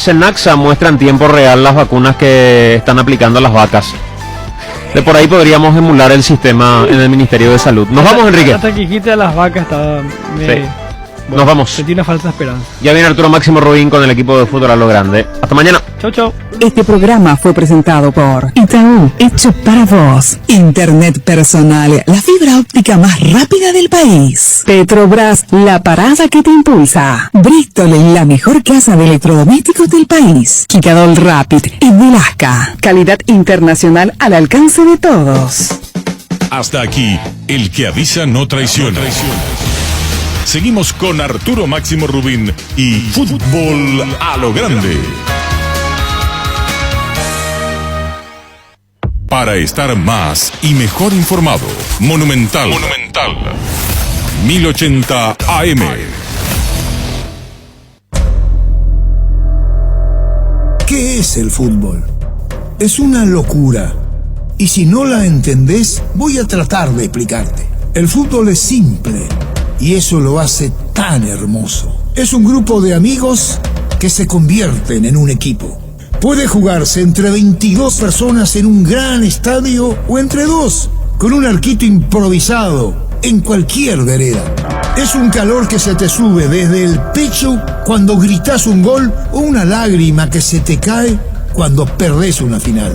Cenaxa muestra en tiempo real las vacunas que están aplicando las vacas. De por ahí podríamos emular el sistema en el Ministerio de Salud. Nos vamos, Enrique. Hasta que dijiste a las vacas estaba... Sí. Nos vamos. Sentí una falsa esperanza. Ya viene Arturo Máximo Rubín con el equipo de Fútbol a lo Grande. Hasta mañana. Chau, chau. Este programa fue presentado por Itaú, hecho para vos. Internet personal, la fibra óptica más rápida del país. Petrobras, la parada que te impulsa. Bristol, la mejor casa de electrodomésticos del país. Quicadol Rapid y Velasca. Calidad internacional al alcance de todos. Hasta aquí, el que avisa no traiciona. Seguimos con Arturo Máximo Rubín y Fútbol a lo Grande. Para estar más y mejor informado, Monumental. 1080 AM. ¿Qué es el fútbol? Es una locura. Y si no la entendés, voy a tratar de explicarte. El fútbol es simple. Y eso lo hace tan hermoso. Es un grupo de amigos que se convierten en un equipo. Puede jugarse entre 22 personas en un gran estadio o entre dos, con un arquito improvisado, en cualquier vereda. Es un calor que se te sube desde el pecho cuando gritás un gol o una lágrima que se te cae cuando perdés una final.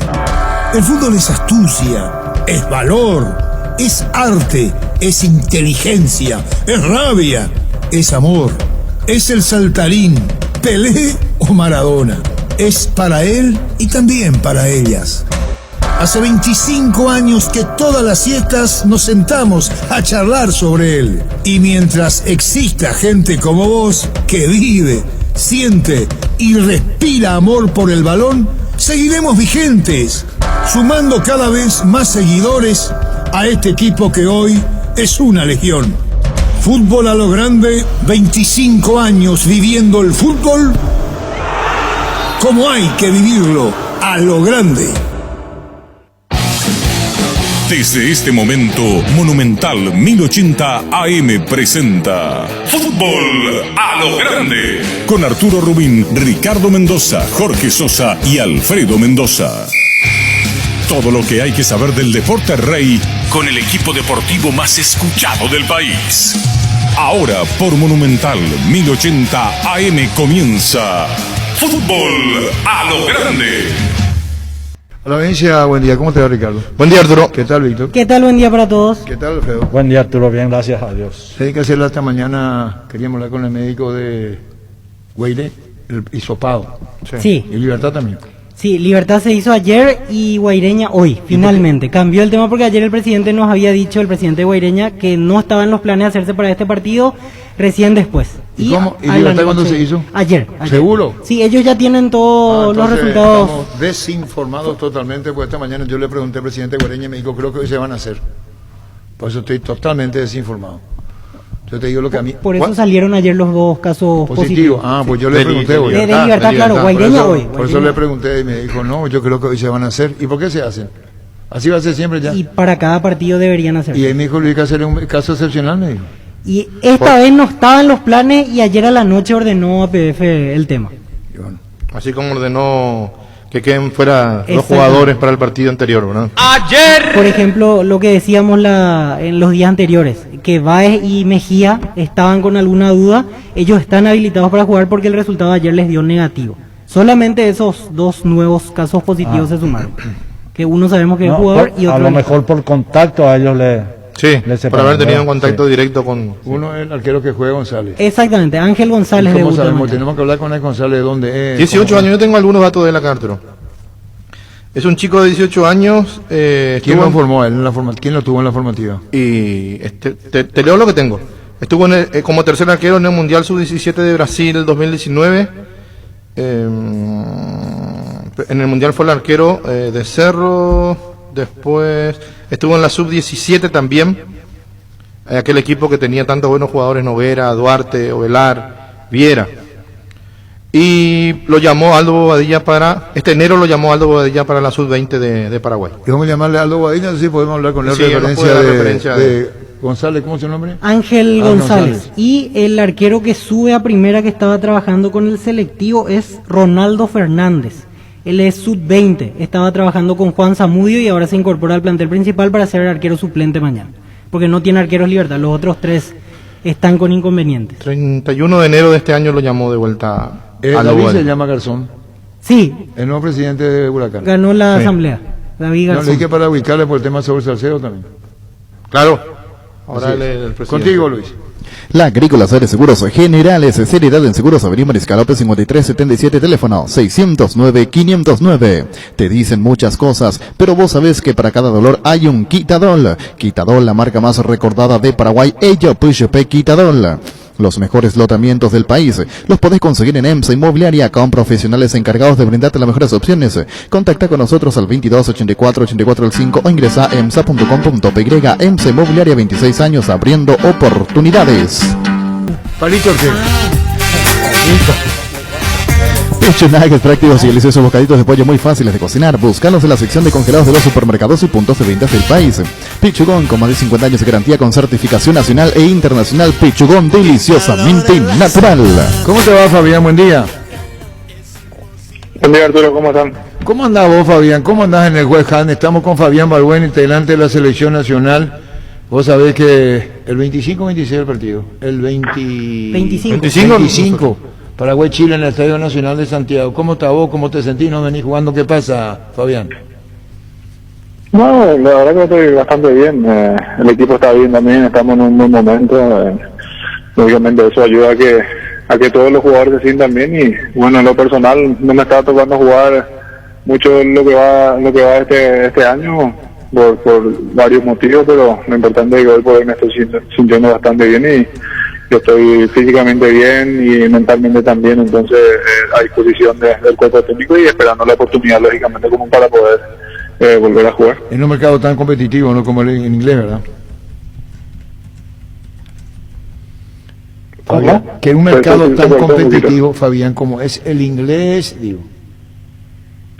El fútbol es astucia, es valor, es arte, es inteligencia, es rabia, es amor, es el saltarín, Pelé o Maradona. Es para él y también para ellas. Hace 25 años que todas las siestas nos sentamos a charlar sobre él. Y mientras exista gente como vos que vive, siente y respira amor por el balón, seguiremos vigentes, sumando cada vez más seguidores a este equipo que hoy es una legión. Fútbol a lo Grande, 25 años viviendo el fútbol como hay que vivirlo, a lo grande. Desde este momento, Monumental 1080 AM presenta Fútbol a lo Grande. Con Arturo Rubín, Ricardo Mendoza, Jorge Sosa y Alfredo Mendoza. Todo lo que hay que saber del deporte rey con el equipo deportivo más escuchado del país. Ahora por Monumental 1080 AM comienza Fútbol a lo Grande. A la audiencia, buen día. ¿Cómo te va, Ricardo? Buen día, Arturo. ¿Qué tal, Víctor? ¿Qué tal? Buen día para todos. ¿Qué tal, Alfredo? Buen día, Arturo. Bien, gracias a Dios. Hay que hacerlo esta mañana. Queríamos hablar con el médico de Guairé, el hisopado. Sí. Y Libertad también. Sí, Libertad se hizo ayer y Guaireña hoy, finalmente. Cambió el tema porque ayer el presidente nos había dicho, el presidente de Guaireña, que no estaba en los planes de hacerse para este partido, recién después. ¿Y cómo? ¿Y Libertad cuándo se hizo? Ayer. ¿Seguro? Sí, ellos ya tienen todos los resultados. Estamos desinformados totalmente, porque esta mañana yo le pregunté al presidente de Guaireña y me dijo, creo que hoy se van a hacer. Por eso estoy totalmente desinformado. Yo te digo lo que a mí... Por eso salieron ayer los dos casos positivos. Ah, pues yo le pregunté hoy. De Libertad, claro, Guaireña hoy. Por eso le pregunté y me dijo, no, yo creo que hoy se van a hacer. ¿Y por qué se hacen? Así va a ser siempre ya. Y para cada partido deberían hacerse. Y ahí me dijo, hay que hacer un caso excepcional, me dijo. Y esta vez no estaba en los planes y ayer a la noche ordenó a PF el tema. Y bueno, Así como ordenó que queden fuera los jugadores para el partido anterior, ¿verdad? Ayer, por ejemplo, lo que decíamos en los días anteriores, que Báez y Mejía estaban con alguna duda, ellos están habilitados para jugar porque el resultado de ayer les dio negativo. Solamente esos dos nuevos casos positivos se sumaron. Que uno sabemos que es jugador y otro a lo mejor por contacto a ellos por haber tenido un contacto directo con... Uno es el arquero que juega González. Exactamente, Ángel González. ¿Cómo sabemos? Tenemos que hablar con el González de dónde es. 18 años, yo tengo algunos datos de la Arturo. Es un chico de 18 años. ¿Quién lo formó él ¿Quién lo tuvo en la formativa? Y te leo lo que tengo. Estuvo como tercer arquero en el Mundial Sub-17 de Brasil 2019. En el Mundial fue el arquero de Cerro. Después estuvo en la Sub-17 también. Aquel equipo que tenía tantos buenos jugadores: Noguera, Duarte, Ovelar, Viera. Y lo llamó Aldo Bobadilla este enero lo llamó Aldo Bobadilla para la Sub-20 de Paraguay. ¿Y vamos a llamarle a Aldo Bobadilla? Sí, podemos hablar con la Sí, referencia González, ¿cómo es su nombre? Ángel Ah, González. Y el arquero que sube a primera que estaba trabajando con el selectivo es Ronaldo Fernández. Él es sub-20, estaba trabajando con Juan Zamudio y ahora se incorpora al plantel principal para ser arquero suplente mañana. Porque no tiene arqueros libertad, los otros 3 están con inconvenientes. 31 de enero de este año lo llamó de vuelta a David Lobal. se llama Garzón, Sí, el nuevo presidente de Huracán. ganó la Sí. asamblea, David No, Garzón. le dije para ubicarle por el tema sobre Salcedo también. Claro. Ahora Así es. el presidente. Contigo, Luis. La Agrícola de Seguros Generales, seriedad en seguros, Avenida Mariscal López 5377, teléfono 609-509. Te dicen muchas cosas, pero vos sabés que para cada dolor hay un Quitadol. Quitadol, la marca más recordada de Paraguay, ella Pushpe Quitadol. Los mejores lotamientos del país los podés conseguir en EMSA Inmobiliaria con profesionales encargados de brindarte las mejores opciones. Contacta con nosotros al 22 84 84 5 o ingresa a emsa.com.py. EMSA Inmobiliaria, 26 años abriendo oportunidades. Palito Ortega. Pecho Nuggets, prácticos y deliciosos bocaditos de pollo muy fáciles de cocinar. Búscalos en la sección de congelados de los supermercados y puntos de ventas del país. Pichugón, con más de 50 años de garantía con certificación nacional e internacional. Pichugón, deliciosamente natural. ¿Cómo te va, Fabián? Buen día. Buen día, Arturo, ¿cómo están? ¿Cómo andás vos, Fabián? ¿Cómo andás en el West Ham? Estamos con Fabián Balbuena, integrante de la selección nacional. Vos sabés que el 25 o 26 del partido. El 25. 25. Paraguay-Chile en el Estadio Nacional de Santiago. ¿Cómo estás vos? ¿Cómo te sentís? ¿No venís jugando? ¿Qué pasa, Fabián? No, la verdad que estoy bastante bien. El equipo está bien también, estamos en un buen momento. Obviamente eso ayuda a que todos los jugadores se sientan bien y bueno, en lo personal no me está tocando jugar mucho lo que va este año por varios motivos, pero lo importante es que hoy por hoy me estoy sintiendo bastante bien y yo estoy físicamente bien y mentalmente también, entonces a disposición del cuerpo técnico y esperando la oportunidad lógicamente como para poder volver a jugar. En un mercado tan competitivo, no como en inglés, ¿verdad? Fabián, que en un mercado tan competitivo, Fabián, como es el inglés, digo.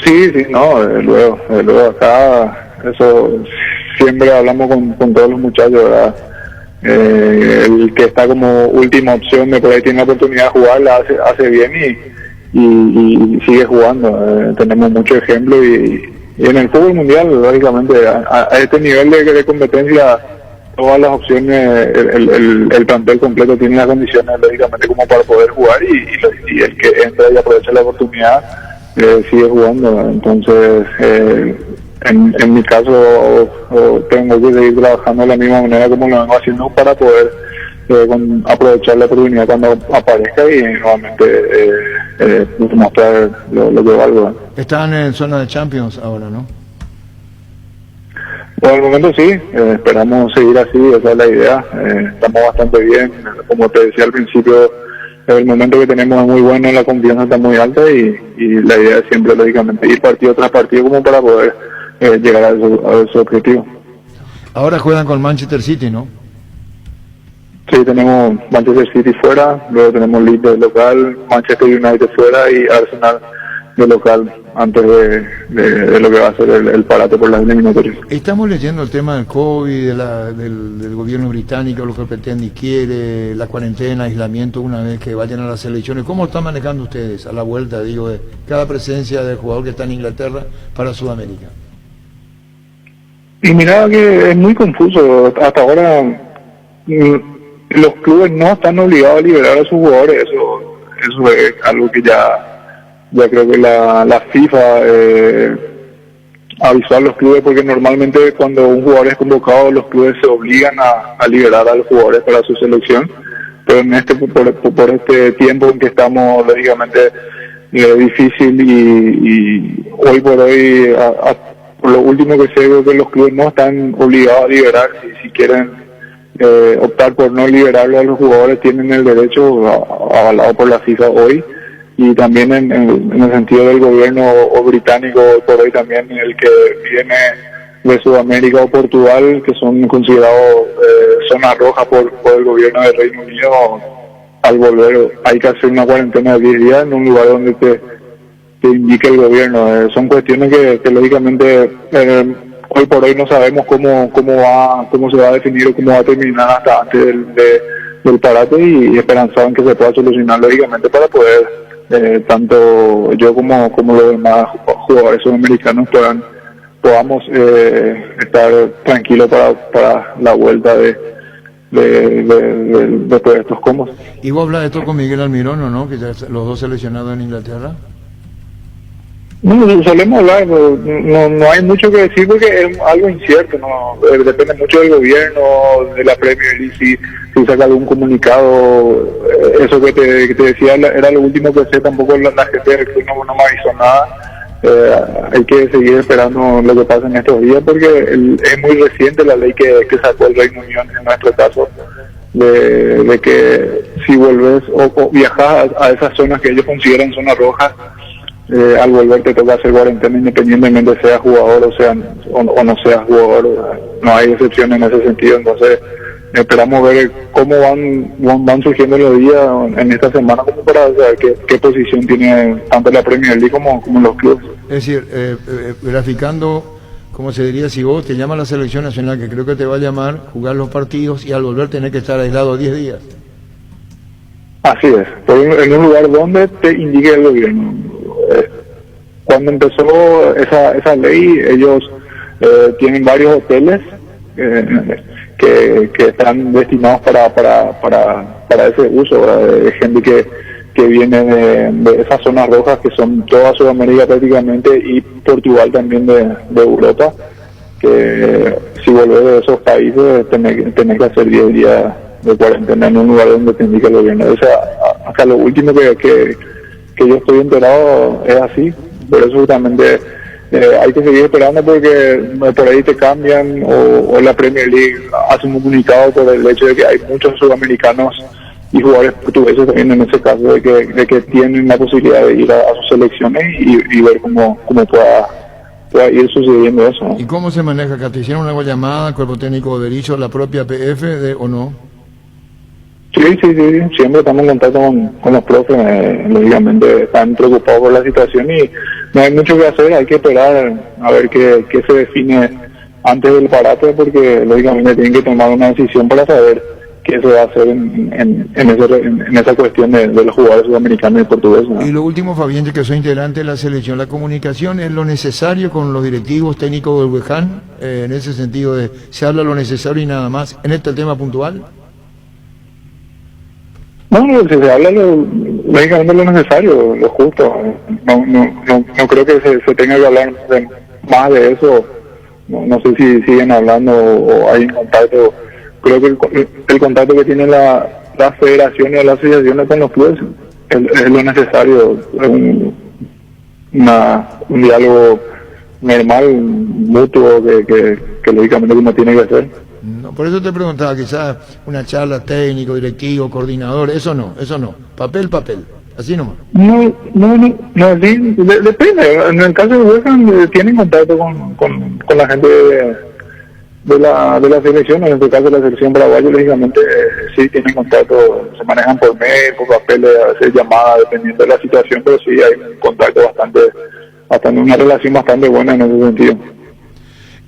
Sí, no, luego acá, eso siempre hablamos con todos los muchachos, ¿verdad? El que está como última opción de por ahí tiene la oportunidad de jugar, la hace bien y sigue jugando. Tenemos muchos ejemplos y en el fútbol mundial, lógicamente, a este nivel de competencia, todas las opciones, el plantel completo tiene las condiciones, lógicamente, como para poder jugar y el que entra y aprovecha la oportunidad sigue jugando. Entonces, en mi caso, tengo que seguir trabajando de la misma manera como lo vengo haciendo para poder aprovechar la oportunidad cuando aparezca y nuevamente mostrar lo que valgo. Están en zona de Champions ahora, ¿no? Por el momento sí, esperamos seguir así, esa es la idea. Estamos bastante bien, como te decía al principio, el momento que tenemos es muy bueno, la confianza está muy alta y la idea es siempre, lógicamente, ir partido tras partido como para poder llegar a su objetivo. Ahora juegan con Manchester City, ¿no? Sí, tenemos Manchester City fuera, luego tenemos Leeds de local, Manchester United fuera y Arsenal de local antes de lo que va a ser el parate por las eliminatorias. Estamos leyendo el tema del COVID, del gobierno británico, lo que pretende y quiere, la cuarentena, aislamiento una vez que vayan a las elecciones. ¿Cómo están manejando ustedes a la vuelta, digo, de cada presencia del jugador que está en Inglaterra para Sudamérica? Y mira que es muy confuso. Hasta ahora los clubes no están obligados a liberar a sus jugadores. Eso es algo que ya creo que la FIFA avisó a los clubes, porque normalmente cuando un jugador es convocado los clubes se obligan a liberar a los jugadores para su selección, pero en por este tiempo en que estamos lógicamente difícil y hoy por hoy por lo último que sé, veo que los clubes no están obligados a liberar. Si quieren optar por no liberarlo a los jugadores, tienen el derecho avalado por la FIFA hoy, y también en el sentido del gobierno británico por hoy también, el que viene de Sudamérica o Portugal, que son considerados zona roja por el gobierno del Reino Unido, al volver hay que hacer una cuarentena de 10 días en un lugar donde te indique el gobierno. Son cuestiones que lógicamente hoy por hoy no sabemos cómo se va a definir o cómo va a terminar hasta antes del parate, y esperanzado en que se pueda solucionar lógicamente para poder tanto yo como los demás jugadores sudamericanos podamos estar tranquilos para la vuelta de todos estos combos. ¿Y vos hablas de esto con Miguel Almirón o no? Que ya los dos seleccionados en Inglaterra. No, solemos hablar, no hay mucho que decir porque es algo incierto, no depende mucho del gobierno, de la Premier League, si saca algún comunicado. Eso que te decía era lo último que sé, tampoco la gente del club no me avisó nada. Hay que seguir esperando lo que pasa en estos días porque es muy reciente la ley que sacó el Reino Unido en nuestro caso, de que si vuelves o viajas a esas zonas que ellos consideran zonas rojas, al volver te toca hacer cuarentena independientemente seas jugador o no seas jugador. No hay excepción en ese sentido. Entonces esperamos ver cómo van surgiendo los días en esta semana como para saber qué posición tiene tanto la Premier League como los clubes. Es decir, graficando, como se diría, si vos te llama la selección nacional, que creo que te va a llamar, jugar los partidos y al volver tener que estar aislado 10 días. Así es, en un lugar donde te indique el gobierno. Cuando empezó esa ley, ellos tienen varios hoteles que están destinados para ese uso, de gente que viene de esas zonas rojas que son toda Sudamérica prácticamente y Portugal también de Europa, que si volvés de esos países tenés que hacer 10 días de cuarentena en un lugar donde te indica el gobierno. O sea, hasta lo último que yo estoy enterado es así. Por eso justamente hay que seguir esperando porque por ahí te cambian o la Premier League hace un comunicado por el hecho de que hay muchos sudamericanos y jugadores portugueses también en ese caso de que tienen la posibilidad de ir a sus selecciones y ver cómo pueda ir sucediendo eso, ¿no? ¿Y cómo se maneja acá? ¿Te hicieron una llamada al cuerpo técnico de Berizzo, la propia PF o no? Sí, siempre estamos en contacto con los profes, lógicamente están preocupados por la situación y no hay mucho que hacer, hay que esperar a ver qué se define antes del parate porque lógicamente tienen que tomar una decisión para saber qué se va a hacer en esa cuestión de los jugadores sudamericanos y portugueses, ¿no? Y lo último, Fabián, ya que soy integrante de la selección, ¿la comunicación es lo necesario con los directivos técnicos del West Ham? En ese sentido, ¿se habla lo necesario y nada más en este tema puntual? No, si se habla lógicamente lo necesario, lo justo. No creo que se tenga que hablar más de eso. No sé si siguen hablando o hay contacto. Creo que el contacto que tienen las federaciones o las asociaciones con los clubes es lo necesario. Un diálogo normal, mutuo, que lógicamente uno tiene que hacer. No, por eso te preguntaba, quizás una charla técnico, directivo, coordinador, eso no, papel, así nomás. No, sí, depende. En el caso de West Ham tienen contacto con la gente de la selección, en este caso de la selección paraguaya, lógicamente sí tienen contacto, se manejan por mail, por papeles, a veces llamadas, dependiendo de la situación, pero sí hay un contacto una relación bastante buena en ese sentido.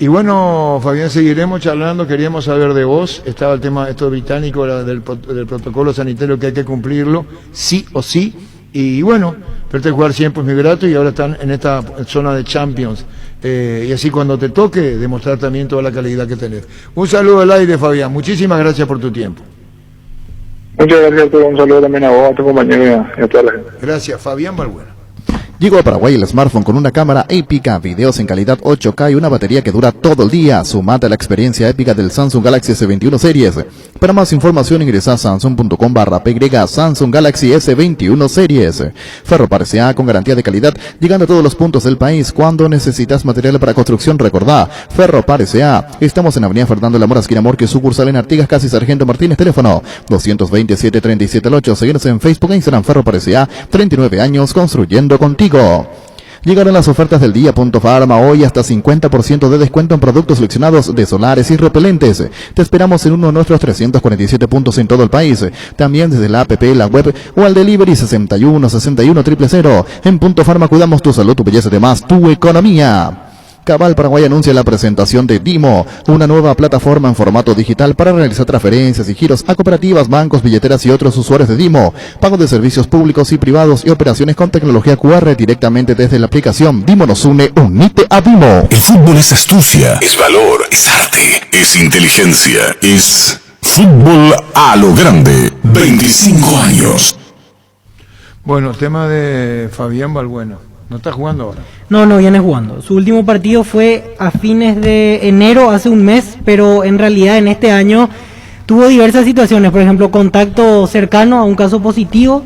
Y bueno, Fabián, seguiremos charlando, queríamos saber de vos, estaba el tema esto británico del protocolo sanitario que hay que cumplirlo, sí o sí, y bueno, verte jugar siempre es muy grato y ahora están en esta zona de Champions, y así cuando te toque, demostrar también toda la calidad que tenés. Un saludo al aire, Fabián, muchísimas gracias por tu tiempo. Muchas gracias, un saludo también a vos, a tu compañero y a toda la gente. Gracias, Fabián Balbuena. Llegó a Paraguay el smartphone con una cámara épica, videos en calidad 8K y una batería que dura todo el día. Sumate a la experiencia épica del Samsung Galaxy S21 Series. Para más información ingresa a samsung.com/py Samsung Galaxy S21 Series. Ferropar S.A. con garantía de calidad, llegando a todos los puntos del país. Cuando necesitas material para construcción, recordá, Ferropar S.A. Estamos en Avenida Fernando de la Mora, esquina Morque, sucursal en Artigas, casi Sargento Martínez, teléfono 227-37-8. Seguirnos en Facebook e Instagram, Ferropar S.A. 39 años construyendo contigo. Llegaron las ofertas del día. Pharma, hoy hasta 50% de descuento en productos seleccionados de solares y repelentes. Te esperamos en uno de nuestros 347 puntos en todo el país. También desde la app, la web o al delivery 61 61 000. En Pharma cuidamos tu salud, tu belleza y demás, tu economía. Cabal Paraguay anuncia la presentación de Dimo, una nueva plataforma en formato digital para realizar transferencias y giros a cooperativas, bancos, billeteras y otros usuarios de Dimo, pago de servicios públicos y privados y operaciones con tecnología QR directamente desde la aplicación. Dimo nos une, unite a Dimo. El fútbol es astucia, es valor, es arte, es inteligencia, es fútbol a lo grande. 25 años. Bueno, tema de Fabián Balbuena. ¿No está jugando ahora? No viene jugando. Su último partido fue a fines de enero, hace un mes, pero en realidad en este año tuvo diversas situaciones. Por ejemplo, contacto cercano a un caso positivo,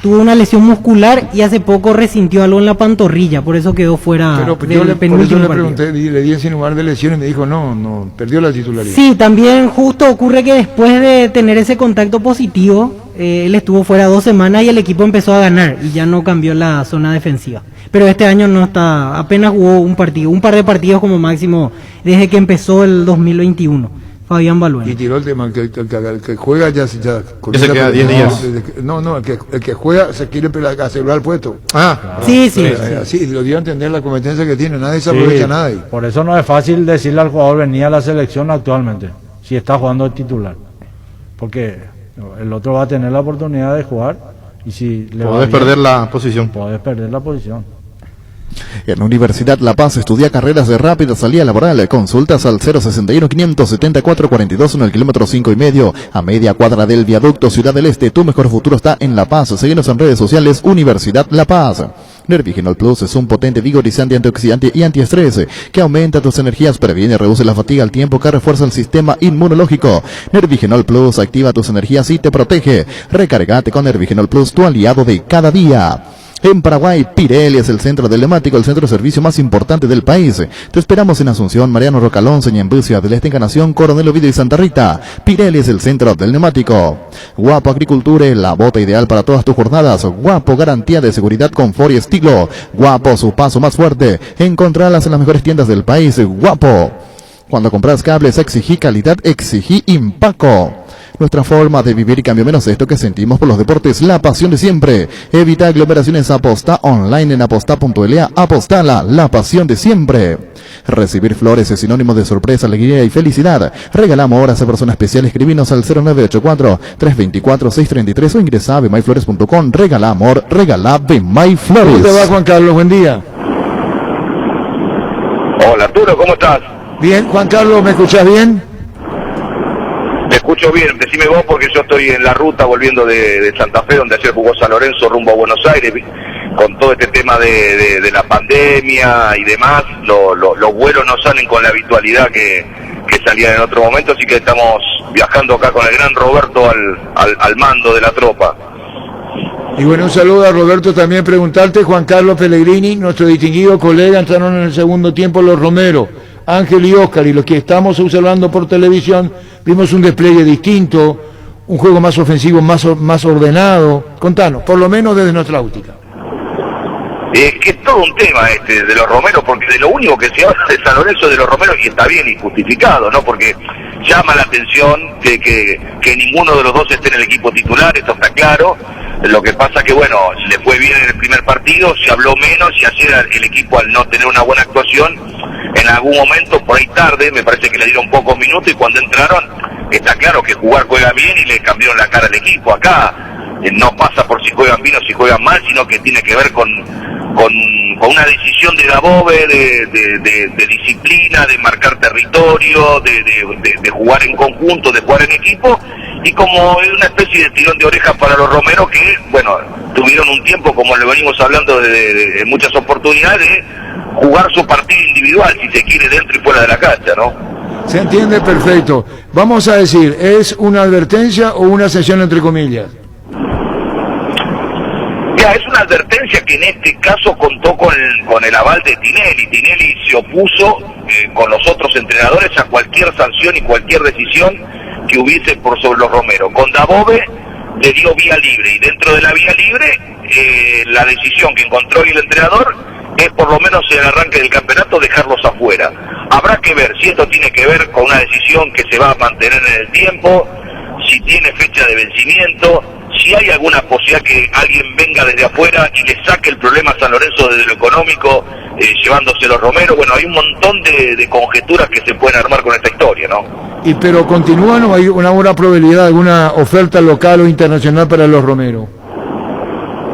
tuvo una lesión muscular y hace poco resintió algo en la pantorrilla, por eso quedó fuera Pero del yo por eso le partido. pregunté, le di ese lugar de lesión y me dijo, no, perdió la titularidad. Sí, también justo ocurre que después de tener ese contacto positivo, él estuvo fuera 2 semanas y el equipo empezó a ganar y ya no cambió la zona defensiva. Pero este año no está, apenas jugó un par de partidos como máximo desde que empezó el 2021. Fabián Balbuena. Y tiró el tema, el que juega ya se queda 10 días. El que juega se quiere asegurar el puesto. Sí. Así lo dio a entender la competencia que tiene, nadie se aprovecha nada ahí. Por eso no es fácil decirle al jugador venir a la selección actualmente, si está jugando de titular. Porque el otro va a tener la oportunidad de jugar y si le podés perder la posición. Podés perder la posición. En Universidad La Paz estudia carreras de rápida salida laboral. Consultas al 061-574-42 en el kilómetro 5,5 a media cuadra del viaducto Ciudad del Este. Tu mejor futuro está en La Paz. Síguenos en redes sociales Universidad La Paz. Nervigenol Plus es un potente vigorizante, antioxidante y antiestrés que aumenta tus energías, previene y reduce la fatiga al tiempo que refuerza el sistema inmunológico. Nervigenol Plus activa tus energías y te protege. Recárgate con Nervigenol Plus, tu aliado de cada día. En Paraguay, Pirelli es el centro del neumático, el centro de servicio más importante del país. Te esperamos en Asunción, Mariano Rocalón, Ñemby, Ciudad del Este, Encarnación, Coronel Ovidio y Santa Rita. Pirelli es el centro del neumático. Guapo Agriculture, la bota ideal para todas tus jornadas. Guapo, garantía de seguridad, confort y estilo. Guapo, su paso más fuerte. Encontrarlas en las mejores tiendas del país. Guapo. Cuando compras cables, exigí calidad, exigí Impaco. Nuestra forma de vivir cambió, menos esto que sentimos por los deportes, la pasión de siempre. Evita aglomeraciones, aposta online en aposta.la. Apostala, la pasión de siempre. Recibir flores es sinónimo de sorpresa, alegría y felicidad. Regalamos horas a persona especial. Escribinos al 0984-324-633 o ingresa a bmayflores.com. Regala amor, regala Bmayflores. ¿Cómo te va, Juan Carlos? Buen día. Hola, Arturo, ¿cómo estás? Bien, Juan Carlos, ¿me escuchás bien? Te escucho bien, decime vos porque yo estoy en la ruta volviendo de Santa Fe, donde ayer jugó San Lorenzo rumbo a Buenos Aires, con todo este tema de la pandemia y demás, los vuelos no salen con la habitualidad que salían en otro momento, así que estamos viajando acá con el gran Roberto al mando de la tropa. Y bueno, un saludo a Roberto, también preguntarte, Juan Carlos Pellegrini, nuestro distinguido colega, entraron en el segundo tiempo los Romero, Ángel y Óscar, y los que estamos observando por televisión, vimos un despliegue distinto, un juego más ofensivo, más ordenado. Contanos, por lo menos desde nuestra óptica. Es que es todo un tema de los Romero, porque de lo único que se habla de San Lorenzo de los Romero, y está bien y justificado, ¿no? Porque llama la atención que ninguno de los dos esté en el equipo titular, esto está claro. Lo que pasa que, bueno, le fue bien en el primer partido, se habló menos, y ayer el equipo, al no tener una buena actuación, en algún momento, por ahí tarde, me parece que le dieron pocos minutos, y cuando entraron, está claro que jugar juega bien y le cambiaron la cara al equipo. Acá no pasa por si juegan bien o si juegan mal, sino que tiene que ver con una decisión de Dabove, de disciplina, de marcar territorio, de jugar en conjunto, de jugar en equipo, y como es una especie de tirón de orejas para los Romero que, bueno, tuvieron un tiempo, como le venimos hablando de muchas oportunidades, de jugar su partido individual, si se quiere, dentro y fuera de la cancha, ¿no? Se entiende perfecto. Vamos a decir, ¿es una advertencia o una sesión entre comillas? Ya, es una advertencia que en este caso contó con el aval de Tinelli. Tinelli se opuso con los otros entrenadores a cualquier sanción y cualquier decisión que hubiese por sobre los Romero. Con Dabove le dio vía libre, y dentro de la vía libre la decisión que encontró el entrenador es, por lo menos en el arranque del campeonato, dejarlos afuera. Habrá que ver si esto tiene que ver con una decisión que se va a mantener en el tiempo, si tiene fecha de vencimiento, si hay alguna posibilidad que alguien venga desde afuera y le saque el problema a San Lorenzo desde lo económico llevándose los Romero. Bueno, hay un montón de conjeturas que se pueden armar con esta historia, ¿no? Pero continúan o hay una buena probabilidad de alguna oferta local o internacional para los Romero.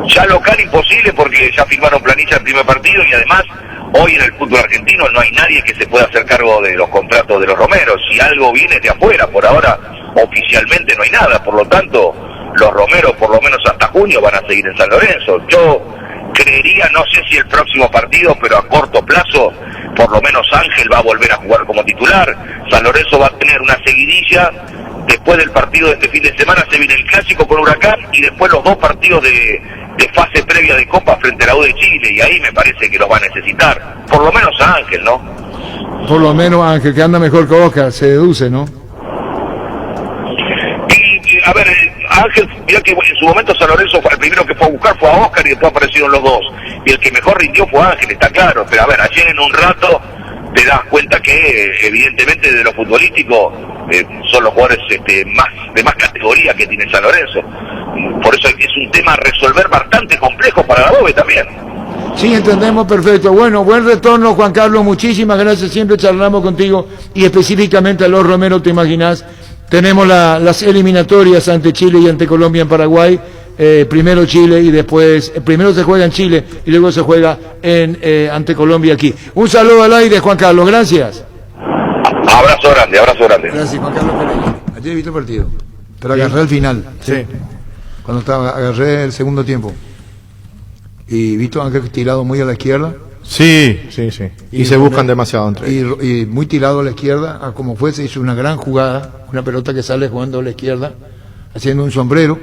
Ya local imposible porque ya firmaron planilla el primer partido y además hoy en el fútbol argentino no hay nadie que se pueda hacer cargo de los contratos de los Romeros. Si algo viene de afuera, por ahora oficialmente no hay nada, por lo tanto los Romeros por lo menos hasta junio van a seguir en San Lorenzo. Yo creería, no sé si el próximo partido, pero a corto plazo, por lo menos Ángel va a volver a jugar como titular. San Lorenzo va a tener una seguidilla. Después del partido de este fin de semana se viene el clásico con Huracán y después los 2 partidos de fase previa de Copa frente a la U de Chile, y ahí me parece que los va a necesitar. Por lo menos a Ángel, ¿no? Por lo menos Ángel, que anda mejor que Oscar, se deduce, ¿no? Y a ver, Ángel, mirá que en su momento San Lorenzo fue el primero que fue a buscar, fue a Oscar y después aparecieron los 2. Y el que mejor rindió fue Ángel, está claro. Pero a ver, ayer en un rato te das cuenta que evidentemente de lo futbolístico son los jugadores de más categoría que tiene San Lorenzo. Por eso es un tema a resolver bastante complejo para la Bobe también. Sí, entendemos perfecto. Bueno, buen retorno, Juan Carlos, muchísimas gracias, siempre charlamos contigo y específicamente a los Romero, te imaginás, tenemos las eliminatorias ante Chile y ante Colombia en Paraguay, primero Chile y después, primero se juega en Chile y luego se juega ante Colombia aquí. Un saludo al aire, Juan Carlos, gracias. Abrazo grande, abrazo grande. Gracias, Juan Carlos Pereira. Ayer he visto el partido, pero agarré el final. Sí. Cuando agarré el segundo tiempo. Y visto Ángel tirado muy a la izquierda. Sí. Y se buscan demasiado entre ellos. Y muy tirado a la izquierda, como fuese, hizo una gran jugada, una pelota que sale jugando a la izquierda, haciendo un sombrero.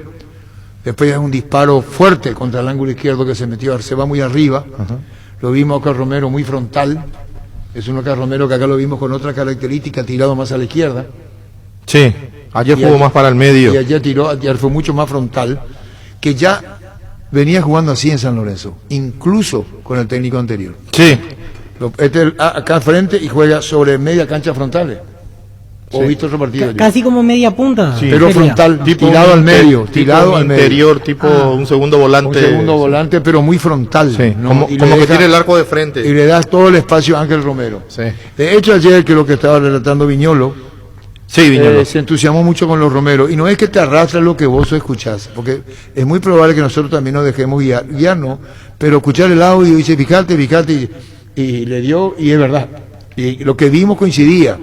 Después es un disparo fuerte contra el ángulo izquierdo que se metió, se va muy arriba. Ajá. Lo vimos a Oscar Romero muy frontal. Es un Oscar Romero que acá lo vimos con otra característica, tirado más a la izquierda. Sí, ayer jugó más para el medio. Y ayer fue mucho más frontal, que ya venía jugando así en San Lorenzo, incluso con el técnico anterior. Sí. Acá al frente y juega sobre media cancha frontales. ¿O viste otro partido? Casi como media punta. Sí. Pero frontal, tipo tirado al medio. Tirado al medio. Interior, tipo un segundo volante. Un segundo volante, pero muy frontal. Sí. ¿no? Como que tiene el arco de frente. Y le das todo el espacio a Ángel Romero. Sí. De hecho, ayer, que lo que estaba relatando Viñolo, se entusiasmó mucho con los Romeros. Y no es que te arrastra lo que vos escuchás, porque es muy probable que nosotros también nos dejemos guiar no, pero escuchar el audio y dice, fíjate, y le dio, y es verdad. Y lo que vimos coincidía.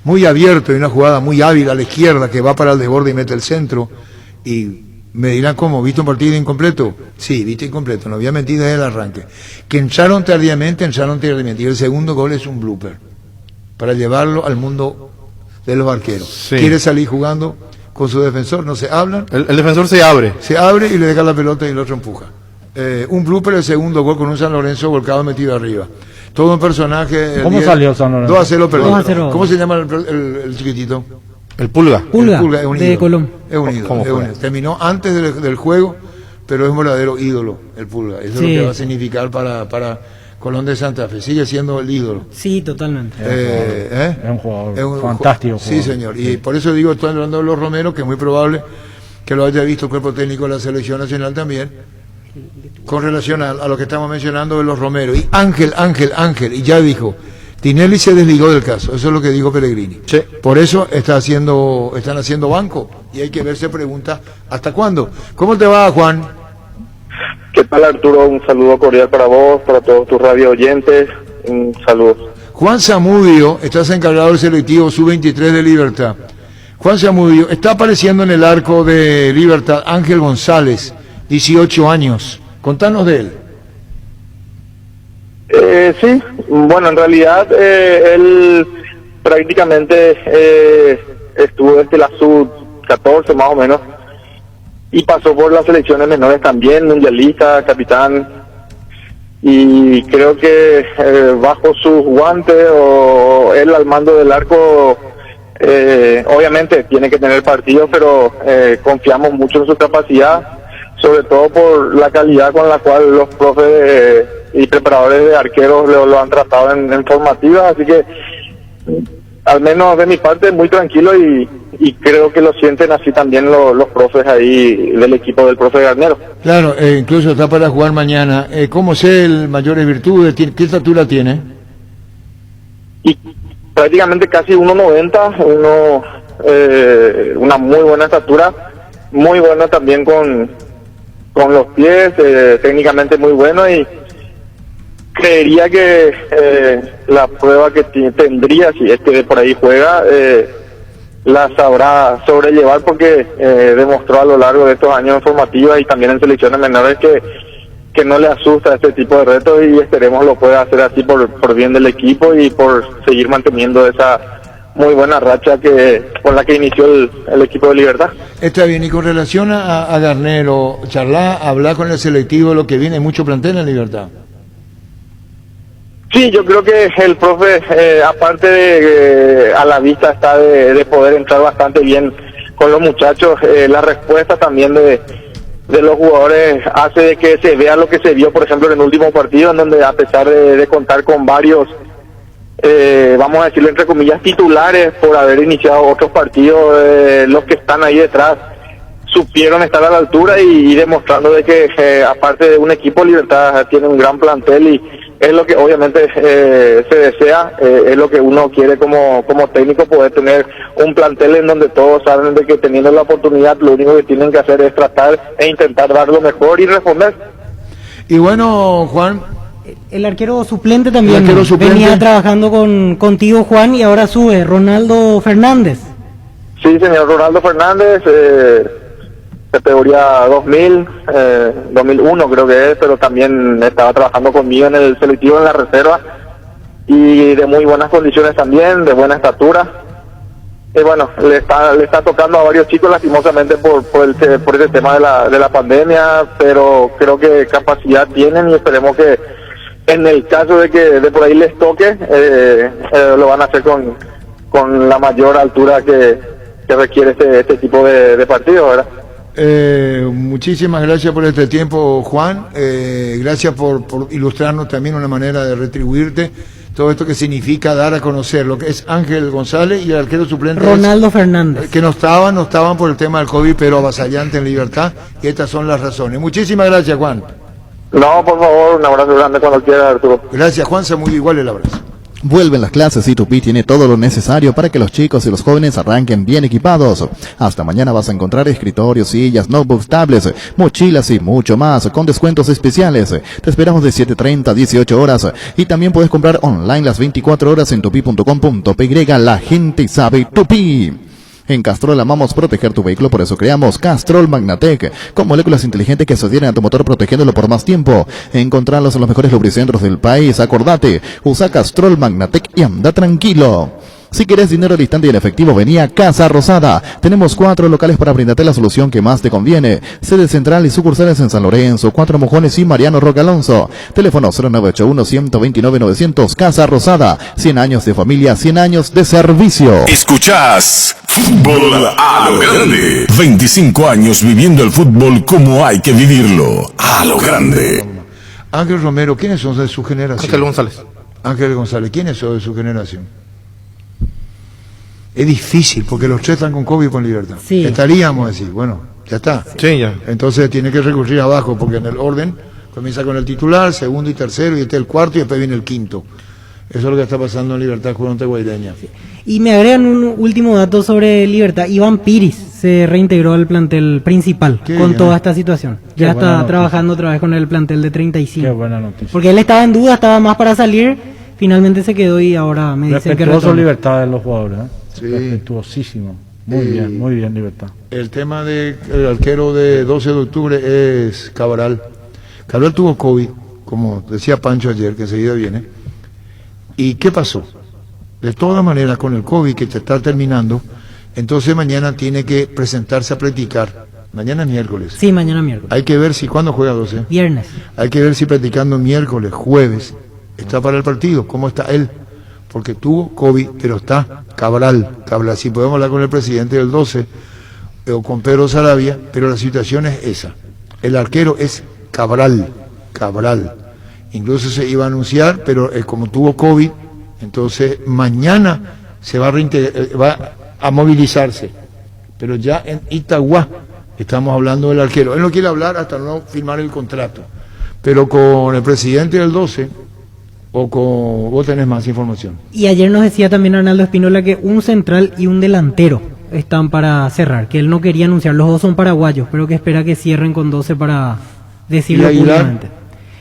Muy abierto y una jugada muy hábil a la izquierda que va para el desborde y mete el centro. Y me dirán, ¿cómo? ¿Viste un partido incompleto? Sí, viste incompleto, no había mentido desde el arranque. Que entraron tardíamente. Y el segundo gol es un blooper para llevarlo al mundo de los arqueros. Sí. Quiere salir jugando con su defensor, no se hablan. El defensor se abre. Se abre y le deja la pelota y el otro empuja. Un blooper, el segundo gol con un San Lorenzo volcado metido arriba. Todo un personaje. ¿Cómo salió San Lorenzo? 2-0 perdido. 2-0. ¿Cómo se llama el chiquitito? El Pulga. Pulga, es un de ídolo. Colón. Es un ídolo. Terminó antes del juego, pero es un verdadero ídolo, el Pulga. Eso es lo que va a significar para Colón de Santa Fe. Sigue siendo el ídolo. Sí, totalmente. Es un jugador fantástico. Sí, señor. Y por eso digo, estoy hablando de los Romero, que es muy probable que lo haya visto el cuerpo técnico de la Selección Nacional también, con relación a lo que estamos mencionando de los Romero. Y Ángel, y ya dijo, Tinelli se desligó del caso, eso es lo que dijo Pellegrini. Sí. Por eso están haciendo banco, y hay que ver, se pregunta, ¿hasta cuándo? ¿Cómo te va, Juan? ¿Qué tal, Arturo? Un saludo cordial para vos, para todos tus radio oyentes, un saludo. Juan Zamudio, estás encargado del selectivo Sub-23 de Libertad. Juan Zamudio, está apareciendo en el arco de Libertad Ángel González, 18 años. Contanos de él. Sí, bueno, en realidad él prácticamente estuvo desde la sub-14 más o menos y pasó por las selecciones menores también, mundialista, capitán, y creo que bajo sus guantes o él al mando del arco, obviamente tiene que tener partidos, pero confiamos mucho en su capacidad, sobre todo por la calidad con la cual los profes y preparadores de arqueros lo han tratado en formativas, así que al menos de mi parte muy tranquilo y y creo que lo sienten así también los profes ahí del equipo del profe Garnero. Claro, incluso está para jugar mañana. ¿Cómo sé el mayores virtudes? ¿Qué estatura tiene? Y prácticamente casi 1.90, una muy buena estatura, muy bueno también con los pies, técnicamente muy bueno, y creería que la prueba que tendría, si es que por ahí juega, la sabrá sobrellevar, porque demostró a lo largo de estos años en formativas y también en selecciones menores que no le asusta este tipo de retos, y esperemos lo pueda hacer así por bien del equipo y por seguir manteniendo esa muy buena racha con la que inició el equipo de Libertad. Está bien, y con relación a Garnero, hablar con el selectivo, lo que viene, mucho plantel en Libertad. Sí, yo creo que el profe, aparte de a la vista está de poder entrar bastante bien con los muchachos, la respuesta también de los jugadores hace de que se vea lo que se vio, por ejemplo, en el último partido, en donde a pesar de contar con varios, vamos a decirlo entre comillas, titulares por haber iniciado otros partidos, los que están ahí detrás supieron estar a la altura y demostrando de que aparte de un equipo, Libertad tiene un gran plantel, y es lo que obviamente se desea, es lo que uno quiere como técnico, poder tener un plantel en donde todos saben de que teniendo la oportunidad lo único que tienen que hacer es tratar e intentar dar lo mejor y responder. Y bueno, Juan, el arquero suplente también venía trabajando contigo, Juan, y ahora sube Ronaldo Fernández. Sí, señor Ronaldo Fernández, categoría 2001 creo que es, pero también estaba trabajando conmigo en el selectivo en la reserva, y de muy buenas condiciones también, de buena estatura. Y bueno, le está tocando a varios chicos lastimosamente por ese tema de la pandemia, pero creo que capacidad tienen, y esperemos que en el caso de que de por ahí les toque, lo van a hacer con la mayor altura que requiere este tipo de partido, ¿verdad? Muchísimas gracias por este tiempo, Juan. Gracias por ilustrarnos también una manera de retribuirte todo esto que significa dar a conocer lo que es Ángel González y el arquero suplente Ronaldo Fernández, que no estaban por el tema del COVID, pero avasallante en Libertad, y estas son las razones. Muchísimas gracias, Juan. No, por favor, un abrazo grande cuando quiera, Arturo. Gracias, Juan, se muy igual el abrazo. Vuelven las clases y Tupi tiene todo lo necesario para que los chicos y los jóvenes arranquen bien equipados. Hasta mañana vas a encontrar escritorios, sillas, notebooks, tablets, mochilas y mucho más con descuentos especiales. Te esperamos de 7:30 a 18 horas y también puedes comprar online las 24 horas en tupi.com.py. La gente sabe Tupi. En Castrol amamos proteger tu vehículo, por eso creamos Castrol Magnatec, con moléculas inteligentes que se adhieren a tu motor protegiéndolo por más tiempo. Encontrarlos en los mejores lubricentros del país. Acordate, usa Castrol Magnatec y anda tranquilo. Si querés dinero al instante y en efectivo, vení a Casa Rosada. Tenemos 4 locales para brindarte la solución que más te conviene. Sede central y sucursales en San Lorenzo, 4 Mojones y Mariano Roque Alonso. Teléfono 0981-129-900. Casa Rosada. 100 años de familia, 100 años de servicio. Escuchás Fútbol a lo Grande. 25 años viviendo el fútbol como hay que vivirlo. A lo grande. Ángel Romero, ¿quiénes son de su generación? Ángel González. Ángel González, ¿quiénes son de su generación? Es difícil, porque los 3 están con COVID y con Libertad. Sí. Estaríamos a decir, bueno, ya está. Sí, ya. Entonces tiene que recurrir abajo, porque en el orden comienza con el titular, segundo y tercero, y este el cuarto, y después viene el quinto. Eso es lo que está pasando en Libertad Juventud Guaireña. Sí. Y me agregan un último dato sobre Libertad. Iván Piris se reintegró al plantel principal con toda esta situación. Ya está trabajando otra vez con el plantel de 35. Qué buena noticia. Porque él estaba en duda, estaba más para salir, finalmente se quedó y ahora me dicen que respetuoso Libertad de los jugadores, ¿eh? Sí. Respetuosísimo. Muy bien, Libertad. El tema del arquero de 12 de octubre es Cabral. Cabral tuvo COVID, como decía Pancho ayer, que enseguida viene. ¿Y qué pasó? De todas maneras, con el COVID que se está terminando, entonces mañana tiene que presentarse a practicar. Mañana es miércoles. Sí, mañana miércoles. Hay que ver si, ¿cuándo juega 12? Viernes. Hay que ver si practicando miércoles, jueves, está para el partido. ¿Cómo está él? Porque tuvo COVID, pero está Cabral. Si podemos hablar con el presidente del 12 o con Pedro Sarabia, pero la situación es esa. El arquero es Cabral. Incluso se iba a anunciar, pero como tuvo COVID, entonces mañana se va a movilizarse pero ya en Itagua estamos hablando del arquero. Él no quiere hablar hasta no firmar el contrato, pero con el presidente del 12 o con vos tenés más información. Y ayer nos decía también Arnaldo Espínola que un central y un delantero están para cerrar, que él no quería anunciar, los dos son paraguayos, pero que espera que cierren con 12 para decirlo públicamente.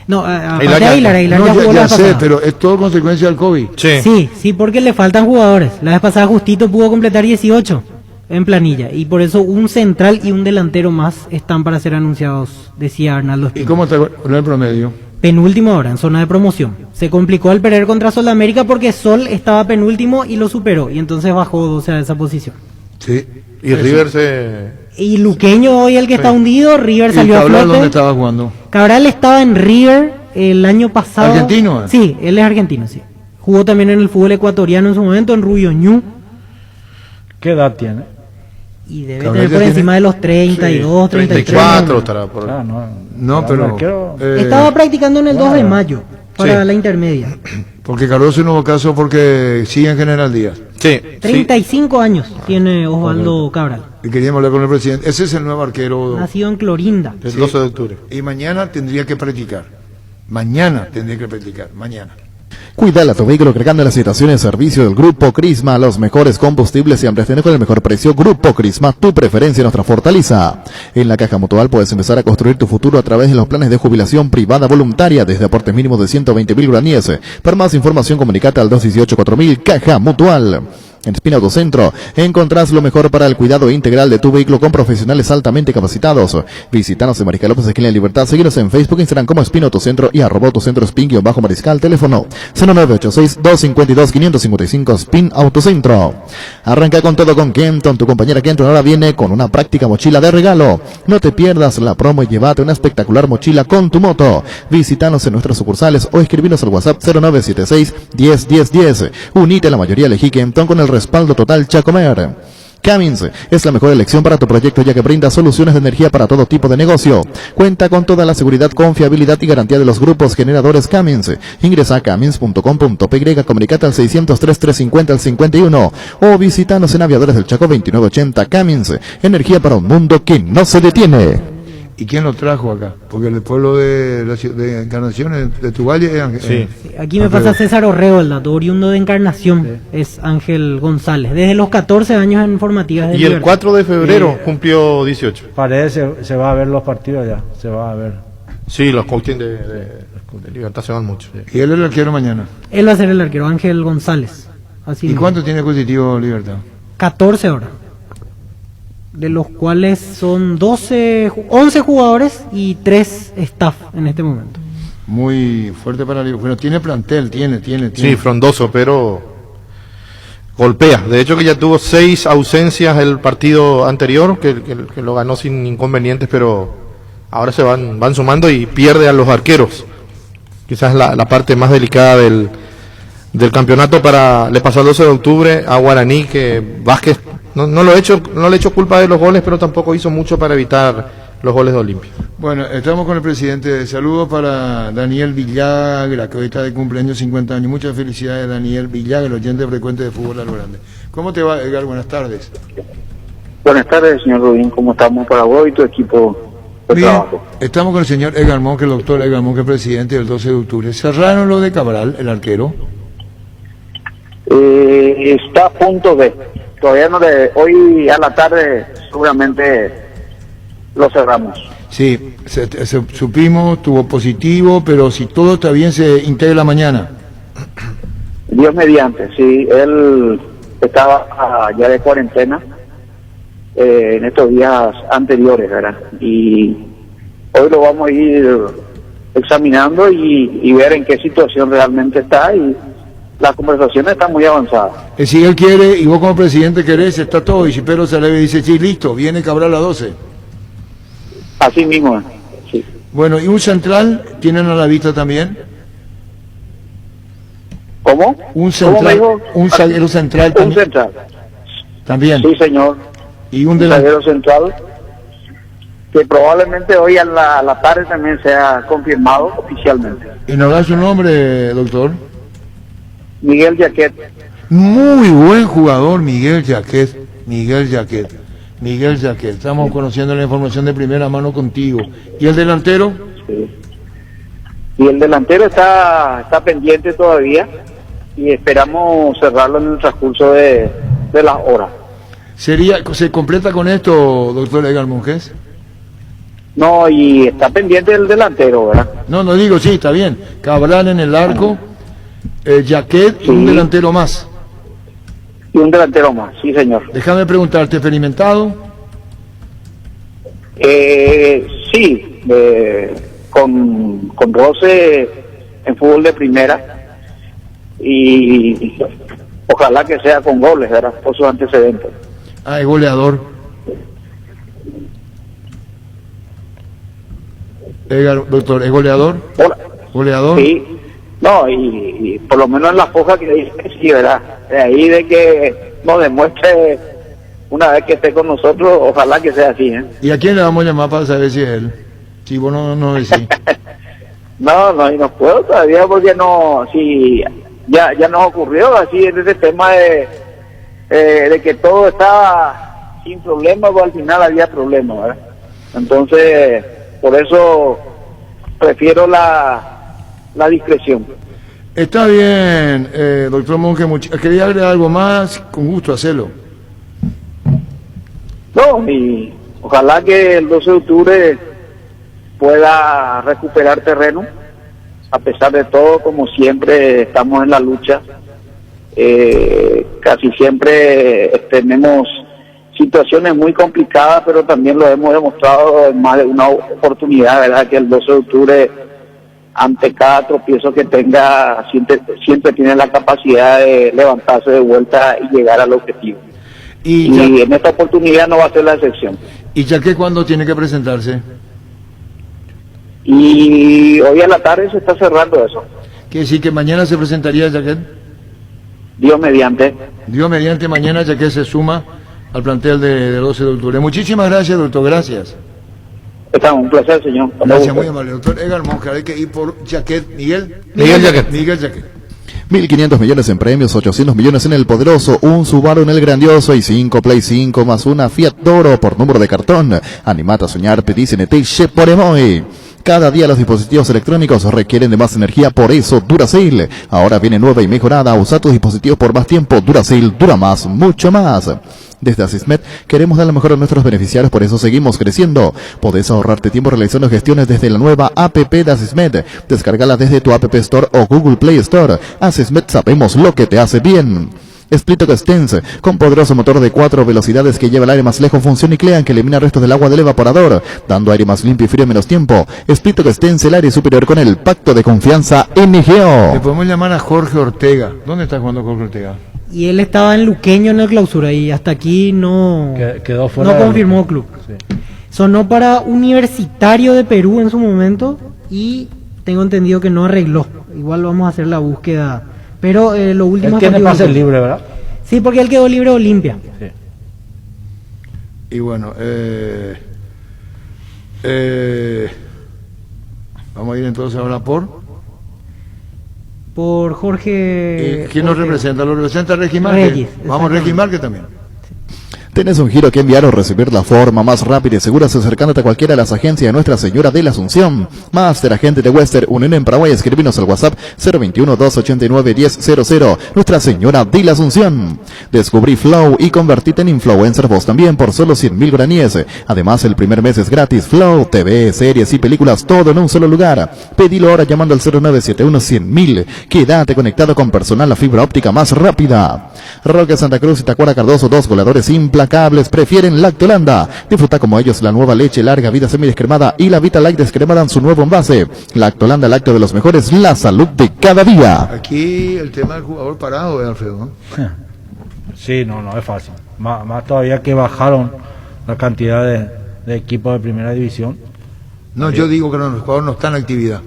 No, aparte de Aguilar no, ya jugó la ya sé, pasada. pero es todo consecuencia del COVID. Sí, porque le faltan jugadores. La vez pasada justito pudo completar 18 en planilla, y por eso un central y un delantero más están para ser anunciados, decía Arnaldo Espínola. ¿Y cómo está con el promedio? Penúltimo ahora, en zona de promoción. Se complicó al perder contra Sol de América porque Sol estaba penúltimo y lo superó, y entonces bajó 12 a esa posición. Sí. Y River se... Y Luqueño hoy el que está hundido, River salió a flote. ¿Dónde estaba jugando? Cabral estaba en River el año pasado. ¿Argentino? Sí, él es argentino, sí. Jugó también en el fútbol ecuatoriano en su momento, en Rubio Ñu. ¿Qué edad tiene? Y debe tener por encima de los 32, 33. 34 estará por Ah, No, pero... Estaba practicando en el 2 de mayo para la intermedia. Porque Cardoso no hubo caso porque sigue en General Díaz. Sí. 35 años tiene Osvaldo Cabral. Y queríamos hablar con el presidente. Ese es el nuevo arquero. Nacido en Clorinda. El 12 de octubre. Y mañana tendría que practicar. Mañana. Cuida tu vehículo cargando las estaciones de servicio del Grupo Crisma. Los mejores combustibles siempre estén con el mejor precio. Grupo Crisma, tu preferencia, nuestra fortaleza. En la Caja Mutual puedes empezar a construir tu futuro a través de los planes de jubilación privada voluntaria desde aportes mínimos de 120.000 guaraníes. Para más información, comunicate al 218-4000. Caja Mutual. En Spin Autocentro encontrás lo mejor para el cuidado integral de tu vehículo con profesionales altamente capacitados. Visítanos en Mariscal López, esquina de Libertad. Síguenos en Facebook, Instagram como Spin Autocentro y @autocentro Spin_Mariscal. Teléfono 0986-252-555. Spin Autocentro. Arranca con todo con Kenton. Tu compañera Kenton ahora viene con una práctica mochila de regalo. No te pierdas la promo y llévate una espectacular mochila con tu moto. Visítanos en nuestras sucursales o escribinos al WhatsApp 0976-101010. Unite a la mayoría, elegí Kenton con el respaldo total Chacomer. Cummins es la mejor elección para tu proyecto, ya que brinda soluciones de energía para todo tipo de negocio. Cuenta con toda la seguridad, confiabilidad y garantía de los grupos generadores Cummins. Ingresa a cummins.com.py, comunicate al 603-350-51 o visítanos en Aviadores del Chaco 2980. Cummins, energía para un mundo que no se detiene. ¿Y quién lo trajo acá? Porque el pueblo de Encarnación, de tu valle, es Ángel. Sí. Aquí me pasa César Orrego, el dato oriundo de Encarnación, es Ángel González, desde los 14 años en formativas de Y Libertad. el 4 de febrero cumplió 18. Parece, se va a ver los partidos ya, se va a ver. Sí, los coaching de Libertad se van mucho. Sí. ¿Y él es el arquero mañana? Él va a ser el arquero, Ángel González. Así ¿Y cuánto tiene positivo Libertad? 14 horas. De los cuales son 11 jugadores y 3 staff en este momento. Muy fuerte para Libertad. Bueno, tiene plantel, tiene. Sí, frondoso, pero golpea. De hecho que ya tuvo 6 ausencias el partido anterior, que lo ganó sin inconvenientes, pero ahora se van sumando y pierde a los arqueros. Quizás la parte más delicada del campeonato. Le pasó el 12 de octubre a Guaraní, que Vázquez no le echó culpa de los goles, pero tampoco hizo mucho para evitar los goles de Olimpia. Bueno, estamos con el presidente. Saludos para Daniel Villagra, que hoy está de cumpleaños 50 años. Muchas felicidades, Daniel Villagra, el oyente frecuente de Fútbol a lo Grande. ¿Cómo te va, Edgar? Buenas tardes. Buenas tardes, señor Rubín. ¿Cómo estamos para vos y tu equipo de trabajo? Estamos con el señor Edgar Monque, el doctor Edgar Monque, presidente del 12 de octubre. ¿Cerraron lo de Cabral, el arquero? Está a punto de... Todavía no le... Hoy a la tarde seguramente lo cerramos. Sí, supimos, tuvo positivo, pero si todo está bien se integra mañana. Dios mediante, sí. Él estaba ya de cuarentena en estos días anteriores, ¿verdad? Y hoy lo vamos a ir examinando y ver en qué situación realmente está, y la conversación está muy avanzada. Si él quiere y vos como presidente querés, está todo, y si Pedro Saleve dice, sí, listo, viene Cabral a 12. Así mismo, sí. Bueno, ¿y un central tienen a la vista también? ¿Cómo? Un central, un zaguero central también. Un central. También. Sí, señor. Y un zaguero central que probablemente hoy a la tarde también sea confirmado oficialmente. ¿Y nos da su nombre, doctor? Miguel Jaquet. Muy buen jugador, Miguel Jaquet. Miguel Jaquet, estamos conociendo la información de primera mano contigo. ¿Y el delantero? Sí. Y el delantero está pendiente todavía y esperamos cerrarlo en el transcurso de las horas. ¿Se completa con esto, doctor Edgar Monjes? No, y está pendiente el delantero, ¿verdad? No digo, sí, está bien. Cabral en el arco, Jaquet y un delantero más. Y un delantero más, sí, señor. Déjame preguntarte, ¿experimentado? Sí, con roce en fútbol de primera y ojalá que sea con goles, ¿verdad? Por sus antecedentes. Es goleador. Doctor, ¿es goleador? Hola. ¿Goleador? Sí. No, y por lo menos en la foja que dice, sí, ¿verdad? De ahí de que nos demuestre una vez que esté con nosotros, ojalá que sea así, ¿eh? ¿Y a quién le vamos a llamar para saber si es él? Si vos no decís. No, y no puedo todavía porque no, si ya nos ocurrió así en ese tema de que todo estaba sin problemas, pues al final había problemas, ¿verdad? Entonces, por eso prefiero la discreción. Está bien, doctor Monge, quería agregar algo más, con gusto hacerlo. No, y ojalá que el 12 de octubre pueda recuperar terreno, a pesar de todo, como siempre estamos en la lucha, casi siempre tenemos situaciones muy complicadas, pero también lo hemos demostrado en más de una oportunidad, ¿verdad? Que el 12 de octubre, ante cada tropiezo que tenga, siempre tiene la capacidad de levantarse de vuelta y llegar al objetivo. Y en esta oportunidad no va a ser la excepción. ¿Y Jaquet cuándo tiene que presentarse? Y hoy a la tarde se está cerrando eso. ¿Quiere decir que mañana se presentaría Jaquet? Dios mediante. Dios mediante, mañana Jaquet se suma al plantel de 12 de octubre. Muchísimas gracias, doctor, gracias. Está un placer, señor. Gracias, muy amable. Doctor Edgar Monge, hay que ir por Jaquet. Miguel Jaquet. 1.500 millones en premios, 800 millones en el poderoso, un Subaru en el grandioso y 5 Play 5 más una Fiat Toro por número de cartón. Animate a soñar, pedí CNT Chef por Emoy. Cada día los dispositivos electrónicos requieren de más energía, por eso Duracell. Ahora viene nueva y mejorada. Usa tus dispositivos por más tiempo. Duracell dura más, mucho más. Desde Asismed queremos dar lo mejor a nuestros beneficiarios, por eso seguimos creciendo. Podés ahorrarte tiempo realizando gestiones desde la nueva APP de Asismed. Descárgala desde tu App Store o Google Play Store. Asismed, sabemos lo que te hace bien. Splitoc Stance, con poderoso motor de 4 velocidades que lleva el aire más lejos, funciona y clean que elimina restos del agua del evaporador, dando aire más limpio y frío en menos tiempo. Splitoc Stance, el aire superior con el pacto de confianza NGO. Le podemos llamar a Jorge Ortega. ¿Dónde está jugando Jorge Ortega? Y él estaba en Luqueño en la clausura y hasta aquí no quedó fuera, no confirmó club. Sí. Sonó para Universitario de Perú en su momento y tengo entendido que no arregló. Igual vamos a hacer la búsqueda. Pero lo último... Él tiene pase libre, ¿verdad? Sí, porque él quedó libre Olimpia. Sí. Y bueno, vamos a ir entonces ahora por Jorge... ¿Quién nos representa? ¿Lo representa Regis Márquez? Vamos, Regis Márquez también. ¿Tenés un giro que enviar o recibir la forma más rápida y segura acercándote a cualquiera de las agencias de Nuestra Señora de la Asunción? Máster Agente de Western, Unión en Paraguay, escribinos al WhatsApp 021-289-1000. Nuestra Señora de la Asunción. Descubrí Flow y convertite en influencer vos también por solo 100.000 guaraníes. Además, el primer mes es gratis. Flow, TV, series y películas, todo en un solo lugar. Pedilo ahora llamando al 0971-100.000. Quédate conectado con personal, la fibra óptica más rápida. Roque Santa Cruz y Tacuara Cardoso, dos goleadores implacables, prefieren Lactolanda. Disfruta como ellos la nueva leche larga vida semidescremada y la Vita Light descremada en su nuevo envase. Lactolanda, lácteo de los mejores, la salud de cada día. Aquí el tema del jugador parado, Alfredo, ¿no? Sí, no es fácil. Más todavía que bajaron la cantidad de equipos de primera división. No, yo digo que los jugadores no están en actividad.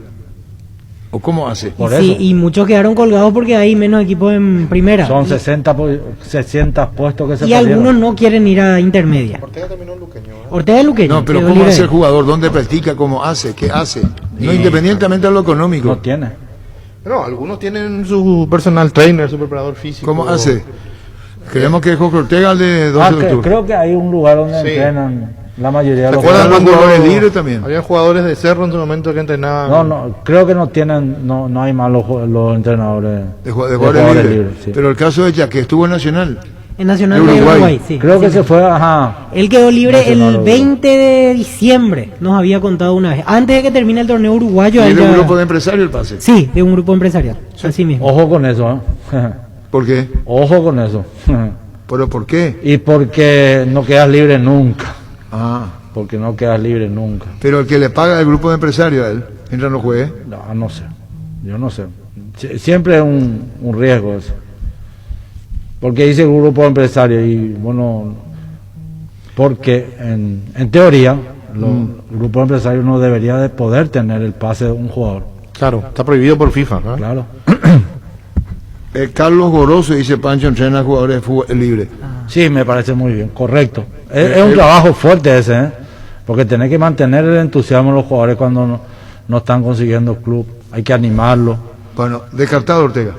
¿O cómo hace? Por sí, eso. Y muchos quedaron colgados porque hay menos equipos en primera. Son 60 puestos que se y perdieron. algunos no quieren ir a intermedia. Ortega terminó en Luqueño. Ortega es Luqueño. No, pero ¿cómo hace el jugador? ¿Dónde practica? ¿Cómo hace? ¿Qué hace? No, independientemente de lo económico. No tiene. No, algunos tienen su personal trainer, su preparador físico. ¿Cómo hace? Queremos que Jorge Ortega al de 12 de octubre. Creo que hay un lugar donde entrenan la mayoría de los ¿Recuerdan jugadores. cuando jugadores libres también? Había jugadores de Cerro en su momento que entrenaban? No, creo que no tienen, no hay más los entrenadores De jugadores libres. sí. Pero el caso de que estuvo en Nacional. En Nacional de de Uruguay. Uruguay, sí. Creo que Sí. se fue, ajá. Él quedó libre Nacional, el 20 de diciembre, nos había contado una vez. Antes de que termine el torneo uruguayo. ¿Y él de un ya- grupo de empresarios el pase? Sí, de un grupo empresarial. Así mismo. Ojo con eso, ¿Por qué? Ojo con eso. ¿Pero por qué? Y porque no quedas libre nunca. Ah, Porque no quedas libre nunca. pero el que le paga el grupo de empresarios a él, mientras no juegue. No sé. Yo no sé. Siempre es un riesgo eso. Porque dice grupo empresario y bueno, porque en teoría el grupo empresario no debería de poder tener el pase de un jugador. Claro, está prohibido por FIFA, ¿no? Claro. Carlos Goroso, dice Pancho, entrena jugadores de fútbol libre. Sí, me parece muy bien, correcto. Es un trabajo fuerte ese, porque tenés que mantener el entusiasmo de los jugadores cuando no están consiguiendo club. Hay que animarlo. Bueno, descartado Ortega.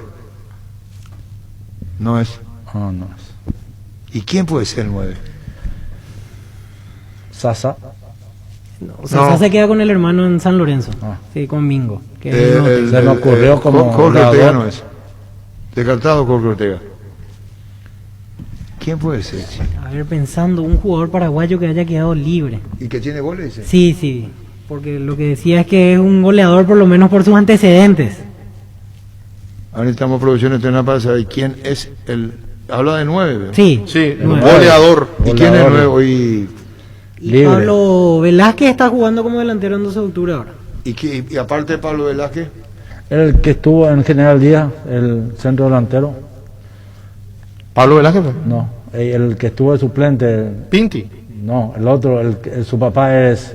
No es. No es. ¿Y quién puede ser el 9? Sasa. O sea, se queda con el hermano en San Lorenzo. Sí, con Mingo. Que es el norte. Se me ocurrió como Jorge Ortega jugador. no es. Descartado Jorge Ortega. ¿Quién puede ser? A ver, pensando, un jugador paraguayo que haya quedado libre. ¿Y que tiene goles? Dice? Sí, sí. Porque lo que decía es que es un goleador por lo menos por sus antecedentes. Ahora necesitamos producción externa para saber quién es el... Habla de 9, ¿verdad? Sí. Sí, el Nueve. goleador. ¿Y quién es el 9? Y Y Pablo Velázquez está jugando como delantero en 12 de octubre ahora. y aparte de Pablo Velázquez, El que estuvo en General Díaz, el centro delantero. ¿Pablo Velázquez? No, el que estuvo de suplente. Pinti. No, el otro, su papá es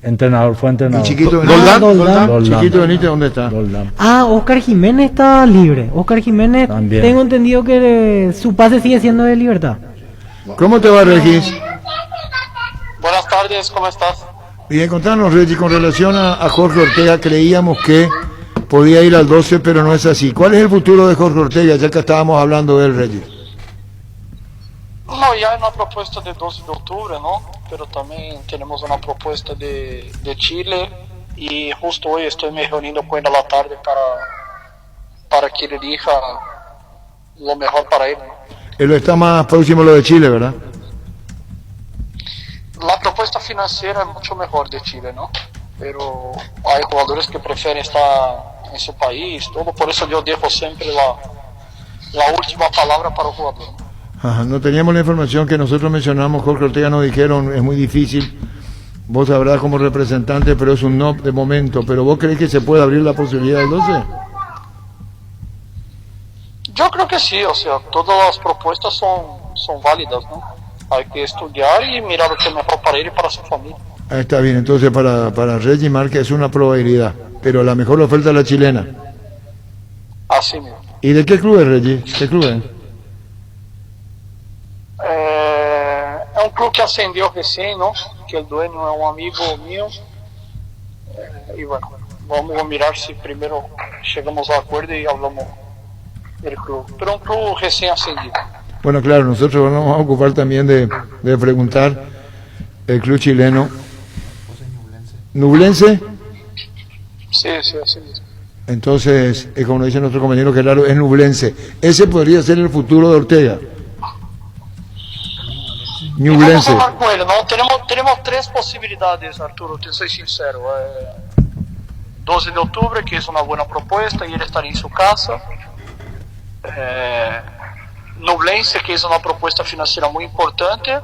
entrenador, fue entrenador. ¿Y Chiquito Doldán? Doldán. Chiquito Benítez, ¿dónde está? Doldán. Oscar Jiménez está libre. Oscar Jiménez, También. tengo entendido que su pase sigue siendo de libertad. ¿Cómo te va, Regis? Buenas tardes, ¿cómo estás? Bien, contanos, Regis, con relación a Jorge Ortega, creíamos que podía ir al 12, pero no es así. ¿Cuál es el futuro de Jorge Ortega, ya que estábamos hablando de él, Regis? No, ya hay una propuesta de 12 de octubre, ¿no? Pero también tenemos una propuesta de Chile y justo hoy estoy me reuniendo con él a la tarde para que él elija lo mejor para él, ¿no? Él está más próximo a lo de Chile, ¿verdad? La propuesta financiera es mucho mejor de Chile, ¿no? Pero hay jugadores que prefieren estar en su país, todo, por eso yo dejo siempre la última palabra para el jugador, ¿no? Ajá, no teníamos la información que nosotros mencionamos, Jorge Ortega nos dijeron, es muy difícil, vos sabrás como representante, pero es un no de momento, pero vos crees que se puede abrir la posibilidad del 12? Yo creo que sí, o sea, todas las propuestas son válidas, ¿no? Hay que estudiar y mirar lo que es mejor para él y para su familia. Ah, está bien, entonces para Regis Márquez es una probabilidad, pero la mejor oferta es la chilena. Así mismo. ¿Y de qué club es, Regis? ¿Qué club es? Es un club que ascendió recién, ¿no? Que el dueño es un amigo mío. Y bueno, vamos a mirar si primero llegamos a acuerdo y hablamos del club. Pero un club recién ascendido. Bueno, claro, nosotros nos vamos a ocupar también de preguntar el club chileno. ¿Nublense? Sí, sí, así mismo. Entonces, como dice nuestro compañero Gerardo, es Nublense. Ese podría ser el futuro de Ortega. Vamos a hablar con él, ¿no? Tenemos tres posibilidades, Arturo, te soy sincero. 12 de octubre, que es una buena propuesta, y él estaría en su casa. Nublense, que es una propuesta financiera muy importante.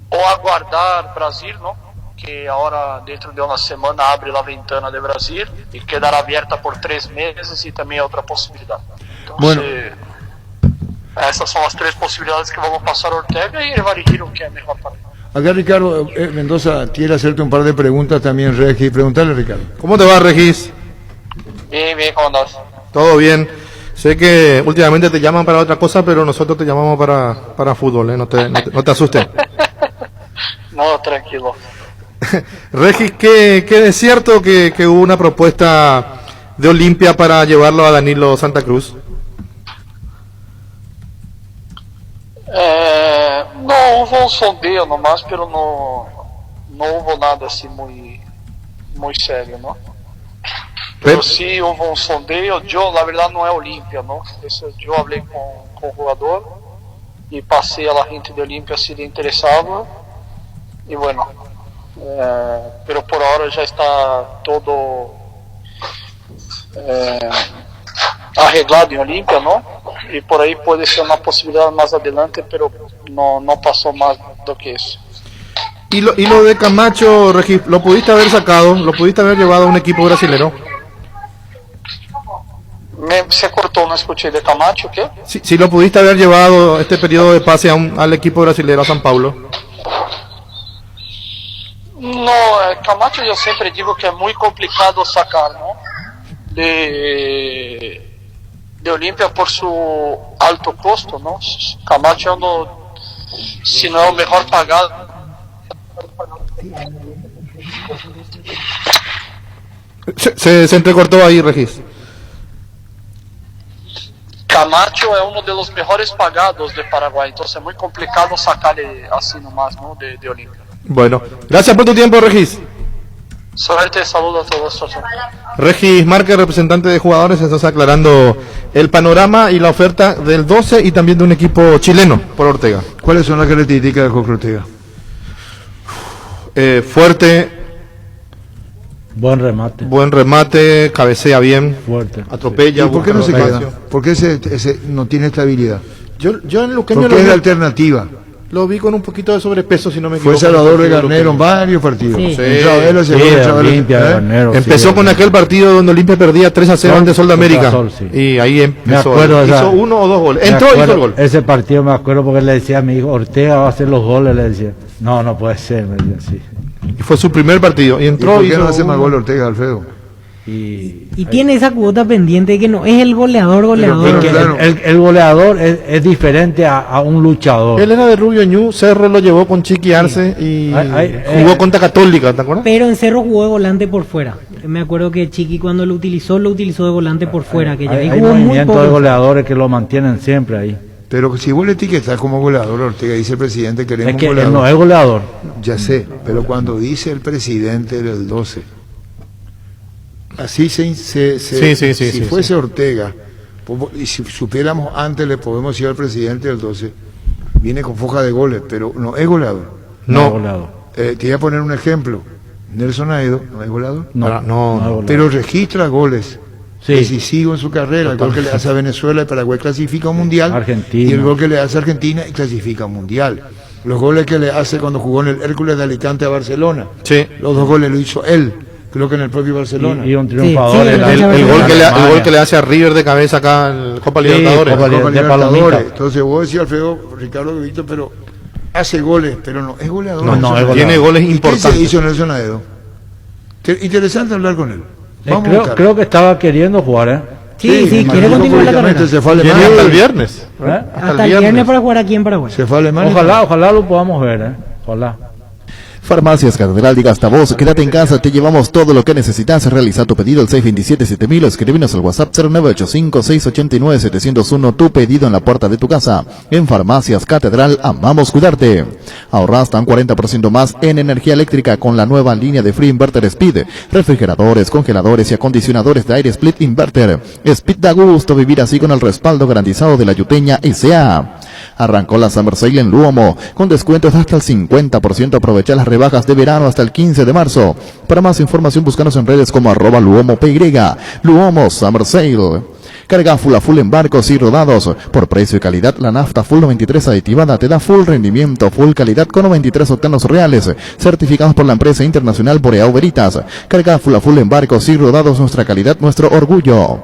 O aguardar Brasil, ¿no? Que ahora, dentro de una semana, abre la ventana de Brasil y quedará abierta por 3 meses, y también otra posibilidad. Entonces, bueno, esas son las tres posibilidades que vamos a pasar a Ortega, y él va a elegir lo que es mejor para él. acá Ricardo Mendoza quiere hacerte un par de preguntas también, Regis. Preguntale, Ricardo. ¿Cómo te va, Regis? Bien, bien, ¿cómo andás? Todo bien. Sé que últimamente te llaman para otra cosa, pero nosotros te llamamos para fútbol, ¿eh? No te asustes. No, tranquilo. Regis, ¿qué es cierto que hubo una propuesta de Olimpia para llevarlo a Danilo Santa Cruz? No hubo un sondeo nomás, pero no hubo nada así muy serio, ¿no? Pero sí hubo un sondeo. Yo, la verdad, no es Olimpia, ¿no? Yo hablé con el jugador y pasé a la gente de Olimpia si le interesaba. Y bueno, pero por ahora ya está todo arreglado en Olimpia, ¿no? Y por ahí puede ser una posibilidad más adelante, pero no pasó más do que eso. Y lo de Camacho, Regis, ¿lo pudiste haber sacado? ¿Lo pudiste haber llevado a un equipo brasilero? Se cortó, no escuché. ¿De Camacho qué? Si lo pudiste haber llevado este periodo de pase al equipo brasilero, a San Paulo. No, Camacho yo siempre digo que es muy complicado sacar, ¿no? De Olimpia por su alto costo, ¿no? Camacho si no es el mejor pagado. Se entrecortó ahí, Regis. Camacho es uno de los mejores pagados de Paraguay, entonces es muy complicado sacarle así nomás, ¿no? De Olimpia. Bueno, gracias por tu tiempo, Regis. Suerte, saludos a todos. Regis Márquez, representante de jugadores, estás aclarando el panorama y la oferta del 12 y también de un equipo chileno por Ortega. ¿Cuáles son las características de Jorge Ortega? Fuerte. Buen remate. Buen remate, cabecea bien. Fuerte. Atropella. ¿Y por qué no se queda? ¿Por qué ese no tiene estabilidad? Yo en Luqueño porque es la alternativa. Lo vi con un poquito de sobrepeso, si no me Fue equivoco. Salvador de Garnero en varios partidos. Sí. Empezó con aquel partido donde Olimpia perdía 3-0 ante Sol de América. Sí. Y ahí empezó. Me acuerdo hizo 1 o 2 goles. Entró y hizo el gol. Ese partido me acuerdo porque le decía a mi hijo, Ortega va a hacer los goles. Le decía, no puede ser. Me decía, sí. Y fue su primer partido. Y entró. ¿Y por qué no hace más gol Ortega, Alfredo? Y tiene esa cuota pendiente que no es el goleador. Pero claro. El goleador es diferente a un luchador. Él era de Rubio Ñu, Cerro lo llevó con Chiqui Arce y jugó contra Católica, ¿te acuerdas? Pero en Cerro jugó de volante por fuera. Me acuerdo que Chiqui cuando lo utilizó de volante por fuera. Que ya hay jugó movimientos de goleadores que lo mantienen siempre ahí. Pero si vos le etiquetás como goleador, Ortega, dice el presidente, queremos es que un goleador. Él no es goleador. Ya sé, pero cuando dice el presidente del 12, así si fuese Ortega, y si supiéramos antes, le podemos decir al presidente del 12, viene con foja de goles, pero no es goleador. No es goleador. Te voy a poner un ejemplo. Nelson Aedo, ¿no es goleador? No, pero registra goles. Sí. Decisivo en su carrera, el gol que le hace a Venezuela y Paraguay clasifica a un mundial, Argentina. y el gol que le hace a Argentina y clasifica a un mundial. Los goles que le hace cuando jugó en el Hércules de Alicante a Barcelona, los 2 goles lo hizo él, creo que en el propio Barcelona. Y un triunfador. El gol que le hace a River de cabeza acá en Copa Libertadores. Copa Libertadores. Entonces vos decís, Alfredo, Ricardo Víctor, pero hace goles, pero no es goleador. No es goleador. Tiene goles ¿Y importantes. qué se hizo Nelson Aedo? Interesante hablar con él. Creo que estaba queriendo jugar, Sí, quiere continuar la carrera. Se fue a Alemania hasta el viernes. Hasta el viernes para jugar aquí en Paraguay. Se fue a Alemania. Ojalá lo podamos ver, Ojalá. Farmacias Catedral de Gastavos, quédate en casa, te llevamos todo lo que necesitas. Realiza tu pedido al 627-7000 o escribinos al WhatsApp 0985-689-701. Tu pedido en la puerta de tu casa. En Farmacias Catedral, amamos cuidarte. Ahorra hasta un 40% más en energía eléctrica con la nueva línea de Free Inverter Speed. Refrigeradores, congeladores y acondicionadores de aire Split Inverter. Speed da gusto vivir así con el respaldo garantizado de la Yuteña S.A. Arrancó la Summer Sale en Luomo, con descuentos hasta el 50%. Aprovecha las rebajas de verano hasta el 15 de marzo. Para más información, búscanos en redes como @LuomoPY. Luomo Summer Sale. Carga full a full en barcos y rodados. Por precio y calidad, la nafta full 93 aditivada te da full rendimiento, full calidad con 93 octanos reales. Certificados por la empresa internacional Boreao Veritas. Carga full a full en barcos y rodados, nuestra calidad, nuestro orgullo.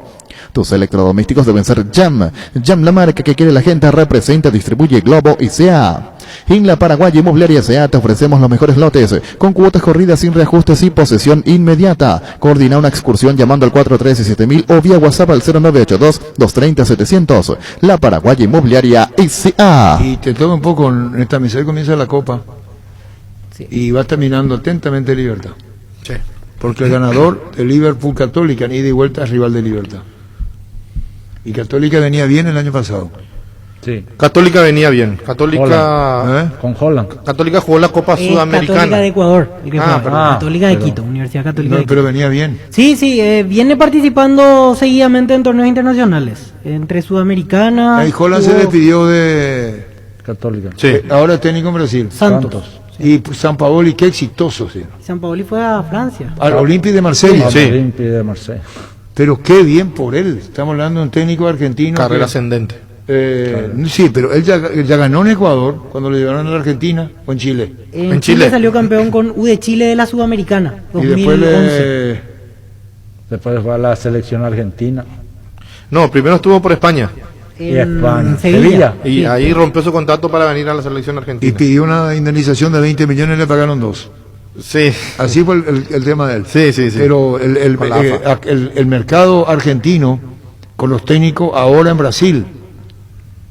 Tus electrodomésticos deben ser Jam. Jam, la marca que quiere la gente, representa, distribuye Globo y SEA. En la Paraguay Inmobiliaria SEA te ofrecemos los mejores lotes, con cuotas corridas sin reajustes y posesión inmediata. Coordina una excursión llamando al 413-7000 o vía WhatsApp al 0982-230-700. La Paraguay Inmobiliaria SEA. Y te toca un poco, en esta misa comienza la Copa. Y va terminando atentamente Libertad. Sí. Porque el ganador de Liverpool Católica, en ida y vuelta, es rival de Libertad. Y Católica venía bien el año pasado. Sí. Católica venía bien. Católica con Holland. Católica jugó la Copa Sudamericana. Católica de Ecuador. Perdón. Católica de Quito, Universidad Católica de Quito. Pero venía bien. Sí, viene participando seguidamente en torneos internacionales, entre Sudamericana. Ahí Holland se despidió de Católica. Sí. Ahora es técnico en Brasil. Santos. Y San Paoli, qué exitoso, sí. San Paoli fue a Francia. Al Olympique de Marsella. Sí. Olympique de Marsella. Pero qué bien por él. Estamos hablando de un técnico argentino. Carrera que- ascendente. Sí, pero él ya ganó en Ecuador cuando lo llevaron a la Argentina o en Chile. En Chile salió campeón con U de Chile de la Sudamericana, Y después 2011. Después fue a la selección argentina. No, primero estuvo por España. Y España. Sevilla. Y Sí. ahí rompió su contrato para venir a la selección Y argentina. pidió una indemnización de 20 millones y le pagaron 2. Sí. Así fue el tema de él. Sí. Pero Con la AFA. el mercado argentino con los técnicos ahora en Brasil.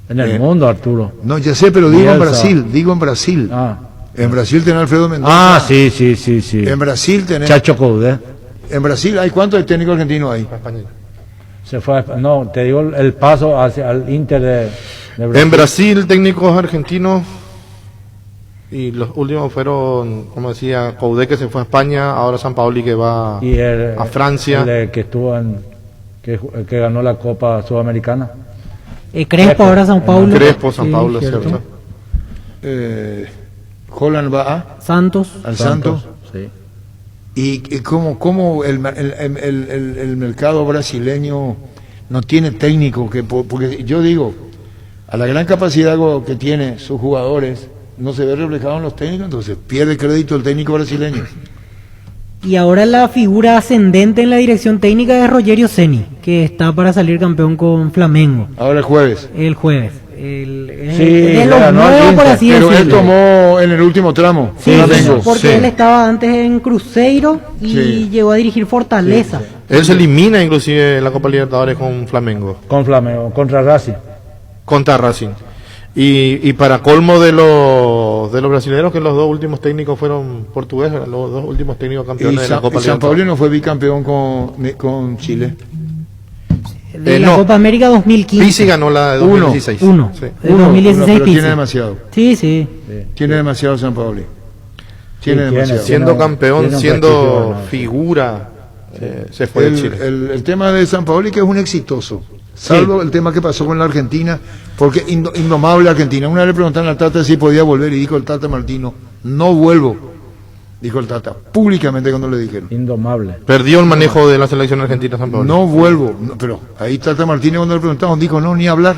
En el mundo, Arturo. No, ya sé, pero digo en Bielsa. Brasil. Ah. En Brasil tenés Alfredo Mendoza. Sí. En Brasil tenés. Chacho Coudet. En Brasil hay cuántos técnicos argentinos hay. Se fue no, te digo el paso hacia el Inter de Brasil. En Brasil, técnicos argentinos. Y los últimos fueron, como decía, Coudet, que se fue a España. Ahora San Paoli, que va Y a Francia. el que estuvo que ganó la Copa Sudamericana. Crespo, ahora San Paulo. Crespo, San Sí, Paulo, cierto. ¿cierto? Holland va a Santos. al Santos. Sí. Y cómo el mercado brasileño no tiene técnico, porque yo digo, a la gran capacidad que tiene sus jugadores, no se ve reflejado en los técnicos, entonces pierde crédito el técnico brasileño. Y ahora la figura ascendente en la dirección técnica es Rogerio Ceni, que está para salir campeón con Flamengo Ahora el jueves. el jueves. Sí, de los ganó al nuevos, por Inter, así Pero él decirlo. tomó en el último tramo. Sí, Flamengo. porque Sí. él estaba antes en Cruzeiro y Sí. llegó a dirigir Fortaleza. Él se elimina inclusive en la Copa Libertadores con Flamengo. Con Flamengo, contra Racing. Contra Racing. Y para colmo de los brasileños, que los dos últimos técnicos fueron portugueses, los dos últimos técnicos campeones de la Copa San Pauli Libertadores. no fue bicampeón con Chile. De la no. Copa América 2015. Pizzi ganó la de 2016. Uno. Sí. De 2016 pero Pizzi. tiene demasiado. Sí. Tiene demasiado San Pauli. Tiene tiene, demasiado. Siendo campeón, tiene un siendo prestigio ganado. figura, se fue de Chile. El tema de San Paoli que es un exitoso. Salvo el tema que pasó con la Argentina, porque indomable Argentina. Una vez le preguntaron al Tata si podía volver y dijo el Tata Martino, no vuelvo. Dijo el Tata, públicamente cuando le dijeron. Indomable. Perdió el manejo de la selección argentina San Pablo. No vuelvo. No, pero ahí Tata Martínez cuando le preguntaron dijo, no, ni hablar.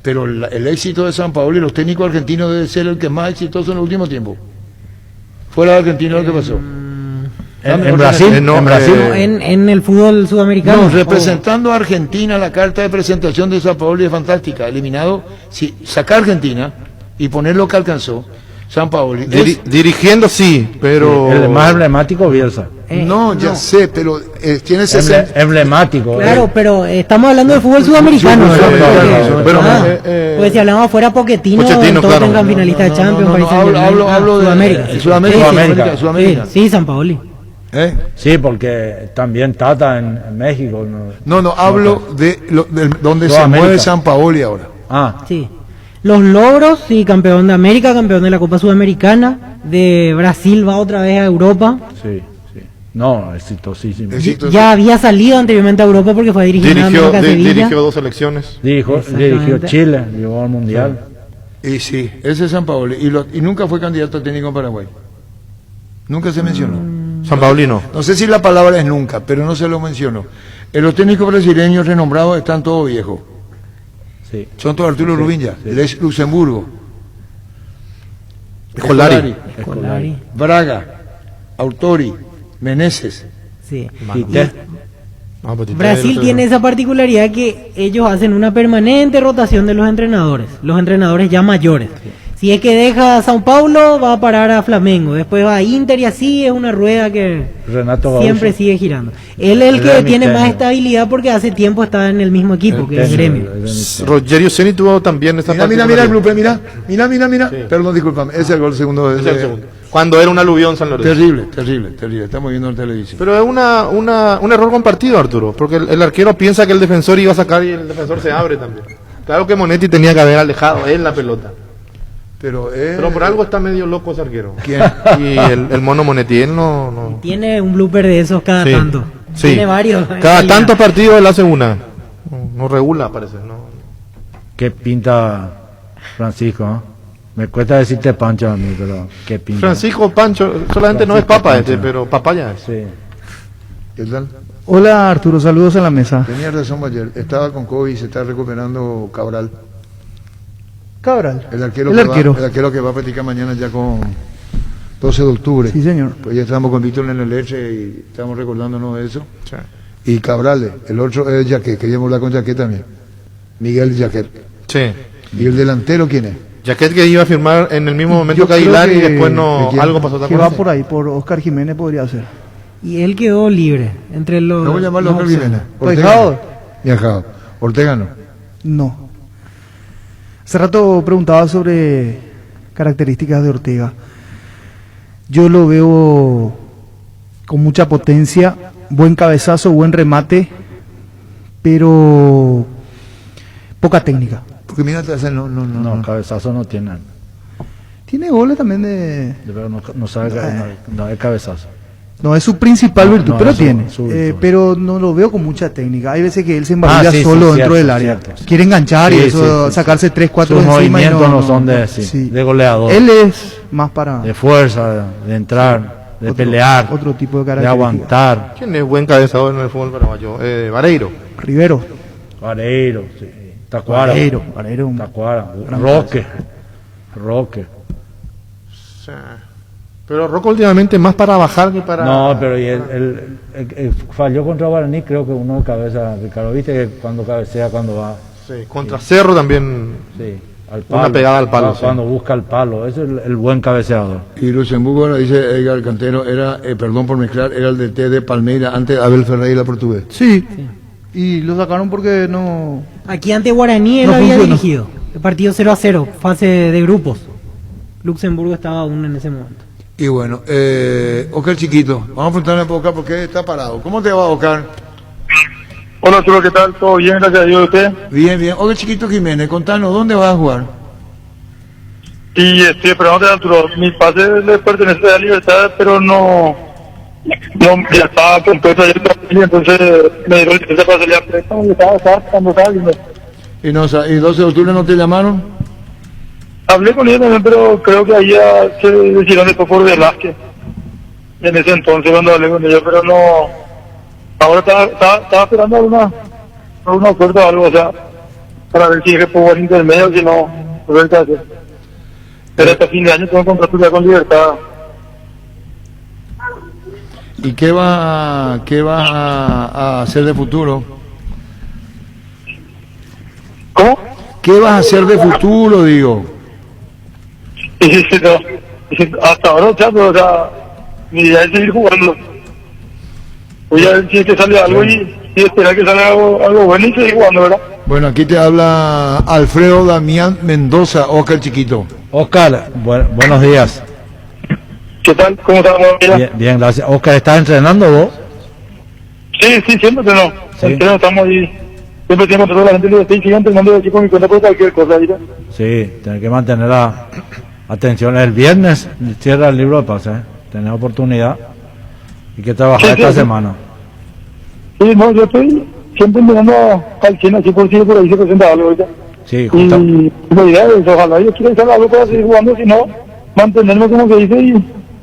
Pero el éxito de San Paolo y los técnicos argentinos debe ser el que más exitoso en el último tiempo. Fuera de Argentina, ¿qué pasó? En Brasil, en Brasil. En el fútbol sudamericano. No, representando a Argentina, la carta de presentación de San Paolo es fantástica. Eliminado, si sacar Argentina y poner lo que alcanzó San Paolo. Dirigiendo sí, pero... El más emblemático, Bielsa. No, ya sé, pero tiene 60. Emblemático. Claro, pero estamos hablando de fútbol sudamericano. Sí, ¿no? pero, pues si hablamos fuera Pochettino, Pochettino, todos claro. tengan finalista de Champions. Paris Saint-Germain. hablo de Sudamérica. Sudamérica. Sí, San Paoli. Sí, porque también Tata en México. No, hablo de donde se Sudamérica. mueve San Paoli ahora. Sí. Los logros, sí, campeón de América, campeón de la Copa Sudamericana, de Brasil va otra vez a Europa. Sí. No, exitosísimo. Ya había salido anteriormente a Europa porque fue dirigiendo a Sevilla. Dirigió dos selecciones. Dirigió Chile, llegó al Mundial. Y sí, ese es San Paoli. Y nunca fue candidato a técnico en Paraguay. Nunca se mencionó. San Paulino. No sé si la palabra es nunca, pero no se lo mencionó. Los técnicos brasileños renombrados están todos viejos. Sí. Son todos Arturo Rubín ya. Les Luxemburgo. Escolari. Braga. Autori. Meneses. Sí. Brasil Brasil tiene esa particularidad que ellos hacen una permanente rotación de los entrenadores ya mayores. Si es que deja a Sao Paulo, va a parar a Flamengo, después va a Inter y así es una rueda que Renato siempre Gaucho. sigue girando. Él es el que Remy tiene más Tenio. estabilidad porque hace tiempo está en el mismo equipo que el Gremio. Rogerio Ceni tuvo también esta Mira el grupo, mira. Sí. Perdón, discúlpame. Ese es el gol segundo. Es el segundo. Cuando era un aluvión San Lorenzo. Terrible. Estamos viendo en televisión. Pero es un error compartido, Arturo, porque el arquero piensa que el defensor iba a sacar y el defensor se abre también. Claro que Monetti tenía que haber alejado él la pelota. Pero por algo está medio loco ese arquero. ¿Quién? Y el mono Monetti, él no... Tiene un blooper de esos cada Sí, tanto. sí. Tiene varios. Cada tantos partidos él hace una. No regula, parece. No. ¿Qué pinta Francisco? Me cuesta decirte Pancho a mí, pero ¿qué pinta? Francisco Pancho, solamente no es Francisco papa Pancho. pero papaya es. Sí. ¿Qué tal? Hola Arturo, saludos en la mesa. Tenía razón ayer. Estaba con COVID y se está recuperando Cabral. Cabral. El arquero, El arquero. el arquero que va a practicar mañana ya con 12 de octubre. Sí, señor. Pues ya estamos con Víctor en el leche y estamos recordándonos de eso. Y Cabral, el otro es Jaquet, queríamos hablar con Jaquet también. Miguel Jaquet. Sí. ¿Y el delantero quién es? Jaquet que iba a firmar en el mismo momento que Aguilar y después no, algo pasó. ¿te Que va acuerdas? por ahí, por Oscar Jiménez podría ser. Y él quedó libre entre los. ¿Cómo llamarlo los Oscar Jiménez? Ortega. Viajado. Ortega no. No. Hace rato preguntaba sobre características de Ortega. Yo lo veo con mucha potencia, buen cabezazo, buen remate, pero poca técnica. Porque mira, No, cabezazo no tiene. Tiene goles también de... Pero no sabe, no es cabezazo. No, es su principal virtud, no, pero es su- tiene. su virtud. Pero no lo veo con mucha técnica. Hay veces que él se embadilla Sí, sí, solo dentro cierto, del área. cierto. Quiere enganchar y Sí, eso, sí, sí, sacarse 3, 4 Sus encima. y movimientos no son de goleador. Él es más para De fuerza, de entrar, de pelear, otro tipo de de características. aguantar. ¿Quién es buen cabezador en el fútbol paraguayo? Vareiro. Rivero. Vareiro, sí. Tacuara. Vareiro. Tacuara. Gran Roque. Pero Rocco últimamente más para bajar que para... No, pero y él falló contra Guaraní, creo que uno de cabeza, Ricardo, viste que cuando cabecea, cuando va. Sí, contra Cerro también. Sí, al Una pegada al palo, sí. Cuando busca el palo, ese es el buen cabeceador. Y Luxemburgo, ahora dice Edgar Cantero, era, perdón por mezclar, era el de T de Palmeira, antes Abel Ferreira portugués. Sí. Y lo sacaron porque no... Aquí ante Guaraní él No había funcionó. dirigido. El partido 0-0, fase de grupos. Luxemburgo estaba aún en ese momento. Y bueno, Oscar Chiquito, vamos a preguntarle a Oscar porque está parado. ¿Cómo te va, Oscar? Hola, Arturo, ¿qué tal? ¿Todo bien? Gracias a Dios, ¿usted? Bien, bien. Oscar Chiquito Jiménez, contanos, ¿dónde vas a jugar? Y estoy esperando, Arturo. Mi pase le pertenece a Libertad, pero no ya estaba completo ayer, entonces me dieron licencia para salir a préstamo y estaba viendo. ¿Y 12 de octubre no te llamaron? Hablé con ellos también, pero creo que ahí ya se decidieron después por Velázquez. En ese entonces cuando hablé con ellos, pero no... Ahora estaba esperando alguna oferta o algo, o sea, para ver si es que puedo al intermedio, si no, ver qué hacer. Pero hasta fin de año tengo contrato ya con Libertad. ¿Y qué vas a hacer de futuro? ¿Cómo? ¿Qué vas a hacer de futuro, digo? Hasta ahora, o sea, mi idea es seguir jugando. Voy a ver si es que sale algo y esperar que salga algo bueno y seguir jugando, ¿verdad? Bueno, aquí te habla Alfredo Damián Mendoza, Oscar Chiquito. Oscar, buenos días. ¿Qué tal? ¿Cómo estamos? Bien, gracias. Oscar, ¿estás entrenando vos? Sí, siempre no. Sí. Estamos ahí. Siempre tengo toda la gente y estoy siguiendo entrenando aquí con mi cuenta por cualquier cosa. ¿verdad? Sí, tenés que mantener la atención. El viernes cierra el libro de pases, tenés oportunidad. ¿Y qué trabajar esta semana? Sí, no, yo estoy siempre mirando al 100, así por ahí se presenta algo. ¿verdad? Sí, Y la idea es, ojalá yo quiera hacer algo para seguir jugando, si no, mantenerme como se dice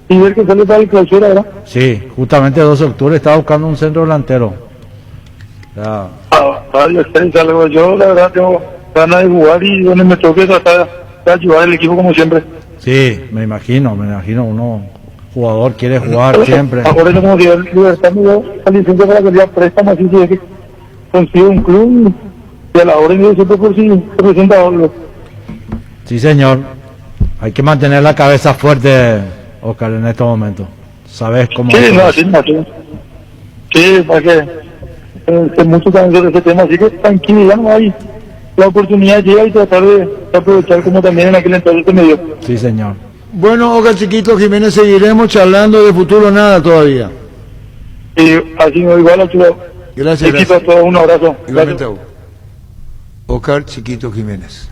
y ver que sale para el clausura, ¿verdad? Sí, justamente 12 de octubre estaba buscando un centro delantero. Ya. Yo la verdad tengo ganas de jugar y donde me toque tratar de ayudar al equipo como siempre. Sí, me imagino, uno jugador quiere jugar siempre. Ahora yo como si el Libertad me dio la licencia para que le préstamo, así que consigo un club y a la hora me siempre por si se presenta algo. Sí, señor. Hay que mantener la cabeza fuerte, Oscar, en estos momentos. ¿Sabes cómo? Sí, no, así. Sí, para que mucho también sobre ese tema, así que tranquilidad, no hay. La oportunidad llega y tratar de aprovechar como también en aquel entonces se me dio. Sí, señor. Bueno, Oscar Chiquito Jiménez, seguiremos charlando de futuro nada todavía. Y así no igual, Arturo. Gracias. Equipo, a todos un abrazo. Igualmente a vos. Oscar Chiquito Jiménez.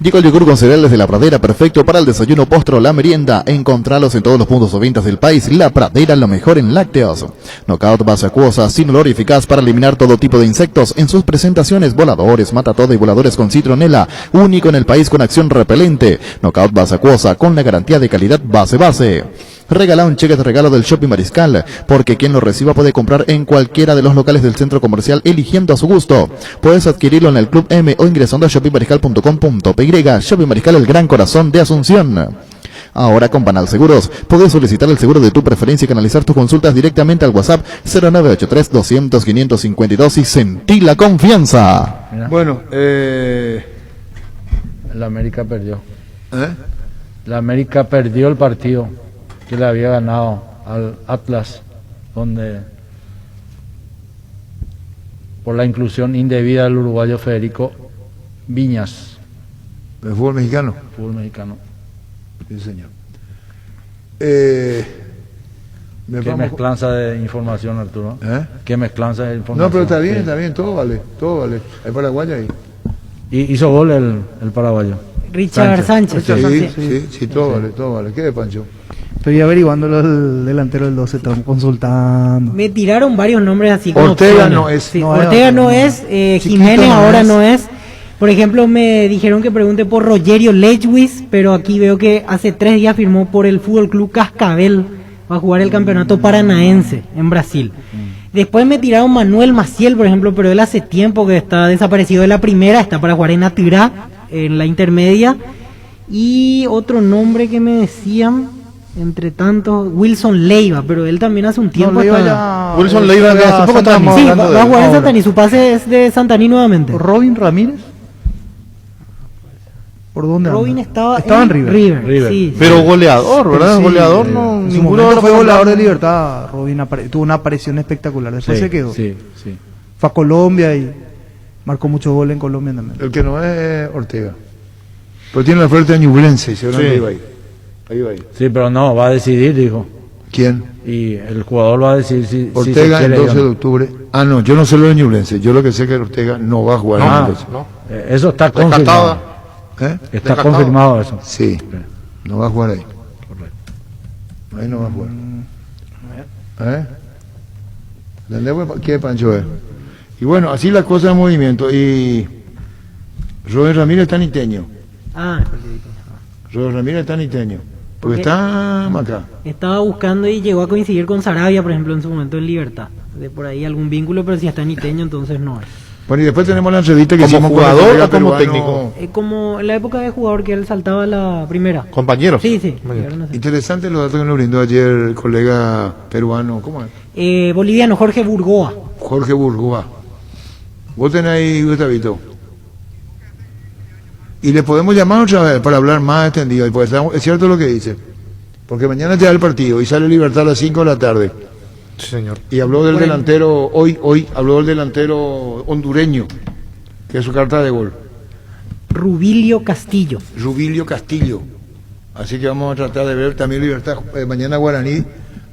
Llegó el yogur con cereales de La Pradera, perfecto para el desayuno, postre o la merienda. Encontralos en todos los puntos de ventas del país. La Pradera, lo mejor en lácteos. Knockout base acuosa, sin olor y eficaz para eliminar todo tipo de insectos. En sus presentaciones, voladores, matatoda y voladores con citronela. Único en el país con acción repelente. Knockout base acuosa, con la garantía de calidad base. Regala un cheque de regalo del Shopping Mariscal, porque quien lo reciba puede comprar en cualquiera de los locales del centro comercial eligiendo a su gusto. Puedes adquirirlo en el Club M o ingresando a shoppingmariscal.com.py. Shopping Mariscal, el gran corazón de Asunción. Ahora con Banal Seguros, puedes solicitar el seguro de tu preferencia y canalizar tus consultas directamente al WhatsApp 0983-200-552 y sentí la confianza. Mira. Bueno, la América perdió. La América perdió el partido que le había ganado al Atlas, donde por la inclusión indebida del uruguayo Federico Viñas. ¿El fútbol mexicano? Fútbol mexicano. Sí, señor. Qué mezclanza de información, Arturo. Qué mezclanza de información. No, pero está bien, todo vale. Hay paraguayo ahí. Y hizo gol el paraguayo. Richard Sánchez. Sí, todo vale. ¿Qué de Pancho? Estoy averiguando el delantero del 12, estamos consultando. Me tiraron varios nombres así como Ortega opciones. no es. Sí, No, Ortega no es, Jiménez no ahora es. no es. Por ejemplo, me dijeron que pregunte por Rogerio Lewis, pero aquí veo que hace 3 días firmó por el Fútbol Club Cascavel. Va a jugar el campeonato paranaense en Brasil. Después me tiraron Manuel Maciel, por ejemplo, pero él hace tiempo que está desaparecido de la primera, está para jugar en Atirá, en la intermedia. Y otro nombre que me decían, entre tantos, Wilson Leiva, pero él también hace un tiempo. Wilson Leiva, que hace poco estábamos sí, hablando de va a él. jugar en Santaní, su pase es de Santaní nuevamente. ¿Robin Ramírez? ¿Por dónde Robin anda? estaba en River. Sí, Pero sí. goleador, ¿verdad? Sí, Goleador, en no. su Ninguno momento fue fue goleador de Libertad. Robin tuvo una aparición espectacular, después se quedó. Sí. Fue a Colombia y marcó muchos goles en Colombia también. El que no es Ortega. Pero tiene la oferta de Ñublense y seguramente ahí va a ir. Sí, pero no, va a decidir, dijo. ¿Quién? Y el jugador va a decir si Ortega se el quiere 12 de octubre. Ah, no, yo no sé lo de Ñublense. Yo lo que sé es que Ortega no va a jugar. Eso está confirmado. Está confirmado eso. Sí, no va a jugar ahí. Ahí no va a jugar. ¿Entendemos qué Pancho es? Y bueno, así la cosa de movimiento. Y Robert Ramírez está niteño. Robert Ramírez está niteño. Porque está acá. Estaba buscando y llegó a coincidir con Sarabia, por ejemplo, en su momento en Libertad. De por ahí algún vínculo, pero si está niteño, entonces no es. Bueno, y después tenemos la entrevista que ¿Como hicimos jugador con el o como peruano. técnico? Como en la época de jugador que él saltaba a la primera. Compañeros. Sí. Interesante los datos que nos brindó ayer el colega peruano. ¿Cómo es? Boliviano, Jorge Burgoa. Jorge Burgoa. Vos tenés ahí, Gustavito. Y le podemos llamar otra vez para hablar más extendido. Y pues es cierto lo que dice. Porque mañana te da el partido y sale Libertad a las 5 de la tarde. Sí, señor. Y habló del delantero, hoy habló del delantero hondureño, que es su carta de gol. Rubilio Castillo. Rubilio Castillo. Así que vamos a tratar de ver también Libertad. Mañana Guaraní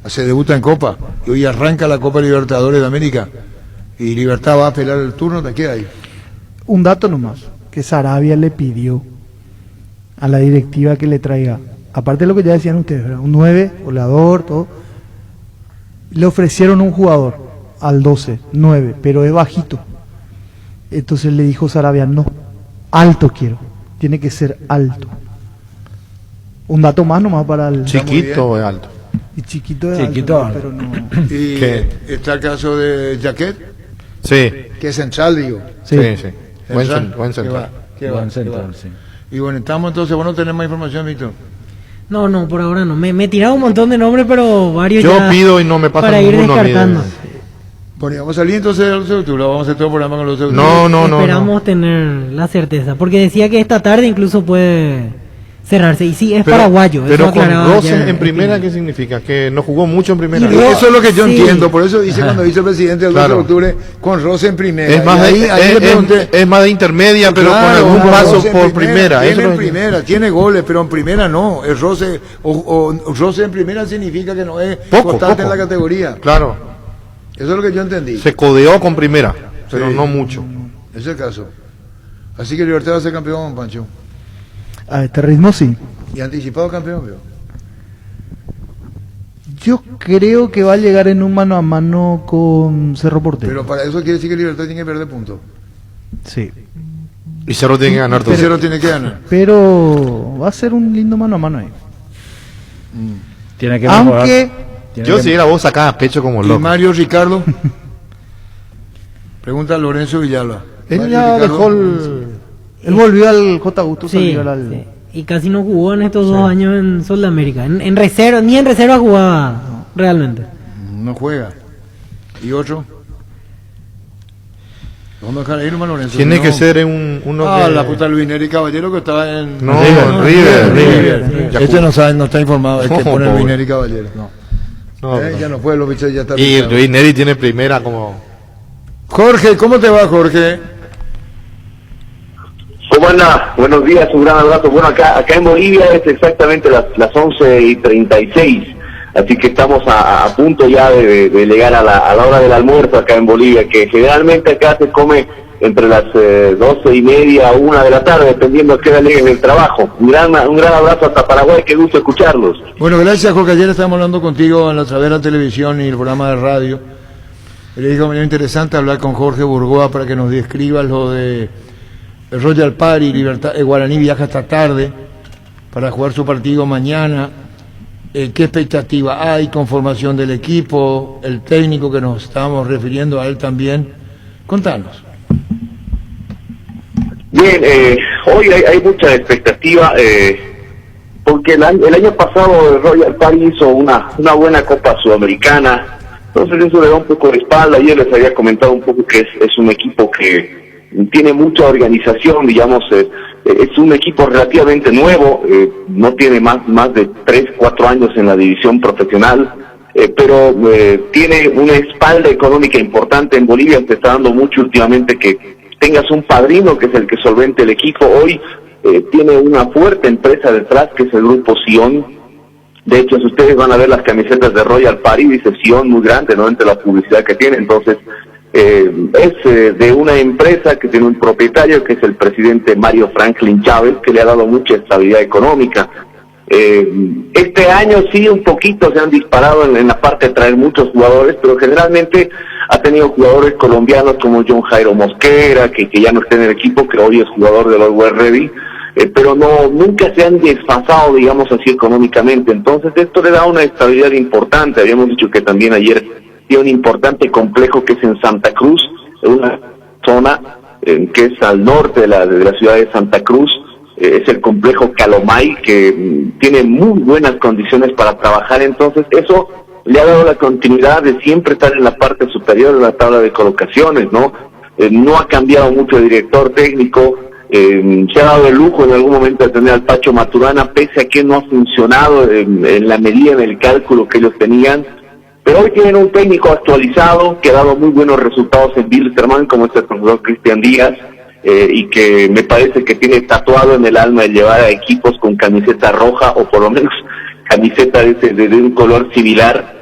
se debuta en Copa. Y hoy arranca la Copa Libertadores de América. Y Libertad va a apelar el turno, ¿te queda ahí? Un dato nomás, que Sarabia le pidió a la directiva que le traiga, aparte de lo que ya decían ustedes, ¿verdad? Un 9, goleador, todo. Le ofrecieron un jugador al 12, 9, pero es bajito. Entonces le dijo Sarabia, no, alto quiero, tiene que ser alto. Un dato más nomás para el... Chiquito es alto. Y chiquito es Chiquito alto, pero no... Y está el caso de Jaquet, Sí. que es central, digo. Sí. Buen central. Buen central, sí. Y bueno, estamos entonces, bueno, tenemos más información, Víctor. No, por ahora no. Me tiraba un montón de nombres, pero varios Yo ya pido y no me pasa para ir ninguno a mí de- descartando. Bueno, y vamos a salir entonces del 12 de octubre, vamos a hacer todo el programa con los 12 de No, octubre. Esperamos tener la certeza, porque decía que esta tarde incluso puede cerrarse. Y sí, es paraguayo. Pero eso con aclaraba Rose ayer en primera, ¿qué significa? Que no jugó mucho en primera. Y eso es lo que yo Sí. entiendo, por eso dice cuando dice el presidente el 12 Claro. de octubre con Rose en primera. Es más, Y ahí le pregunté, es más de intermedia, pero claro, con algún paso Rose en por primera. Tiene Eso en es- primera, tiene goles, pero en primera no. El Rose, o Rose en primera significa que no es Poco, constante poco. en la categoría. Claro, Eso es lo que yo entendí. se codeó con primera, pero Sí. no mucho. Ese es el caso. Así que Libertad va a ser campeón, Pancho. A este ritmo sí. Y anticipado campeón, veo. Yo creo que va a llegar en un mano a mano con Cerro Porteño. Pero para eso quiere decir que Libertad tiene que perder puntos. Sí. Y Cerro tiene que ganar todo. Cerro tiene que ganar. Pero va a ser un lindo mano a mano ahí. Tiene que Aunque yo si era vos sacaba pecho como ¿Y loco. Mario Ricardo? Pregunta a Lorenzo Villalba. él Mario ya Ricardo. dejó él volvió al J. Augusto. Sí, salió al- sí. Y casi no jugó en estos 2 años en Sudamérica. En reserva, ni en reserva jugaba realmente. No juega. ¿Y otro? Vamos a dejar ahí nomás Lorenzo. Tiene no. que ser uno Ah, que... la puta Luis Neri Caballero que estaba en... No, River. Ya Este jugó. no sabe, no está informado, es que No, pone Luis pobre. Neri Caballero. No. No, no. Ya no fue, los bichos ya está Y picado. Luis Neri tiene primera como... Jorge, ¿cómo te va, Jorge? ¿Cómo anda? Buenos días, un gran abrazo. Bueno, acá en Bolivia es exactamente las 11:36, así que estamos a punto ya de llegar a la hora del almuerzo acá en Bolivia, que generalmente acá se come entre las 12:30 o 1 de la tarde, dependiendo a qué hora lleguen del trabajo. Un gran abrazo hasta Paraguay, qué gusto escucharlos. Bueno, gracias, Jorge. Ayer estábamos hablando contigo a través de la televisión y el programa de radio. Le digo, me interesante hablar con Jorge Burgoa para que nos describa lo de el Royal Party. Guaraní viaja esta tarde para jugar su partido mañana. ¿Qué expectativa hay? Conformación del equipo, el técnico que nos estábamos refiriendo a él también. Contanos. Bien, hoy hay mucha expectativa, porque el año pasado el Royal Party hizo una buena Copa Sudamericana, entonces eso le da un poco de espalda. Ayer les había comentado un poco que es un equipo que tiene mucha organización, digamos, es un equipo relativamente nuevo, no tiene más de 3-4 años en la división profesional, pero tiene una espalda económica importante. En Bolivia se está dando mucho últimamente que tengas un padrino que es el que solvente el equipo. Hoy tiene una fuerte empresa detrás que es el grupo Sion. De hecho, si ustedes van a ver las camisetas de Royal Party, dice Sion muy grande, ¿no? Entre la publicidad que tiene. Entonces, es de una empresa que tiene un propietario que es el presidente Mario Franklin Chávez, que le ha dado mucha estabilidad económica. Este año sí un poquito se han disparado en la parte de traer muchos jugadores, pero generalmente ha tenido jugadores colombianos como John Jairo Mosquera, que ya no está en el equipo, que hoy es jugador del Always Ready, pero nunca se han desfasado, digamos así, económicamente. Entonces esto le da una estabilidad importante. Habíamos dicho que también ayer tiene un importante complejo que es en Santa Cruz, en una zona que es al norte de la ciudad de Santa Cruz. Es el complejo Calomay, que tiene muy buenas condiciones para trabajar. Entonces eso le ha dado la continuidad de siempre estar en la parte superior de la tabla de colocaciones, ¿no? No ha cambiado mucho de director técnico. Se ha dado el lujo en algún momento de tener al Pacho Maturana, pese a que no ha funcionado en la medida, en el cálculo que ellos tenían. Pero hoy tienen un técnico actualizado que ha dado muy buenos resultados en Wilstermann, como es el profesor Cristian Díaz, y que me parece que tiene tatuado en el alma el llevar a equipos con camiseta roja, o por lo menos camiseta de un color similar.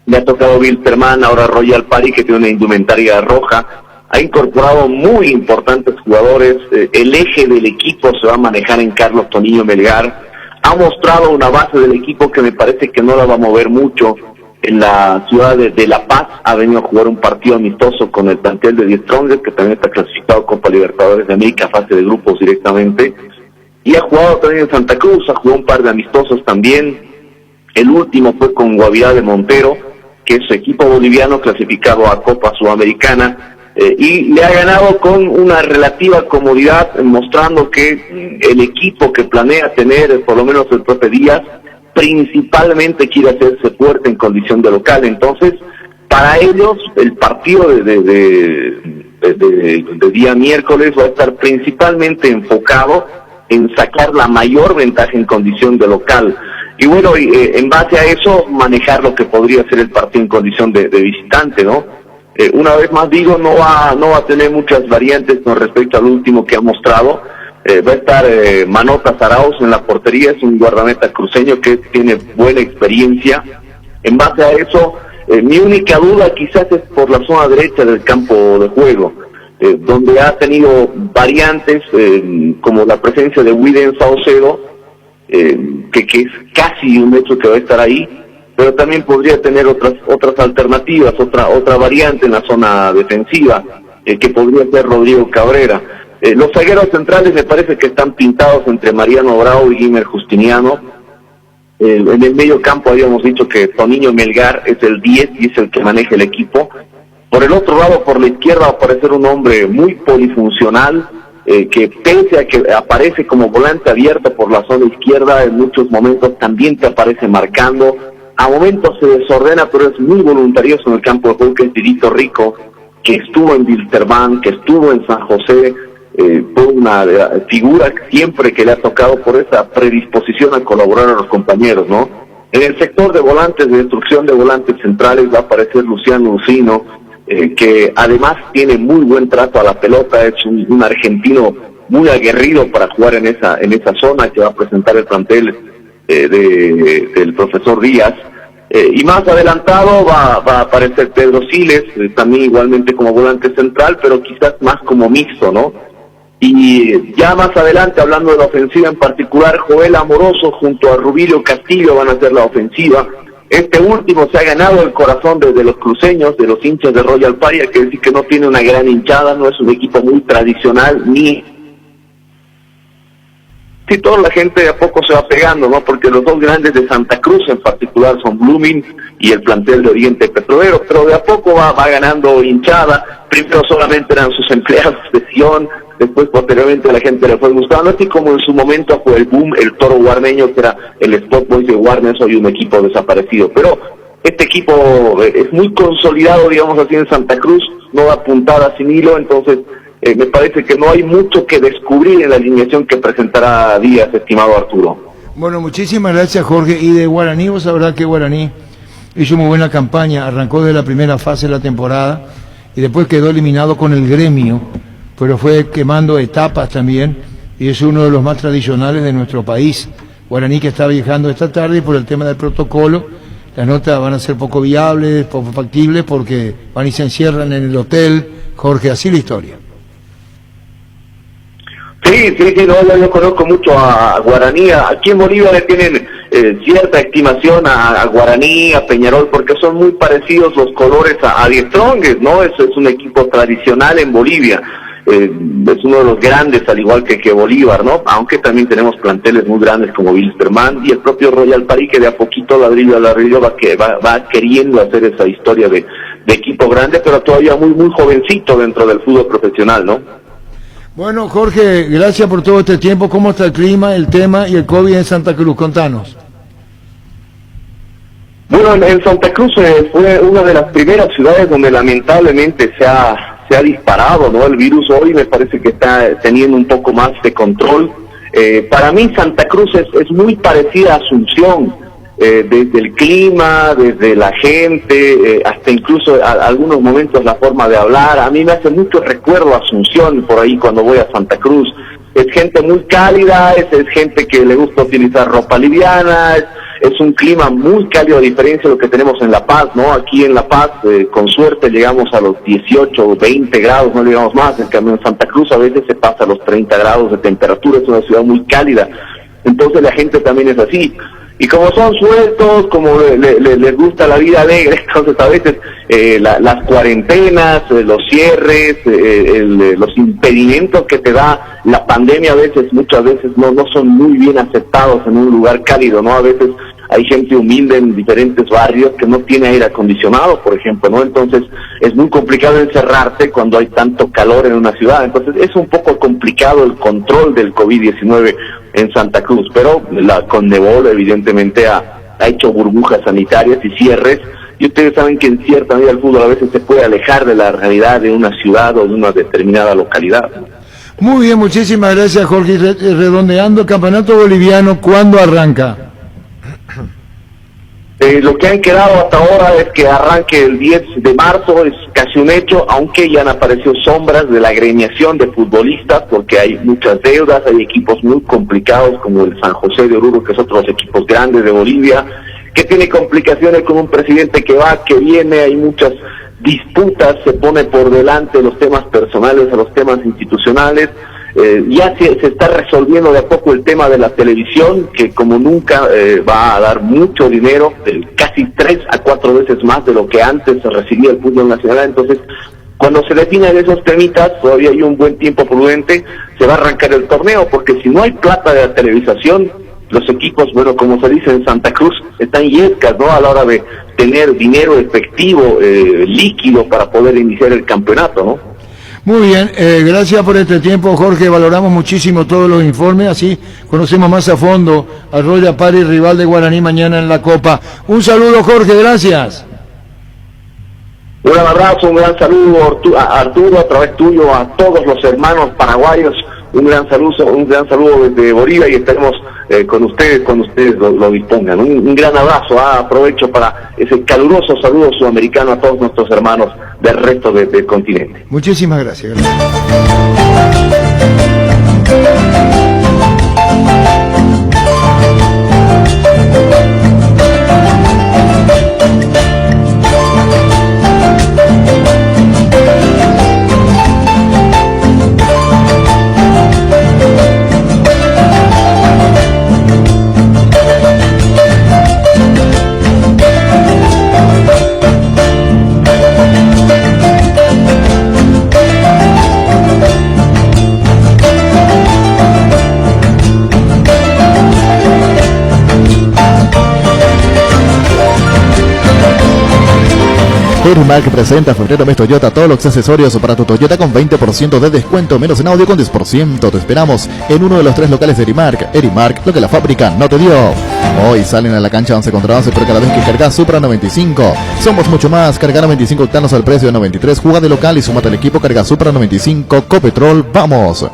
Le ha tocado Wilstermann, ahora Royal Party, que tiene una indumentaria roja. Ha incorporado muy importantes jugadores. El eje del equipo se va a manejar en Carlos Toniño Melgar. Ha mostrado una base del equipo que me parece que no la va a mover mucho. En la ciudad de La Paz ha venido a jugar un partido amistoso con el plantel de Die Strongest, que también está clasificado a Copa Libertadores de América, fase de grupos directamente. Y ha jugado también en Santa Cruz, ha jugado un par de amistosos también. El último fue con Guavirá de Montero, que es su equipo boliviano clasificado a Copa Sudamericana. Y le ha ganado con una relativa comodidad, mostrando que el equipo que planea tener, por lo menos el profe Díaz, principalmente quiere hacerse fuerte en condición de local. Entonces, para ellos, el partido de día miércoles va a estar principalmente enfocado en sacar la mayor ventaja en condición de local. Y bueno, en base a eso, manejar lo que podría ser el partido en condición de visitante, ¿no? Una vez más digo, no va a tener muchas variantes con respecto al último que ha mostrado. Va a estar Manota Zarauz en la portería, es un guardameta cruceño que tiene buena experiencia. En base a eso, mi única duda quizás es por la zona derecha del campo de juego. donde ha tenido variantes como la presencia de William Saucedo, que es casi un hecho que va a estar ahí, pero también podría tener otras alternativas, otra variante en la zona defensiva, que podría ser Rodrigo Cabrera. Los zagueros centrales me parece que están pintados entre Mariano Bravo y Guimer Justiniano. En el medio campo habíamos dicho que Toninho Melgar es el 10 y es el que maneja el equipo. Por el otro lado, por la izquierda, va a aparecer un hombre muy polifuncional, que pese a que aparece como volante abierto por la zona izquierda, en muchos momentos también te aparece marcando. A momentos se desordena, pero es muy voluntarioso en el campo de juego, que es Tirito Rico, que estuvo en Wilstermann, que estuvo en San José, fue una figura siempre que le ha tocado por esa predisposición a colaborar a los compañeros, ¿no? En el sector de volantes, de destrucción de volantes centrales, va a aparecer Luciano Ursino, que además tiene muy buen trato a la pelota, es un argentino muy aguerrido para jugar en esa zona, que va a presentar el plantel del profesor Díaz. Y más adelantado va a aparecer Pedro Siles, también igualmente como volante central, pero quizás más como mixto, ¿no? Y ya más adelante, hablando de la ofensiva en particular, Joel Amoroso junto a Rubilio Castillo van a hacer la ofensiva. Este último se ha ganado el corazón de los cruceños, de los hinchas de Royal Party, hay que decir que no tiene una gran hinchada, no es un equipo muy tradicional, ni... Sí, toda la gente de a poco se va pegando, ¿no? Porque los dos grandes de Santa Cruz en particular son Blooming y el plantel de Oriente Petrolero, pero de a poco va ganando hinchada. Primero solamente eran sus empleados de Sion, después posteriormente a la gente le fue gustando, así como en su momento fue el boom, el Toro Guarneño, que era el Sport Boys de Warner, hoy un equipo desaparecido. Pero este equipo es muy consolidado, digamos así, en Santa Cruz, no da puntada sin hilo, entonces... me parece que no hay mucho que descubrir en la alineación que presentará Díaz, estimado Arturo. Bueno, muchísimas gracias, Jorge. Y de Guaraní, vos sabrás que Guaraní hizo muy buena campaña, arrancó de la primera fase de la temporada y después quedó eliminado con el Gremio, pero fue quemando etapas también y es uno de los más tradicionales de nuestro país. Guaraní, que está viajando esta tarde, y por el tema del protocolo, las notas van a ser poco viables, poco factibles, porque van y se encierran en el hotel. Jorge, así la historia. Sí, no, yo conozco mucho a Guaraní. Aquí en Bolivia le tienen cierta estimación a Guaraní, a Peñarol, porque son muy parecidos los colores a The Strongest, ¿no? Es un equipo tradicional en Bolivia. Es uno de los grandes, al igual que Bolívar, ¿no? Aunque también tenemos planteles muy grandes como Wilstermann y el propio Royal Party, que de a poquito, ladrillo a ladrillo, va queriendo hacer esa historia de equipo grande, pero todavía muy jovencito dentro del fútbol profesional, ¿no? Bueno, Jorge, gracias por todo este tiempo. ¿Cómo está el clima, el tema y el COVID en Santa Cruz? Contanos. Bueno, en Santa Cruz fue una de las primeras ciudades donde lamentablemente se ha disparado, ¿no? El virus. Hoy me parece que está teniendo un poco más de control. Para mí Santa Cruz es muy parecida a Asunción, desde el clima, desde la gente, hasta incluso algunos momentos la forma de hablar. A mí me hace mucho recuerdo a Asunción por ahí cuando voy a Santa Cruz. Es gente muy cálida, es gente que le gusta utilizar ropa liviana, es un clima muy cálido, a diferencia de lo que tenemos en La Paz, ¿no? Aquí en La Paz, con suerte, llegamos a los 18 o 20 grados, no llegamos más. En cambio, en Santa Cruz a veces se pasa a los 30 grados de temperatura, es una ciudad muy cálida. Entonces la gente también es así. Y como son sueltos, como les gusta la vida alegre, entonces a veces las cuarentenas, los cierres, los impedimentos que te da la pandemia muchas veces no son muy bien aceptados en un lugar cálido, ¿no? A veces hay gente humilde en diferentes barrios que no tiene aire acondicionado, por ejemplo, ¿no? Entonces es muy complicado encerrarte cuando hay tanto calor en una ciudad. Entonces es un poco complicado el control del COVID-19 en Santa Cruz, pero la Conmebol evidentemente ha hecho burbujas sanitarias y cierres, y ustedes saben que en cierta medida el fútbol a veces se puede alejar de la realidad de una ciudad o de una determinada localidad. Muy bien, muchísimas gracias, Jorge. Redondeando el campeonato boliviano, ¿cuándo arranca? Lo que han quedado hasta ahora es que arranque el 10 de marzo, es casi un hecho, aunque ya han aparecido sombras de la agremiación de futbolistas, porque hay muchas deudas, hay equipos muy complicados como el San José de Oruro, que es otro de los equipos grandes de Bolivia, que tiene complicaciones con un presidente que va, que viene, hay muchas disputas, se pone por delante los temas personales a los temas institucionales. Ya se está resolviendo de a poco el tema de la televisión, que como nunca va a dar mucho dinero, casi 3 a 4 veces más de lo que antes se recibía el fútbol nacional. Entonces, cuando se definen esos temitas, todavía hay un buen tiempo prudente, se va a arrancar el torneo, porque si no hay plata de la televisación, los equipos, bueno, como se dice en Santa Cruz, están yescas, ¿no?, a la hora de tener dinero efectivo, líquido, para poder iniciar el campeonato, ¿no? Muy bien, gracias por este tiempo, Jorge. Valoramos muchísimo todos los informes, así conocemos más a fondo al Royal Party, rival de Guaraní mañana en la Copa. Un saludo, Jorge, gracias. Un abrazo, un gran saludo a Arturo, a través tuyo, a todos los hermanos paraguayos. Un gran saludo desde Bolivia, y estaremos con ustedes cuando ustedes lo dispongan. Un gran abrazo, aprovecho para ese caluroso saludo sudamericano a todos nuestros hermanos del resto del continente. Muchísimas gracias. Erimark presenta Febrero Mes Toyota, todos los accesorios para tu Toyota con 20% de descuento, menos en audio con 10%. Te esperamos en uno de los 3 locales de Erimark. Erimark, lo que la fábrica no te dio. Hoy salen a la cancha 11 contra 11, pero cada vez que cargas Supra 95. Somos mucho más. Cargar 95 octanos al precio de 93. Juega de local y súmate al equipo. Carga Supra 95. Copetrol, vamos.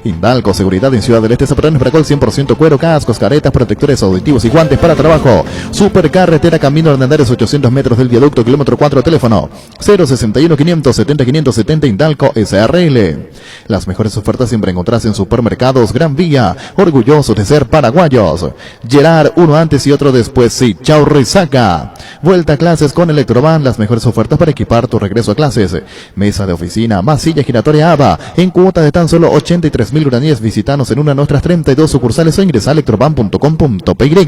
Indalco, seguridad en Ciudad del Este, Zaparranes, Bracol, 100% cuero, cascos, caretas, protectores auditivos y guantes para trabajo. Supercarretera, camino Hernández, 800 metros del viaducto, kilómetro 4, teléfono 061 570 570, Indalco SRL. Las mejores ofertas siempre encontrás en Supermercados Gran Vía, orgullosos de ser paraguayos. Gerard, uno antes y otro después, sí, chau resaca. Vuelta a clases con Electroban, las mejores ofertas para equipar tu regreso a clases. Mesa de oficina, más silla giratoria ABA, en cuota de tan solo 83.000 guaraníes. Visitanos en una de nuestras 32 sucursales o ingresa a electroban.com.py.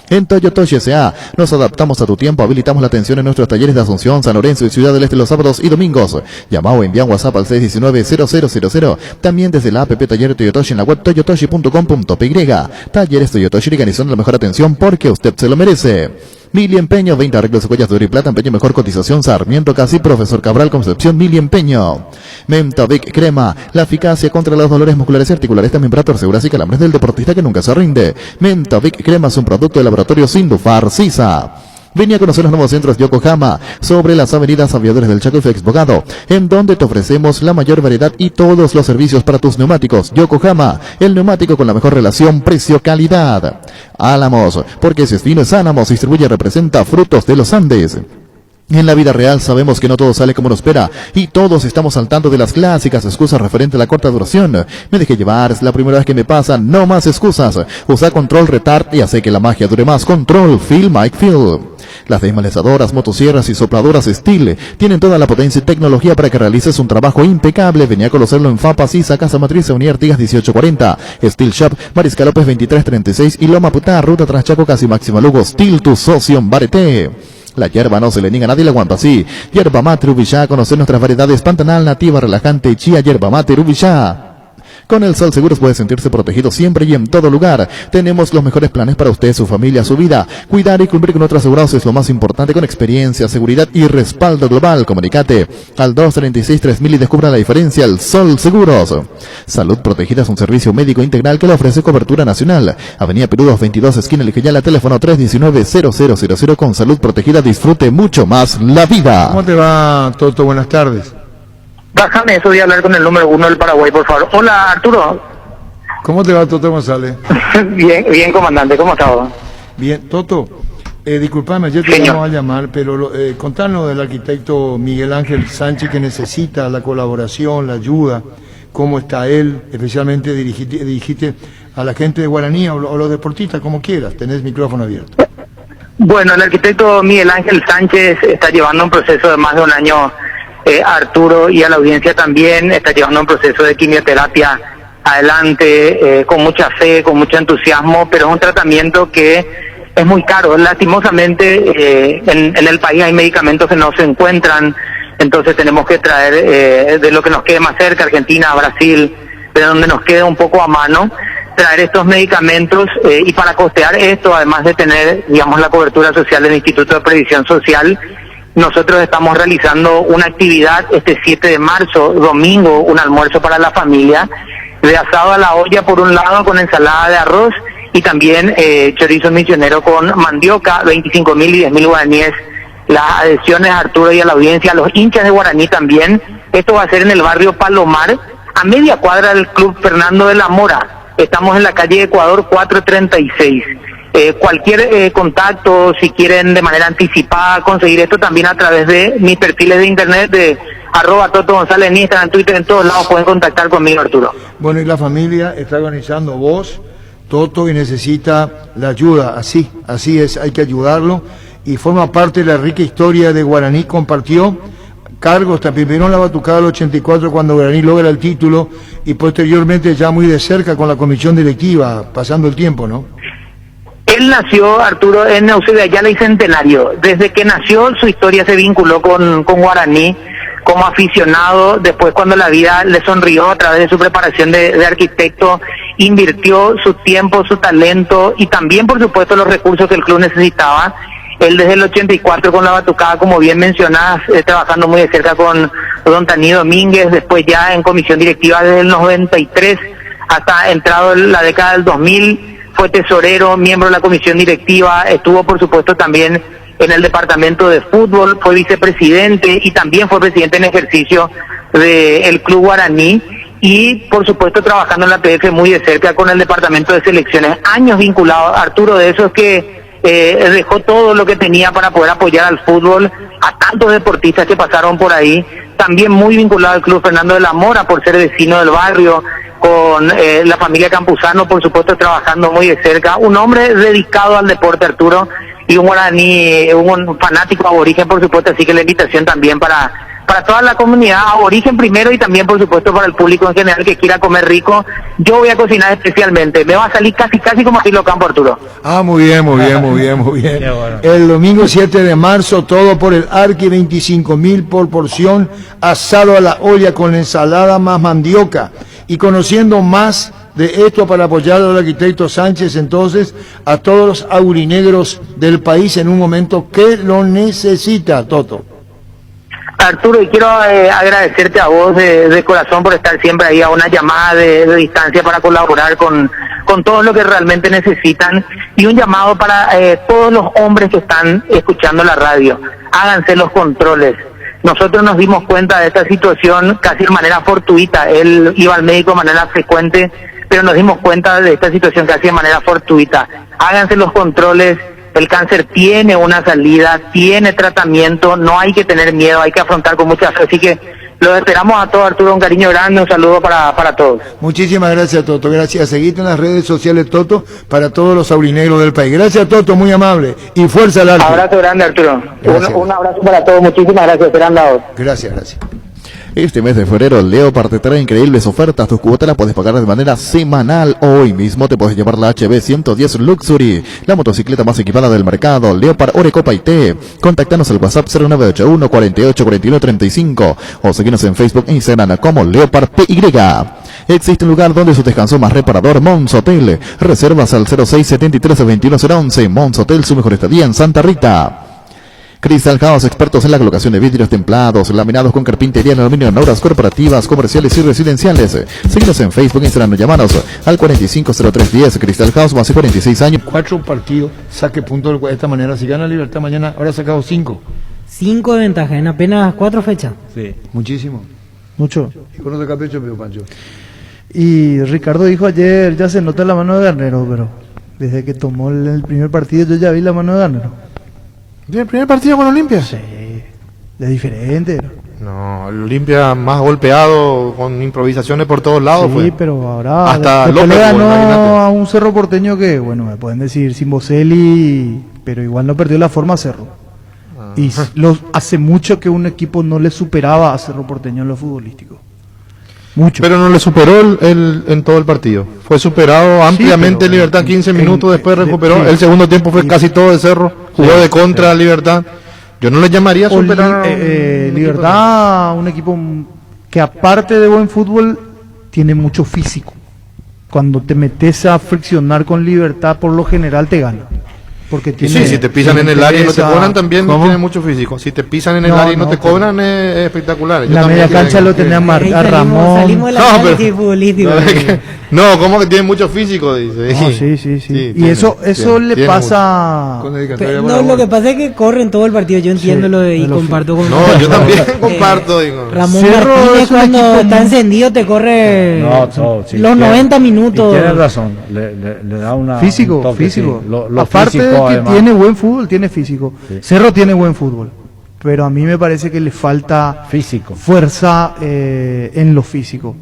En Toyotoshi S.A. nos adaptamos a tu tiempo, habilitamos la atención en nuestros talleres de Asunción, San Lorenzo y Ciudad del Este los sábados y domingos. Llama o envía un WhatsApp al 619-0000. También desde la app Taller Toyotoshi en la web toyotoshi.com.py. Talleres Toyotoshi, organizando la mejor atención porque usted se lo merece. Mili Empeño, 20 arreglos de joyas de oro y plata, empeño mejor cotización, Sarmiento Casi, Profesor Cabral, Concepción, Mili Empeño. Mentavic Crema, la eficacia contra los dolores musculares y articulares, también para torceduras y calambres del deportista que nunca se rinde. Mentavic Crema es un producto del laboratorio Sindufar Sisa. Vení a conocer los nuevos centros Yokohama, sobre las avenidas Aviadores del Chaco y Félix Bogado, en donde te ofrecemos la mayor variedad y todos los servicios para tus neumáticos. Yokohama, el neumático con la mejor relación precio-calidad. Álamos, porque ese destino es Álamos, distribuye y representa Frutos de los Andes. En la vida real sabemos que no todo sale como nos espera y todos estamos al tanto de las clásicas excusas referente a la corta duración. Me dejé llevar, es la primera vez que me pasa, no más excusas. Usa Control Retard y hace que la magia dure más. Control Feel Mike Feel. Las desmalezadoras, motosierras y sopladoras Steel tienen toda la potencia y tecnología para que realices un trabajo impecable. Venía a conocerlo en FAPA, Sisa, Casa Matriz, Avenida Artigas 1840, Steel Shop, Mariscal López 2336 y Loma Putá, Ruta Traschaco, Casi Máxima Lugo. Steel, tu socio en Bareté. La hierba no se le niega a nadie, la aguanta así. Hierba Mate Ubillá, conocer nuestras variedades: Pantanal, Nativa, Relajante, Chía, Hierba Mate Ubillá. Con el Sol Seguros puede sentirse protegido siempre y en todo lugar. Tenemos los mejores planes para usted, su familia, su vida. Cuidar y cumplir con otros asegurados es lo más importante, con experiencia, seguridad y respaldo global. Comunicate al 236-3000 y descubra la diferencia. El Sol Seguros. Salud Protegida es un servicio médico integral que le ofrece cobertura nacional. Avenida Perú 222, esquina El Queyala, teléfono 319-0000. Con Salud Protegida disfrute mucho más la vida. ¿Cómo te va, Toto? Buenas tardes. Bájame eso de hablar con el número 1 del Paraguay, por favor. Hola, Arturo. ¿Cómo te va, Toto González? Bien, comandante, ¿cómo estás? Bien, Toto, disculpame, ayer te íbamos a llamar, pero contanos del arquitecto Miguel Ángel Sánchez, que necesita la colaboración, la ayuda. ¿Cómo está él? Especialmente dirigiste a la gente de Guaraní o los deportistas, como quieras. Tenés micrófono abierto. Bueno, el arquitecto Miguel Ángel Sánchez está llevando un proceso de más de un año, Arturo, y a la audiencia también, está llevando un proceso de quimioterapia adelante, con mucha fe, con mucho entusiasmo, pero es un tratamiento que es muy caro. Lastimosamente, en el país hay medicamentos que no se encuentran, entonces tenemos que traer de lo que nos quede más cerca, Argentina, Brasil, de donde nos quede un poco a mano, traer estos medicamentos, y para costear esto, además de tener, digamos, la cobertura social del Instituto de Previsión Social, nosotros estamos realizando una actividad este 7 de marzo, domingo, un almuerzo para la familia, de asado a la olla por un lado con ensalada de arroz y también chorizo misionero con mandioca, 25.000 y 10.000 guaraníes. Las adhesiones a Arturo y a la audiencia, a los hinchas de Guaraní también. Esto va a ser en el barrio Palomar, a media cuadra del Club Fernando de la Mora. Estamos en la calle Ecuador 436. Cualquier contacto, si quieren de manera anticipada conseguir esto, también a través de mis perfiles de internet de @Toto González en Instagram, en Twitter, en todos lados pueden contactar conmigo, Arturo. Bueno, y la familia está organizando vos, Toto, y necesita la ayuda, así es, hay que ayudarlo, y forma parte de la rica historia de Guaraní. Compartió cargos, primero en la batucada del 84 cuando Guaraní logra el título, y posteriormente ya muy de cerca con la comisión directiva, pasando el tiempo, ¿no? Él nació, Arturo, en Eusebio Ayala y Centenario. Desde que nació, su historia se vinculó con Guaraní como aficionado. Después, cuando la vida le sonrió a través de su preparación de arquitecto, invirtió su tiempo, su talento y también, por supuesto, los recursos que el club necesitaba. Él desde el 84 con la batucada, como bien mencionás, trabajando muy de cerca con don Taní Domínguez, después ya en comisión directiva desde el 93 hasta entrado en la década del 2000, fue tesorero, miembro de la comisión directiva, estuvo por supuesto también en el departamento de fútbol, fue vicepresidente y también fue presidente en ejercicio del Club Guaraní y por supuesto trabajando en la PF muy de cerca con el departamento de selecciones, años vinculado, Arturo, de esos que dejó todo lo que tenía para poder apoyar al fútbol, a tantos deportistas que pasaron por ahí, también muy vinculado al Club Fernando de la Mora por ser vecino del barrio, con la familia Campuzano, por supuesto, trabajando muy de cerca, un hombre dedicado al deporte, Arturo, y un guaraní, un fanático aborigen, por supuesto, así que la invitación también para toda la comunidad aborigen primero y también, por supuesto, para el público en general que quiera comer rico. Yo voy a cocinar especialmente, me va a salir casi como Estilo Campo, Arturo. Ah, muy bien. Bueno. El domingo 7 de marzo, todo por el Arqui, 25.000 por porción, asado a la olla con ensalada más mandioca. Y conociendo más de esto para apoyar al arquitecto Sánchez, entonces, a todos los aurinegros del país en un momento que lo necesita, Toto. Arturo, y quiero agradecerte a vos de corazón por estar siempre ahí a una llamada de distancia para colaborar con todo lo que realmente necesitan, y un llamado para todos los hombres que están escuchando la radio. Háganse los controles. Nosotros nos dimos cuenta de esta situación casi de manera fortuita. Él iba al médico de manera frecuente, pero nos dimos cuenta de esta situación casi de manera fortuita. Háganse los controles. El cáncer tiene una salida, tiene tratamiento, no hay que tener miedo, hay que afrontar con mucha fe. Así que los esperamos a todos, Arturo, un cariño grande, un saludo para todos. Muchísimas gracias, Toto, gracias. Seguite en las redes sociales, Toto, para todos los aurinegros del país. Gracias, Toto, muy amable. Y fuerza al arte. Abrazo grande, Arturo. Un abrazo para todos, muchísimas gracias, serán dados. Gracias. Este mes de febrero, Leopard te trae increíbles ofertas. Tus cuotas las puedes pagar de manera semanal. Hoy mismo te puedes llevar la HB 110 Luxury, la motocicleta más equipada del mercado. Leopard Orecopa IT. Contactanos al WhatsApp 0981 48 49 35 o seguinos en Facebook e Instagram como Leopard PY. Existe un lugar donde su descanso más reparador, Mons Hotel. Reservas al 06 73 21 011. Mons Hotel, su mejor estadía en Santa Rita. Crystal House, expertos en la colocación de vidrios templados, laminados con carpintería en aluminio en obras corporativas, comerciales y residenciales. Síguenos en Facebook, Instagram, llamanos al 450310. Crystal House, más de 46 años. 4 partidos, saque puntos de esta manera. Si gana Libertad mañana, ahora ha sacado 5. 5 de ventaja en apenas 4 fechas. Sí, muchísimo. Mucho. ¿Y con otro capricho, Pío Pancho? Y Ricardo dijo ayer, ya se nota la mano de Garnero, pero desde que tomó el primer partido yo ya vi la mano de Garnero. ¿El primer partido con Olimpia? Sí, es diferente. No, el Olimpia más golpeado, con improvisaciones por todos lados. Sí, pero ahora hasta le López ganó a un Cerro Porteño que, bueno, me pueden decir, sin Boselli pero igual no perdió la forma a Cerro. Y hace mucho que un equipo no le superaba a Cerro Porteño en lo futbolístico. Mucho. Pero no le superó en todo el partido. Fue superado ampliamente Libertad, 15 minutos después recuperó. El segundo tiempo fue casi todo de Cerro. Jugó de contra Libertad. Yo no le llamaría superar. Libertad, un equipo que aparte de buen fútbol, tiene mucho físico. Cuando te metes a friccionar con Libertad, por lo general te gana. Porque tiene, si te pisan en el área y no te cobran, también tiene mucho físico. Si te pisan en el área y no te cobran, es espectacular. La media cancha lo tenía a Ramón. Salimos de la análisis futbolístico. No, ¿cómo que tiene mucho físico? Dice. Sí. Y eso le pasa. No, lo que pasa es que corren todo el partido. Yo entiendo lo de y comparto con. No, yo también comparto. Ramón Martínez, cuando está encendido, te corre los 90 minutos. Tienes razón. Le da una. Físico. Aparte de que tiene buen fútbol, tiene físico. Cerro tiene buen fútbol. Pero a mí me parece que le falta fuerza en lo físico.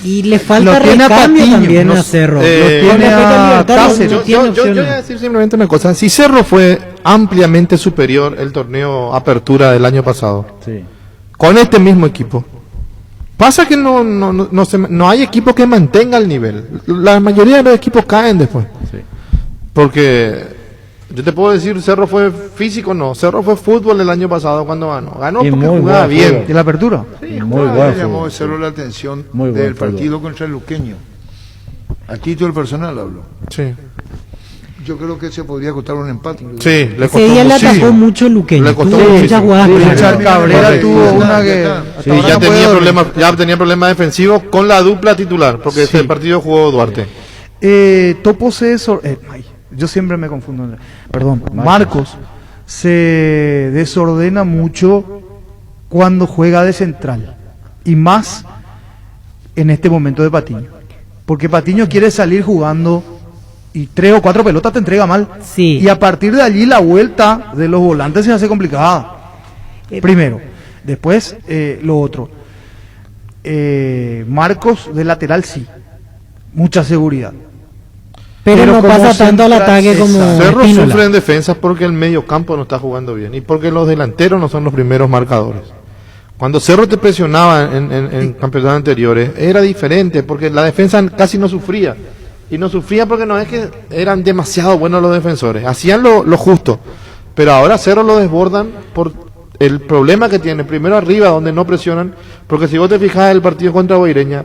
Y le falta recambio también a Cerro. Yo voy a decir simplemente una cosa. Si Cerro fue ampliamente superior el torneo Apertura del año pasado, con este mismo equipo, pasa que no hay equipo que mantenga el nivel. La mayoría de los equipos caen después. Porque yo te puedo decir, Cerro fue físico, no. Cerro fue fútbol el año pasado cuando ganó. Ganó porque jugaba bien. ¿Y la apertura? Sí, muy bueno. Llamó Cerro la atención del partido contra el Luqueño. A título personal hablo. Sí. Yo creo que se podría costar un empate. Sí, le costó. Ese día le atacó mucho Luqueño. Le costó muchas jugadas. Cabrera tuvo una que ya tenía problemas defensivos con la dupla titular, porque ese partido jugó Duarte. Topo yo siempre me confundo. Perdón, Marcos se desordena mucho cuando juega de central. Y más en este momento de Patiño. Porque Patiño quiere salir jugando y 3 o 4 pelotas te entrega mal. Y a partir de allí la vuelta de los volantes se hace complicada. Primero. Después, lo otro. Marcos de lateral sí. Mucha seguridad. Pero no pasa tanto al ataque como Cerro sufre en defensas porque el medio campo no está jugando bien y porque los delanteros no son los primeros marcadores. Cuando Cerro te presionaba en campeonatos anteriores era diferente porque la defensa casi no sufría. Y no sufría porque no es que eran demasiado buenos los defensores, hacían lo justo. Pero ahora Cerro lo desbordan por el problema que tiene, primero arriba donde no presionan, porque si vos te fijas el partido contra Boireña,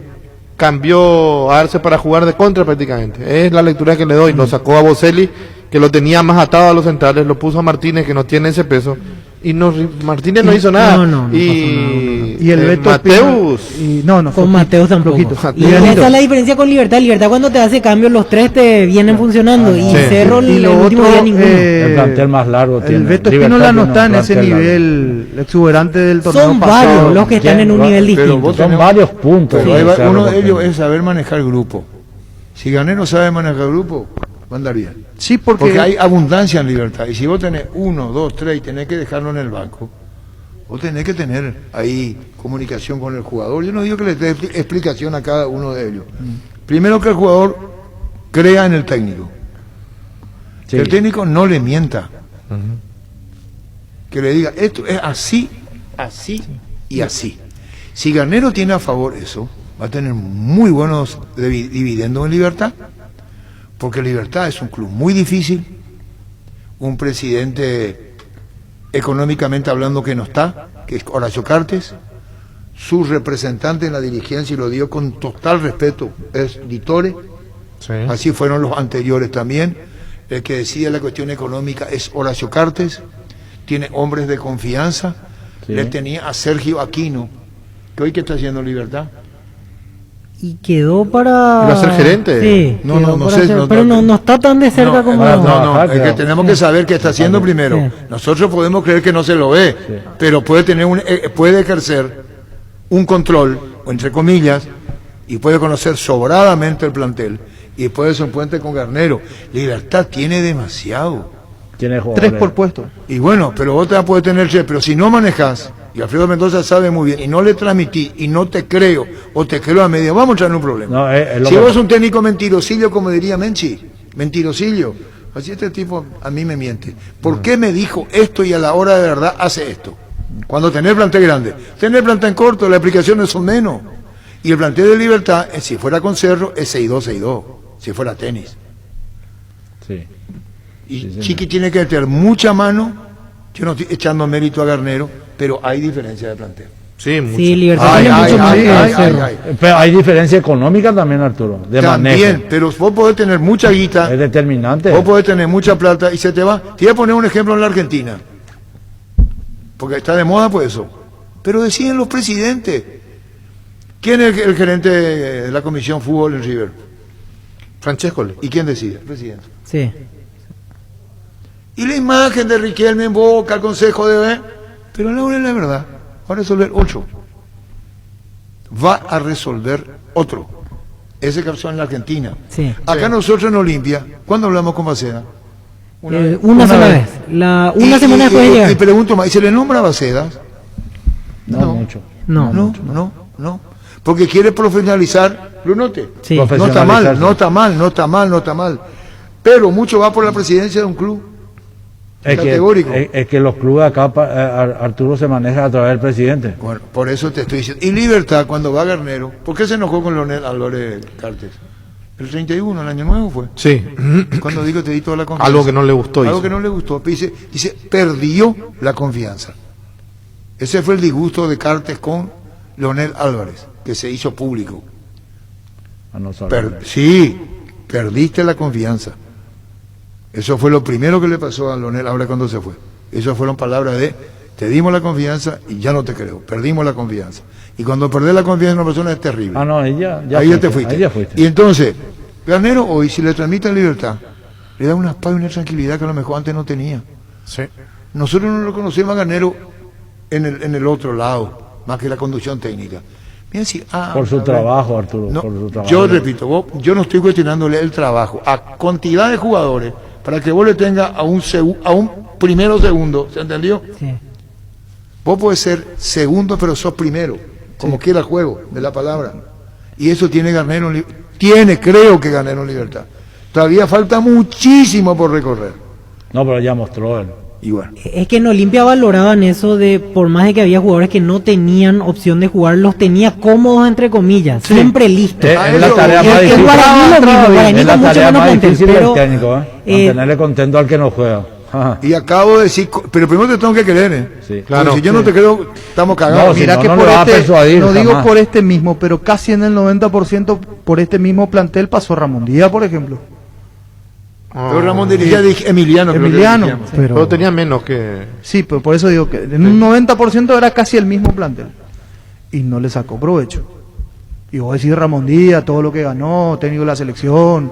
cambió a Arce para jugar de contra prácticamente. Es la lectura que le doy. Lo sacó a Boselli, que lo tenía más atado a los centrales, lo puso a Martínez, que no tiene ese peso. Y Martínez no hizo nada. Y el Beto Mateus. Con Mateus tampoco. Y esa es la diferencia con Libertad. Libertad cuando te hace cambios, los 3 te vienen funcionando. Y Cerro el último día ninguno. El plantel más largo tiene. El Beto Espínola no está en ese nivel exuberante del torneo. Son varios los que están en un nivel distinto. Son varios puntos. Uno de ellos es saber manejar el grupo. Si Ganero sabe manejar el grupo, va a andar bien. Sí, porque hay abundancia en Libertad. Y si vos tenés 1, 2, 3 y tenés que dejarlo en el banco, vos tenés que tener ahí comunicación con el jugador. Yo no digo que le dé explicación a cada uno de ellos. Primero que el jugador crea en el técnico. Que el técnico no le mienta. Que le diga, esto es así, así y así. Si Garnero tiene a favor eso, va a tener muy buenos dividendos en Libertad. Porque Libertad es un club muy difícil, un presidente económicamente hablando que no está, que es Horacio Cartes, su representante en la dirigencia, y lo dio con total respeto, es Ditore, así fueron los anteriores también, el que decide la cuestión económica es Horacio Cartes, tiene hombres de confianza, le tenía a Sergio Aquino, que hoy que está haciendo Libertad. Y quedó para... ¿Va a ser gerente? Sí, no sé. Pero no está tan de cerca como... No, es que tenemos que saber qué está haciendo primero. Nosotros podemos creer que no se lo ve, pero puede ejercer un control, o entre comillas, y puede conocer sobradamente el plantel, y puede ser un puente con Garnero. Libertad tiene demasiado. Tiene 3 por puesto. Y bueno, pero vos te puedes tener 3, pero si no manejas, y Alfredo Mendoza sabe muy bien, y no le transmití, y no te creo, o te creo a medio, vamos a tener un problema. Si vos sos un técnico mentirosillo, como diría Menchi, mentirosillo, Así este tipo a mí me miente. ¿Por qué me dijo esto y a la hora de verdad hace esto? Cuando tener plantel grande. Tener plantel corto, las aplicaciones son menos. Y el plantel de Libertad, si fuera con Cerro, es 6-2, si fuera tenis. Sí. Y Sí, Chiqui tiene que meter mucha mano. Yo no estoy echando mérito a Garnero, pero hay diferencia de plantel. Sí, mucho. Sí, Libertad tiene mucho más que Cerro. Pero hay diferencia económica también, Arturo, de También, manejo. pero vos podés tener mucha guita, Es determinante. vos podés tener mucha plata y se te va. Te voy a poner un ejemplo en la Argentina, porque está de moda pues eso. Pero deciden los presidentes. ¿Quién es el gerente de la comisión fútbol en River? Francescoli. ¿Y quién decide? El presidente. Sí. Y la imagen de Riquelme en Boca, el consejo de... Pero la hora es la verdad. Va a resolver 8. Va a resolver otro. Ese que pasó en la Argentina. Sí. Acá nosotros en Olimpia, ¿cuándo hablamos con Baceda? Una sola vez. Una semana después de llegar. Y pregunto más, ¿y se le nombra a Bacedas? No, mucho. No. Porque quiere profesionalizar Lunote. Sí. No está mal. Pero mucho va por la presidencia de un club. Categórico. Es que los clubes acá, Arturo, se maneja a través del presidente. Bueno, por eso te estoy diciendo. Y Libertad, cuando va Garnero, ¿por qué se enojó con Leonel Álvarez Cartes? El 31, el año nuevo fue. Sí. Cuando digo te di toda la confianza. Algo que no le gustó. Algo hizo. que no le gustó. Dice, perdió la confianza. Ese fue el disgusto de Cartes con Leonel Álvarez, que se hizo público. Sí, perdiste la confianza. Eso fue lo primero que le pasó a Leonel Álvarez cuando se fue. Esas fueron palabras de, te dimos la confianza y ya no te creo, perdimos la confianza. Y cuando perdés la confianza en una persona es terrible. Ahí ya te fuiste. Y entonces, Garnero hoy, si le transmite libertad, le da una paz y una tranquilidad que a lo mejor antes no tenía. Sí. Nosotros no lo conocemos a Garnero en el otro lado, más que la conducción técnica. Mira si, por su trabajo, Arturo. No, por su trabajo. yo repito, yo no estoy cuestionándole el trabajo, a cantidad de jugadores, para que vos le tengas a un primero segundo, ¿se entendió? Sí. Vos podés ser segundo, pero sos primero, como quiera el juego de la palabra. Y eso tiene Garnero, creo que Garnero en Libertad. Todavía falta muchísimo por recorrer. No, pero ya mostró él. Y bueno. Es que en Olimpia valoraban eso de, por más de que había jugadores que no tenían opción de jugar, los tenía cómodos entre comillas, siempre listos. Es la tarea más difícil. Es la tarea más difícil del técnico, mantenerle contento al que no juega. Ajá. Y acabo de decir, pero primero te tengo que creer, Sí. Claro. Si yo no te creo, estamos cagados. Mira no, que no por lo va a persuadir no digo jamás. por este mismo, pero casi en el 90% por este mismo plantel pasó Ramón Díaz, por ejemplo. Pero Ramón dirigía Emiliano. Pero tenía menos que... Sí, pero por eso digo que en un 90% era casi el mismo plantel. Y no le sacó provecho. Y vos decís Ramón Díaz, todo lo que ganó, técnico de la selección.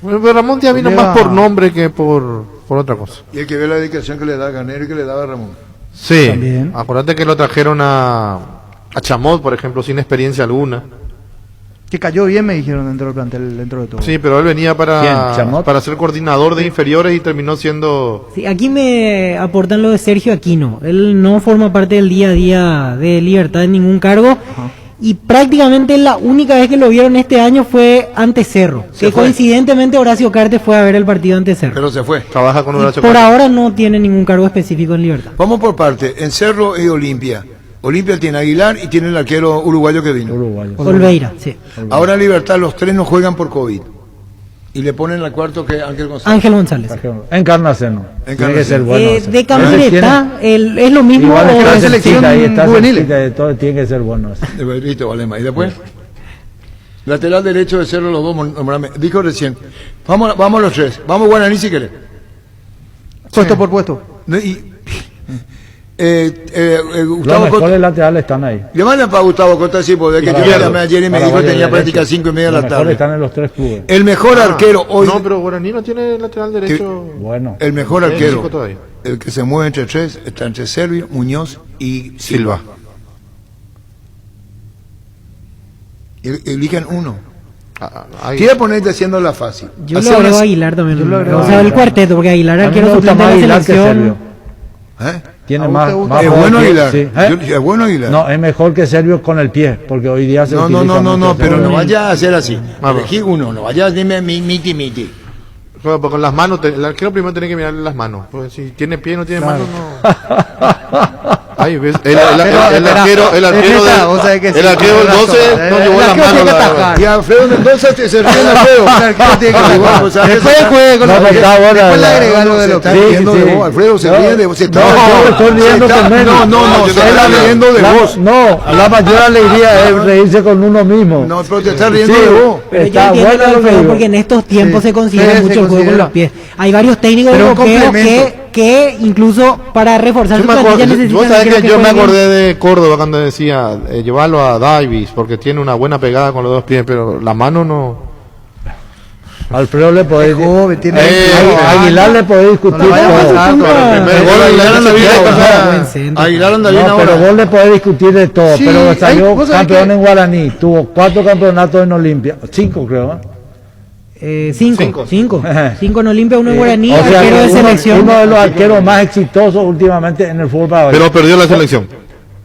Bueno, pero Ramón Díaz vino más por nombre que por otra cosa. Y el que ve la dedicación que le da a Garnero y que le daba a Ramón. Sí, También. Acuérdate que lo trajeron a Chamot, por ejemplo, sin experiencia alguna. Que cayó bien, me dijeron dentro del plantel, dentro de todo. Sí, pero él venía para ser coordinador de inferiores y terminó siendo... Sí, aquí me aportan lo de Sergio Aquino. Él no forma parte del día a día de Libertad en ningún cargo. Y prácticamente la única vez que lo vieron este año fue ante Cerro. Que coincidentemente Horacio Cartes fue a ver el partido ante Cerro. Pero se fue. Trabaja con Horacio Por Cartes. ahora no tiene ningún cargo específico en Libertad. Vamos por parte. En Cerro y Olimpia. Olimpia tiene a Aguilar y tiene el arquero uruguayo que vino. Olveira, sí. Ahora en Libertad los tres no juegan por COVID. Y le ponen al cuarto que Ángel González. Ángel González. Encarnación. Tiene que ser bueno. De Camereta, es lo mismo. Igual o la de selección juvenil. de todo tiene que ser bueno. Listo, vale más. Y después, lateral derecho de Cerro, los dos nombrame. Dijo recién, vamos los tres. Vamos Guaraní si querés. Puesto por puesto. Los Gustavo mejores Costa. laterales están ahí. Llámale para Gustavo Costa, sí, porque que yo le llamé ayer y me dijo que tenía práctica 5:30 de la Los mejores tarde. están en los tres clubes. El mejor arquero hoy. No, pero Guaraní no tiene lateral derecho. Bueno. El mejor Sí, arquero, chico todavía. el que se mueve entre tres, está entre Servio, Muñoz y Silva. Eligen uno. Quiere ponerte haciéndola fácil. Yo lo agrego a Aguilar también. Yo lo agrego O a sea, el Aguilar. cuarteto, porque Aguilar A mí arquero me gusta suplente más de la Aguilar que selección. Sergio. Tiene más Es poder bueno que- Aguilar. sí. Es bueno Aguilar. No, es mejor que Sergio con el pie, porque hoy día se No, utiliza mucho pero Sergio. no vaya a hacer así. Elegí uno, no vaya a decirme miti. Con las manos, el arquero primero tiene que mirarle las manos. Pues si tiene pie, no tiene Claro. mano, no. Ay, ves, el arquero del 12 no llevó las manos. Y Alfredo Mendoza se ríe en Alfredo. Después juegue con los pies. Después le agrega lo de los Se pies. está riendo de vos, Alfredo, se ríe de vos. Se está estoy riendo con menos. No, se está riendo de vos. No, la mayor alegría es reírse con uno mismo. No, pero te está riendo de vos. Pero yo Está entiendo bueno lo lo que que digo, digo. porque en estos tiempos se considera Sí, mucho se el juego con considera. los pies. Hay varios técnicos Pero un europeos complemento. que incluso para reforzar Yo su me plantilla acuerdo, necesitan vos sabés arqueros que yo me jueguen bien. acordé de Córdoba cuando decía llevarlo a Davis porque tiene una buena pegada con los dos pies, pero la mano no. Alfredo le podéis. Tiene Aguilar le podéis discutir. No la vaya a todo. pasar, Pero el primer gol Aguilar anda bien, Buen centro. Aguilar anda bien No, pero ahora. vos le podés discutir de todo. Sí, pero salió vos sabés campeón que- en Guaraní. Tuvo 4 campeonatos en Olimpia. 5 creo. Cinco en Olimpia, uno en Guaraní, O sea, arquero de uno- selección. Uno de los arqueros más exitosos últimamente en el fútbol paraguayo. Pero perdió la selección.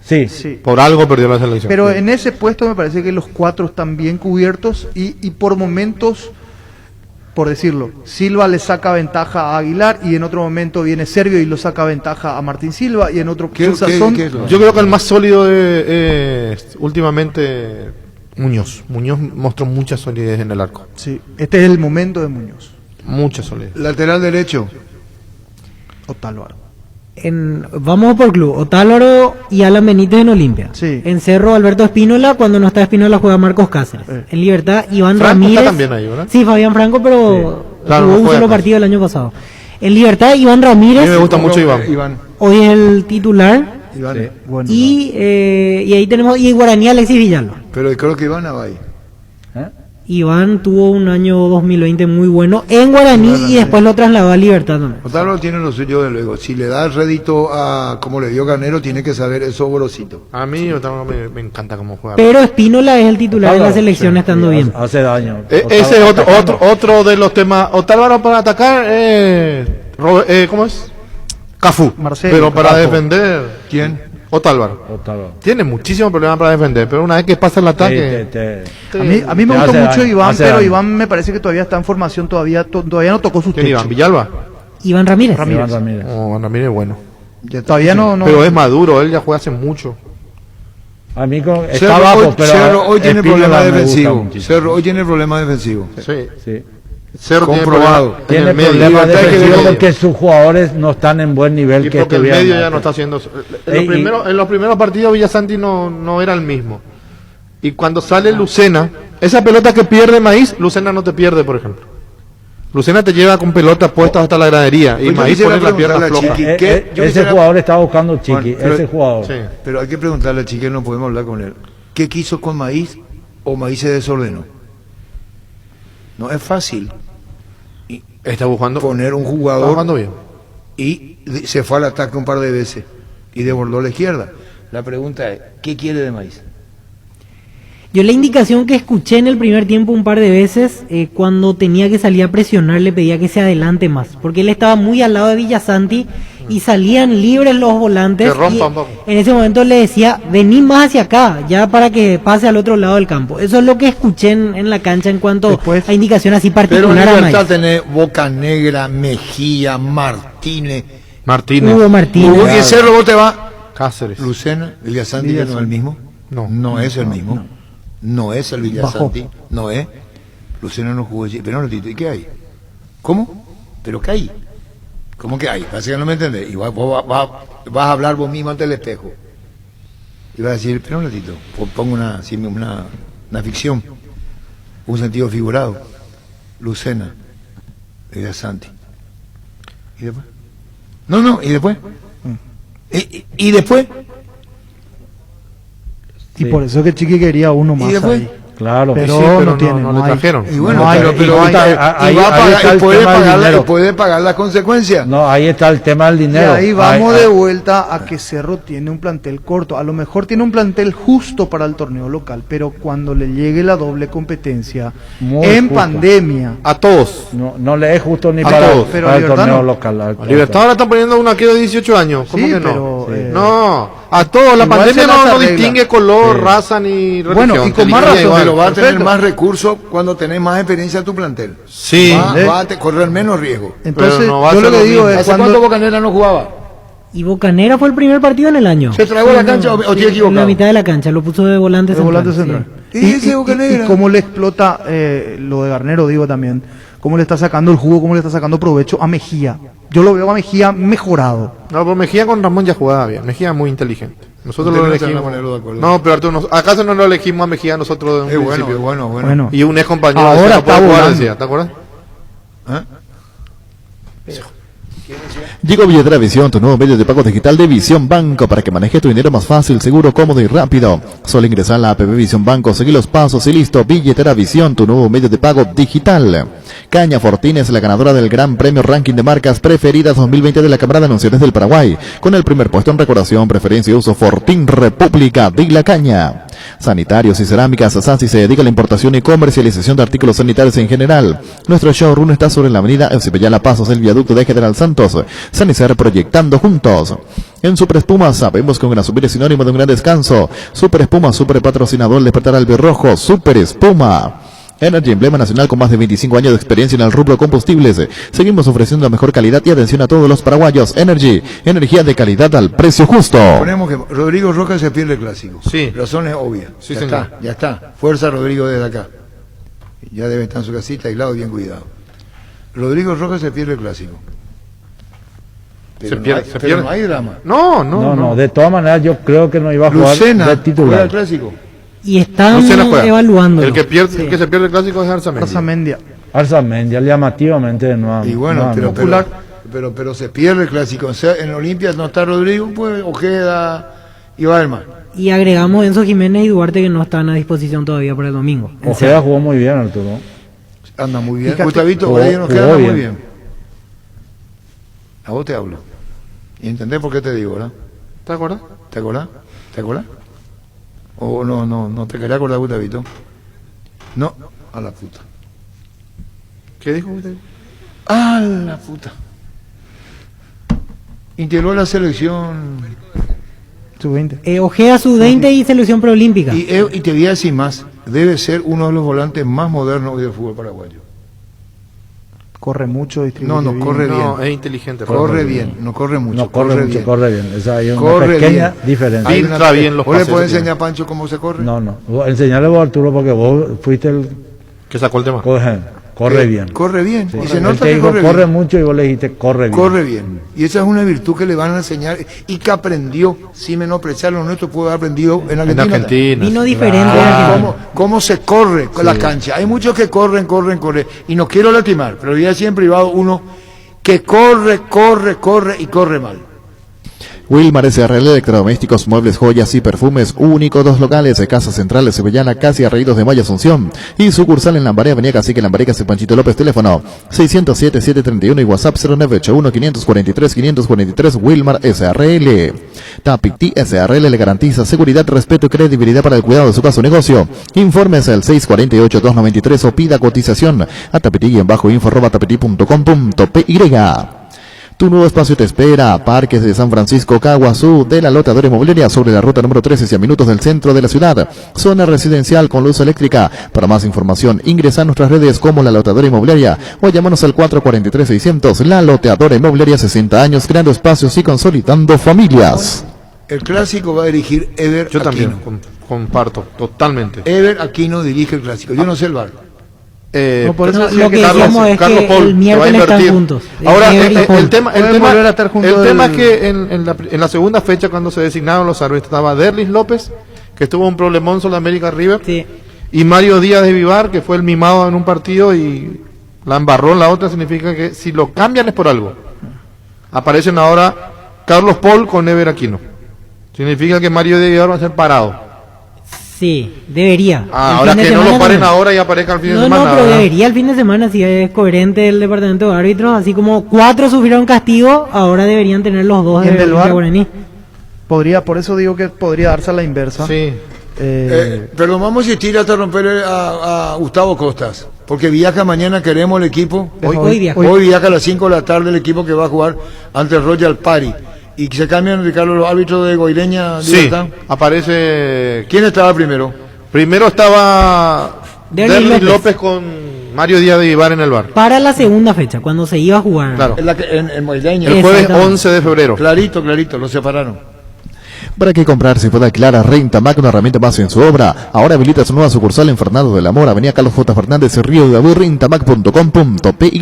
Sí. Sí. Por algo perdió la selección. Pero en ese puesto me parece que los cuatro están bien cubiertos y por momentos, por decirlo, Silva le saca ventaja a Aguilar y en otro momento viene Servio y lo saca ventaja a Martín Silva y en otro ¿Qué es lo? Yo creo que el más sólido últimamente Muñoz. Muñoz mostró mucha solidez en el arco. Sí, este es el momento de Muñoz. Mucha solidez. Lateral derecho. Otálvaro. Vamos por club, Otálvaro y Alan Benítez en Olimpia. Sí. En Cerro, Alberto Espínola, cuando no está Espínola juega Marcos Cáceres. En Libertad, Iván Franco Ramírez. está también ahí, ¿verdad? Sí, Fabián Franco, pero Claro, jugó no un juega solo casi. partido el año pasado. En Libertad, Iván A Ramírez. mí me gusta mucho Iván. Hoy es el titular. Iván. Bueno, Y ahí tenemos, y Guaraní Alexis Villalba. Pero creo que Iván va ahí. Iván tuvo un año 2020 muy bueno en Guaraní y después lo trasladó a Libertad también. Otálvaro tiene lo suyo de luego. Si le da el rédito a como le dio Ganero, tiene que saber eso grosito. A mí Otálvaro me encanta cómo juega. Pero Espínola es el titular de la selección Sí, estando sí, bien. Hace daño. Ese es otro de los temas. Otálvaro para atacar, ¿cómo es? Cafú. Marcelo, pero para Cafú. defender, ¿Quién? Otálvaro. Otálvaro. Tiene muchísimos problemas para defender, pero una vez que pasa el ataque, A mí me Te gustó hace mucho daño, Iván, hace pero daño. Iván me parece que todavía está en formación, todavía no tocó sus ¿quién techos. Iván? ¿Villalba? Iván Ramírez. Iván Ramírez. Oh, Ramírez es bueno. Todavía no. Pero es maduro, él ya juega hace mucho. A mí está Cerro, abajo, pero Cerro hoy tiene Espínola problema me gusta defensivo. muchísimo. Cerro hoy tiene problema defensivo. Sí. Sí. Cerro Comprobado. tiene Tiene problemas en el medio. problemas Libertad que defensivos medio. porque sus jugadores no están en buen nivel Y que porque el estuvieran medio ya antes. no está haciendo. Y- En los primeros partidos Villasanti no era el mismo. Y cuando sale Lucena, esa pelota que pierde Maíz, Lucena no te pierde, por ejemplo. Lucena te lleva con pelotas puestas hasta la gradería y Pues yo Maíz quisiera pone la pierna preguntarle a floja. Chiqui, ¿qué? Yo Ese quisiera- jugador estaba buscando Chiqui, Juan, pero- ese jugador. Sí. Pero hay que preguntarle a Chiqui, no podemos hablar con él. ¿Qué quiso con Maíz o Maíz se desordenó? No es fácil Está buscando. poner un Está jugador jugando bien. y se fue al ataque un par de veces y desbordó la izquierda. La pregunta es, ¿qué quiere de Maíz? Yo la indicación que escuché en el primer tiempo un par de veces, cuando tenía que salir a presionar, le pedía que se adelante más, porque él estaba muy al lado de Villasanti y salían libres los volantes. Que rompa y un poco. en ese momento le decía, vení más hacia acá, ya para que pase al otro lado del campo. Eso es lo que escuché en la cancha en cuanto a indicación así Pero en particular a Libertad Maíz. tenés Boca Negra, Mejía, Martínez. Hugo Martínez. Hugo y Cerro, vos te vas. Cáceres. Lucena, Villasanti que no es el mismo. No. Es el mismo. No es el Villasanti. No es. Lucena no jugó allí. Pero un ratito, ¿y qué hay? ¿Cómo? ¿Pero qué hay? ¿Cómo que hay? Parece que no me entendés. Y vos vas a hablar vos mismo ante el espejo. Y vas a decir, pero un ratito, pongo una ficción, un sentido figurado. Lucena, Villasanti. ¿Y después? No, ¿y después? ¿Y después? Y por eso que Chiqui quería uno más después? ahí. Claro. Pero, Sí, pero no no- tiene. no le hay. trajeron. Y bueno, No hay, pero no hay. ahí va a pagar, está el puede tema del pagar, dinero. puede pagar las consecuencias. No, ahí está el tema del Y dinero. ahí vamos Ahí- de vuelta a que Cerro tiene un plantel corto. A lo mejor tiene un plantel justo para el torneo local, pero cuando le llegue la doble competencia Muy en justo. pandemia, A todos. No le es justo ni A para, todos. Pero para el Libertad torneo no. local. Libertad ahora está poniendo una que de 18 años. ¿Cómo Sí, que no? pero, No. A todos, la Igual pandemia se las no arregla. distingue color, raza ni religión. Bueno, y con más Te razón, igual. Pero va a tener Perfecto. más recursos cuando tenés más experiencia en tu plantel. Sí. Va a correr menos riesgo. Entonces, Pero no va a yo lo ser que lo digo mismo. es ¿Hace cuando... cuánto Bocanera no jugaba? Y Bocanera fue el primer partido en el año. ¿Se tragó la cancha o estoy En equivocado? la mitad de la cancha, lo puso de volante de central. volante central. sí. Y ese Bocanera. y cómo le explota lo de Garnero, digo también. Cómo le está sacando el jugo, cómo le está sacando provecho a Mejía. Yo lo veo a Mejía mejorado. No, pero Mejía con Ramón ya jugaba bien. Mejía es muy inteligente. Nosotros Ustedes lo no se van a elegimos. poner de acuerdo. No, pero Arturo, ¿acaso no lo elegimos a Mejía nosotros de un Bueno, principio? bueno. Bueno. Y un ex compañero Ahora decía, no puede está jugar, volando. decía, ¿te acuerdas? ¿Ah? Llegó Billetera Visión, tu nuevo medio de pago digital de Visión Banco para que manejes tu dinero más fácil, seguro, cómodo y rápido. Solo ingresar a la app Visión Banco, seguir los pasos y listo. Billetera Visión, tu nuevo medio de pago digital. Caña Fortín es la ganadora del Gran Premio Ranking de Marcas Preferidas 2020 de la Cámara de Anunciantes del Paraguay, con el primer puesto en recordación, preferencia y uso Fortín República de la Caña. Sanitarios y cerámicas, Sansi se dedica a la importación y comercialización de artículos sanitarios en general. Nuestro showroom está sobre la avenida Eusebio Pasos del viaducto de General Santos. Sanicer proyectando juntos. En Super Espuma sabemos que un gran subir es sinónimo de un gran descanso. Super Espuma, super patrocinador, despertar albirrojo. Super Espuma. Energy, emblema nacional con más de 25 años de experiencia en el rubro combustibles. Seguimos ofreciendo la mejor calidad y atención a todos los paraguayos. Energy, energía de calidad al precio justo. Ponemos que Rodrigo Rojas se pierde el clásico. Sí. Razón es obvia. Sí, ya señor. está, ya está. Fuerza Rodrigo desde acá. Ya debe estar en su casita, aislado y bien cuidado. Rodrigo Rojas se pierde el clásico. Pero Se pierde, no hay, se pero pierde. no hay drama. No, de todas maneras yo creo que no iba a jugar Lucena de juega el titular. clásico. Y están Lucena juega. evaluando. El que pierde, el que se pierde el clásico es Arzamendi. Arzamendia. Arzamendia, llamativamente no Y bueno, pero se pierde el clásico. O sea, en Olimpia no está Rodrigo, pues Ojeda y Balma. Y agregamos Enzo Jiménez y Duarte que no están a disposición todavía para el domingo. Ojeda jugó muy bien, Arturo. Anda muy bien. Fíjate, Gustavito, jugó- por ahí nos queda jugó muy bien. bien. A vos te hablo. Y entendés por qué te digo, ¿verdad? ¿Te acuerdas? ¿Te acordás? ¿Te acordás? O no te quería acordar, Gustavito. No, a la puta. ¿Qué dijo usted? A la puta. Integró la selección. Sub-20. Ojeda sub-20 y selección preolímpica. Y te voy a decir más. Debe ser uno de los volantes más modernos hoy del fútbol paraguayo. Corre mucho, distribuye No, bien. corre bien. No, es inteligente. Corre bien, no corre mucho. No corre mucho, bien. corre bien. Esa hay una Corre pequeña bien. diferencia. Hay Filtra bien los ¿Vos le pases podés que enseñar a Pancho cómo se corre? No. Vos enseñale vos, Arturo, porque vos fuiste el... Que sacó el tema. Corre bien. Corre bien. Sí. Y se Él nota te que dijo, corre corre bien. mucho y vos le dijiste, corre bien. Corre bien. Y esa es una virtud que le van a enseñar y que aprendió, sin menospreciar lo nuestro, pudo haber aprendido en Argentina. En Argentina. Vino sí. diferente de Argentina. ¿Cómo se corre con la cancha? Hay muchos que corren. Y no quiero lastimar, pero ya siempre en privado uno que corre y corre mal. Wilmar SRL, electrodomésticos, muebles, joyas y perfumes, único, 2 locales, Casa Central, Sevillana, casi a Reídos de Mayo, Asunción, y sucursal en Lambaré, Avenida Cacique, Lambaré, Casi Panchito López, teléfono 607-731 y WhatsApp 0981-543-543, Wilmar SRL. Tapiti SRL le garantiza seguridad, respeto y credibilidad para el cuidado de su caso o negocio. Informes al 648-293 o pida cotización a tapiti-info@tapiti.com.py. Tu nuevo espacio te espera, Parques de San Francisco, Caguazú, de la Lotadora Inmobiliaria, sobre la ruta número 13, hacia minutos del centro de la ciudad. Zona residencial con luz eléctrica. Para más información, ingresa a nuestras redes como La Lotadora Inmobiliaria o llámanos al 443-600. La Lotadora Inmobiliaria, 60 años, creando espacios y consolidando familias. El clásico va a dirigir Ever Yo también Aquino. comparto, totalmente. Ever Aquino dirige el clásico. Yo no sé el bar. No, por eso pero lo que Carlos- decíamos es Carlos que Paul el te va a miércoles están invertir. juntos. Ahora, Ever y Paul. el tema Pueden volver a estar juntos el tema el- es que en la segunda fecha, cuando se designaron los árbitros, estaba Derlis López, que tuvo un problemón sobre América River, y Mario Díaz de Vivar, que fue el mimado en un partido y la embarró en la otra. Significa que si lo cambian es por algo. Aparecen ahora Carlos Paul con Ever Aquino. Significa que Mario Díaz de Vivar va a ser parado. Sí, debería. El Ahora fin de que no lo semana paren también. ahora y aparezca el fin de No, semana. no, pero ¿verdad? debería el fin de semana, si es coherente el departamento de árbitros, así como 4 sufrieron castigo, ahora deberían tener los 2 Y en de del Villa VAR, Guaraní. por eso digo que podría darse a la inversa. Sí. Perdón, vamos a insistir hasta romper a Gustavo Costas, porque viaja mañana, queremos el equipo. Hoy viaja. Hoy viaja a las 5 de la tarde el equipo que va a jugar ante el Royal Party. ¿Y se cambian, Ricardo, los árbitros de Goireña? Sí, Libertad? aparece... ¿Quién estaba primero? Primero estaba Derlis López con Mario Díaz de Vivar en el bar. Para la segunda fecha, cuando se iba a jugar. Claro. En Moileña. El jueves 11 de febrero. Clarito, lo separaron. ¿Para qué comprar si puede Clara Rentamac, una herramienta más en su obra? Ahora habilita su nueva sucursal en Fernando del Amor, Avenida Carlos J. Fernández, Río de Abu, rentamac.com.py.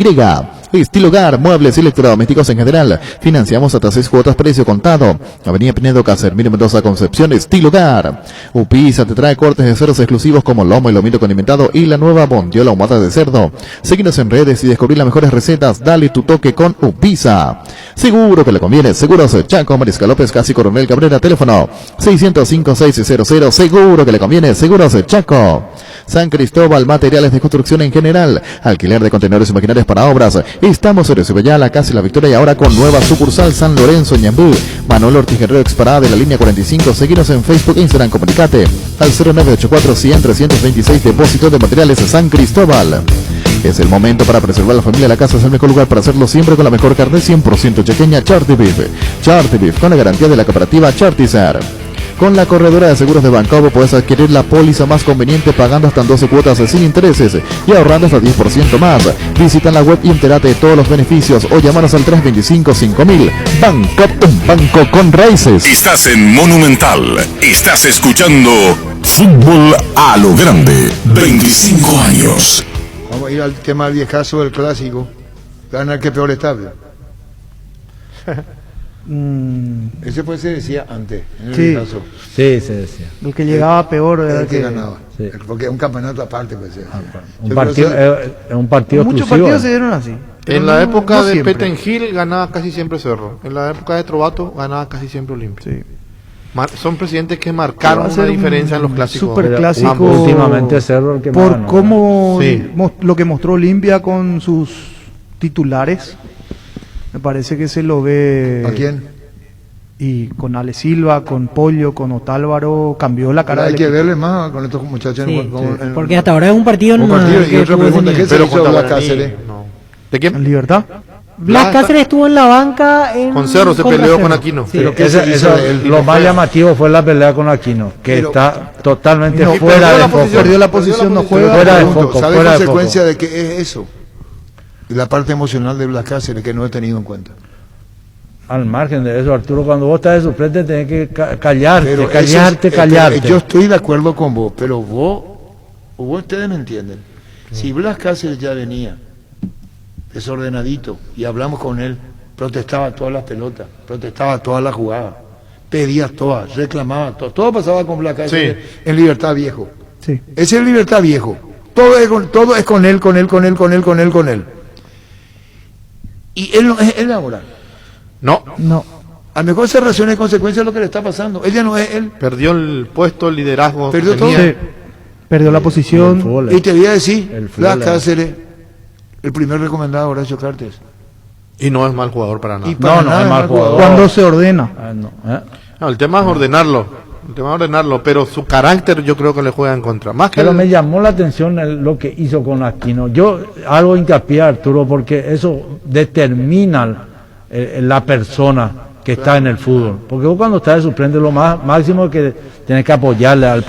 Estilo Hogar, muebles y electrodomésticos en general. Financiamos hasta 6 cuotas, precio contado. Avenida Pinedo, Casermino, Mendoza, Concepción, Estilo Hogar. Upisa te trae cortes de cerdos exclusivos como lomo y lomito condimentado y la nueva bondiola ahumada de cerdo. Síguenos en redes y descubrí las mejores recetas. Dale tu toque con Upisa. Seguro que le conviene. Seguros Chaco, Mariscal López, Casi Coronel Cabrera, teléfono 605-600. Seguro que le conviene. Seguros Chaco. San Cristóbal, materiales de construcción en general. Alquiler de contenedores y maquinarias para obras. Estamos en Cibellala, casi La Victoria, y ahora con nueva sucursal San Lorenzo, Ñambú. Manuel Ortiz Guerrero, exparada de la línea 45. Seguinos en Facebook e Instagram. Comunicate al 0984-100-326. Depósito de materiales San Cristóbal. Es el momento para preservar la familia. La casa es el mejor lugar para hacerlo, siempre con la mejor carne 100% chequeña Charty Beef. Charty Beef, con la garantía de la cooperativa Chartizar. Con la corredora de seguros de Bancobo puedes adquirir la póliza más conveniente pagando hasta en 12 cuotas sin intereses y ahorrando hasta 10% más. Visita la web y entérate de todos los beneficios o llámanos al 325-5000. Bancob, un banco con raíces. Estás en Monumental. Estás escuchando Fútbol a lo Grande. 25 años. Vamos a ir al tema del viejazo del clásico. Gana el que peor estable. Ese pues se decía antes, en el viejazo. Sí, se decía. El que llegaba peor era el que ganaba. Sí. Porque es un campeonato aparte, pues. Un partido muchos exclusivo. partidos se dieron así. En la época de Petengil ganaba casi siempre Cerro. En la época de Trovato ganaba casi siempre Olimpia. Sí. Son presidentes que marcaron una diferencia en los clásicos. Super clásico. Últimamente Cerro el que por más cómo lo que mostró Olimpia con sus titulares. Me parece que se lo ve. ¿A quién? Y con Ale Silva, con Pollo, con Otálvaro, cambió la cara. Hay que verle más con estos muchachos. Porque hasta ahora es un partido. Y otra pregunta, ¿qué se hizo Blas Cáceres? ¿De quién? ¿En Libertad? Blas Cáceres estuvo en la banca con Cerro, se peleó con Aquino. Sí. Lo más llamativo fue la pelea con Aquino, que está totalmente fuera de foco. Perdió la posición, no juega. Fuera de foco. ¿Sabe la consecuencia de qué es eso? La parte emocional de Blas Cáceres que no he tenido en cuenta. Al margen de eso, Arturo, cuando vos estás de suplente tenés que callarte. Yo estoy de acuerdo con vos, pero vos ustedes me entienden. Si Blas Cáceres ya venía desordenadito y hablamos con él, protestaba todas las pelotas, protestaba todas las jugadas, pedía todas, reclamaba todo pasaba con Blas Cáceres en Libertad Viejo. Sí. Ese es Libertad Viejo. Todo es con él. Y él no es él ahora. No. A lo mejor esa razón es consecuencia de lo que le está pasando. Él ya no es él. Perdió el puesto, el liderazgo. Perdió todo. Sí. Perdió la posición. Y te voy a decir, Blas Cáceres, el primer recomendado Horacio Cartes. Y no es mal jugador para nada. No es mal jugador. Cuando se ordena. El tema es ordenarlo. Pero su carácter yo creo que le juega en contra. Pero me llamó la atención lo que hizo con Aquino. Yo algo hincapié, Arturo, porque eso determina la persona que está en el fútbol. Porque vos cuando estás de suplente lo máximo es que tenés que apoyarle al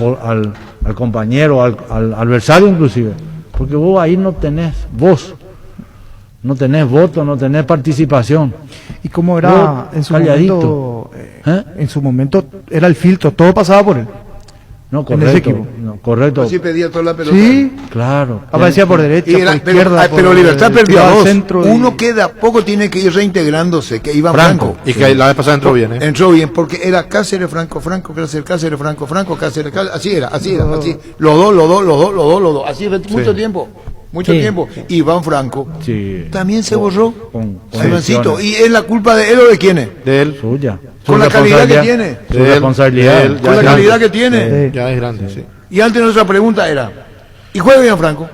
compañero, al adversario inclusive. Porque vos ahí no tenés voto, no tenés participación. ¿Y cómo era en su momento? En su momento era el filtro, todo pasaba por él. No, correcto. Así pedía toda la pelota. Sí, claro. Aparecía por derecha, por izquierda. Pero Libertad perdió a dos. Centro uno queda poco, tiene que ir reintegrándose, que Iván Franco. Y que la vez pasada entró bien. Entró bien, porque era Cáceres, Franco, Cáceres, Franco, Cáceres, así era. Los dos. Así fue mucho tiempo. Iván Franco también se borró. Ivancito. ¿Y es la culpa de él o de quién es? De él. Suya. Con la calidad que tiene. Su responsabilidad. Con la calidad que tiene. Ya es grande, sí. Y antes nuestra pregunta era, ¿y juega Iván Franco?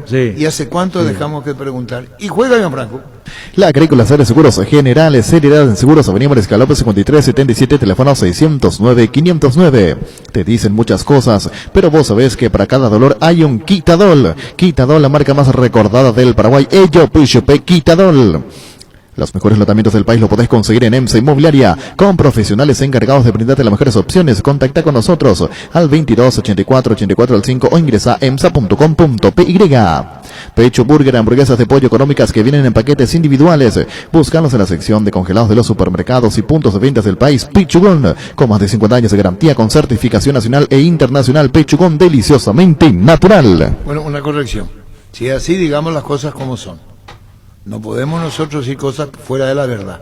Sí. ¿Y hace cuánto dejamos que preguntar? ¿Y juega Iván Franco? La Agrícola Seres Seguros Generales, seriedad en seguros, Avenida Mariscal López 5377, teléfono 609-509. Te dicen muchas cosas, pero vos sabés que para cada dolor hay un Quitadol. Quitadol, la marca más recordada del Paraguay. Ello Quitadol. Los mejores lotamientos del país lo podés conseguir en EMSA Inmobiliaria, con profesionales encargados de brindarte las mejores opciones. Contacta con nosotros al 22 84 84 al 5 o ingresa a emsa.com.py. Pecho Burger, hamburguesas de pollo económicas que vienen en paquetes individuales. Búscanos en la sección de congelados de los supermercados y puntos de ventas del país. Pechugón, con más de 50 años de garantía, con certificación nacional e internacional. Pechugón, deliciosamente natural. Bueno, una corrección. Si es así, digamos las cosas como son. No podemos nosotros decir cosas fuera de la verdad.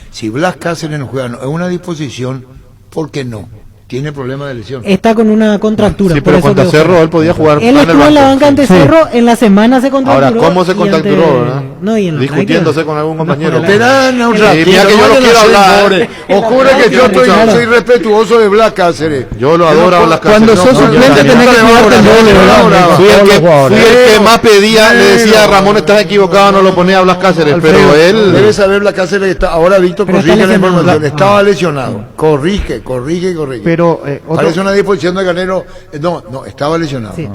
Si Blas Cáceres no juega en una disposición, ¿por qué no? Tiene problemas de lesión. Está con una contractura. Sí, pero contra Cerro él podía jugar. Él estuvo en la banca ante Cerro, en la semana se contracturó. Ahora, ¿cómo se contracturó, verdad? No, y en discutiéndose con algún compañero. Esperan un ratito. Mira que yo lo quiero hablar. Ocurre que yo soy respetuoso de Blas Cáceres. Yo lo adoro a Blas Cáceres. Cuando sos suplente tenés que jugarte el doble, ¿verdad? Fui el que más pedía, le decía a Ramón, estás equivocado, no lo ponía a Blas Cáceres, pero él... Debe saber Blas Cáceres, ahora Víctor corrige la información, estaba lesionado. Corrige. Pero parece una disposición de Garnero, no, estaba lesionado. Sí.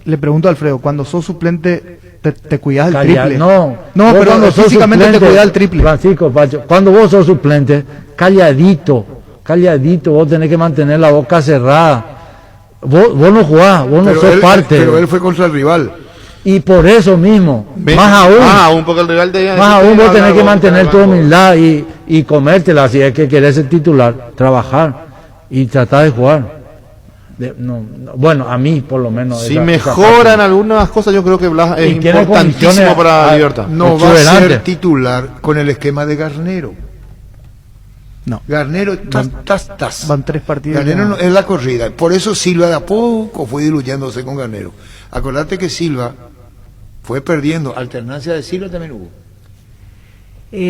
Le pregunto a Alfredo, cuando sos suplente te cuidas del Calla, triple. no, pero físicamente suplente, te cuidas del triple. Francisco, Pacho, cuando vos sos suplente, calladito, vos tenés que mantener la boca cerrada. Vos no jugás, vos no sos parte. Pero él fue contra el rival. Y por eso mismo, más aún porque el rival vos tenés que mantener tu humildad y comértela si es que querés ser titular, trabajar y tratar de jugar. Bueno, a mí por lo menos. Si mejoran algunas cosas, yo creo que Blas es importantísimo para la Libertad. No va a ser titular con el esquema de Garnero. No. Garnero, van 3 partidos. Garnero no, es la corrida. Por eso Silva de a poco fue diluyéndose con Garnero. Acordate que Silva fue perdiendo. Alternancia de Silva también hubo.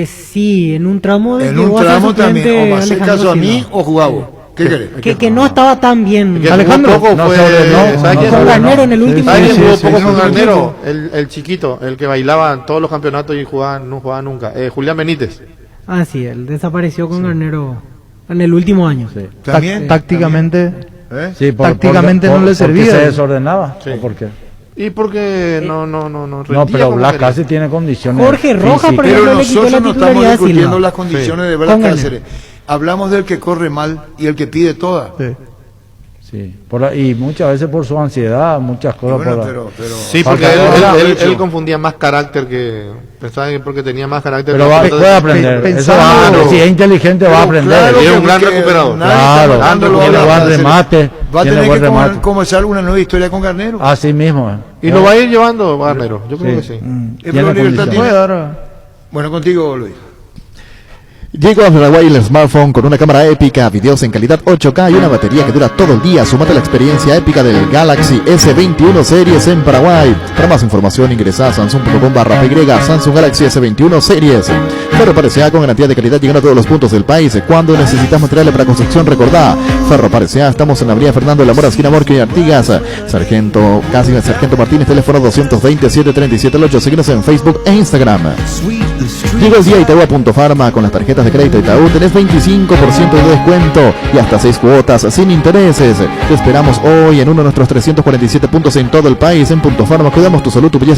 Sí, en un tramo. En un tramo también. O va a hacer caso a mí o jugaba. ¿Qué querés? Que no estaba tan bien. Alejandro con Garnero en el último. ¿Alguien jugó poco con Garnero? El chiquito, el que bailaba en todos los campeonatos y no jugaba nunca. Julián Benítez. Ah, sí, él desapareció con Garnero en el último año. Sí. Tácticamente, sí, tácticamente no le servía. ¿Porque se desordenaba? Sí. ¿O por qué? Y porque no pero Blas Cáceres tiene condiciones. Jorge Rojas, por ejemplo, pero le quitó la nosotros no estamos titularidad discutiendo las condiciones de Blas Cáceres. Hablamos del que corre mal y el que pide todas. Sí, y muchas veces por su ansiedad, muchas cosas. Bueno, sí, porque él confundía más carácter que... Pensaba que porque tenía más carácter... Pero puede aprender. Si es inteligente va a aprender. Claro, y es un gran recuperador. Claro, tiene buen remate. Va a tener que comenzar una nueva historia con Garnero. Así mismo. Y lo va a ir llevando Garnero, yo creo que sí. Bueno, contigo, Luis. Llegó a Paraguay el smartphone con una cámara épica, videos en calidad 8K y una batería que dura todo el día. Sumate a la experiencia épica del Galaxy S21 Series en Paraguay. Para más información ingresa a samsung.com/py, Samsung Galaxy S21 Series. Ferropar S.A. con garantía de calidad llegando a todos los puntos del país. Cuando necesitas materiales para construcción, recordá, Ferropar S.A. Estamos en la avenida Fernando de la Mora, esquina Morquio y Artigas. Sargento Martínez, teléfono 220-737-8. Síguenos en Facebook e Instagram. Llegó el día Itaú a Punto Farma. Con las tarjetas de crédito Itaú tenés 25% de descuento y hasta 6 cuotas sin intereses. Te esperamos hoy en uno de nuestros 347 puntos en todo el país. En Punto Farma cuidamos tu salud, tu belleza.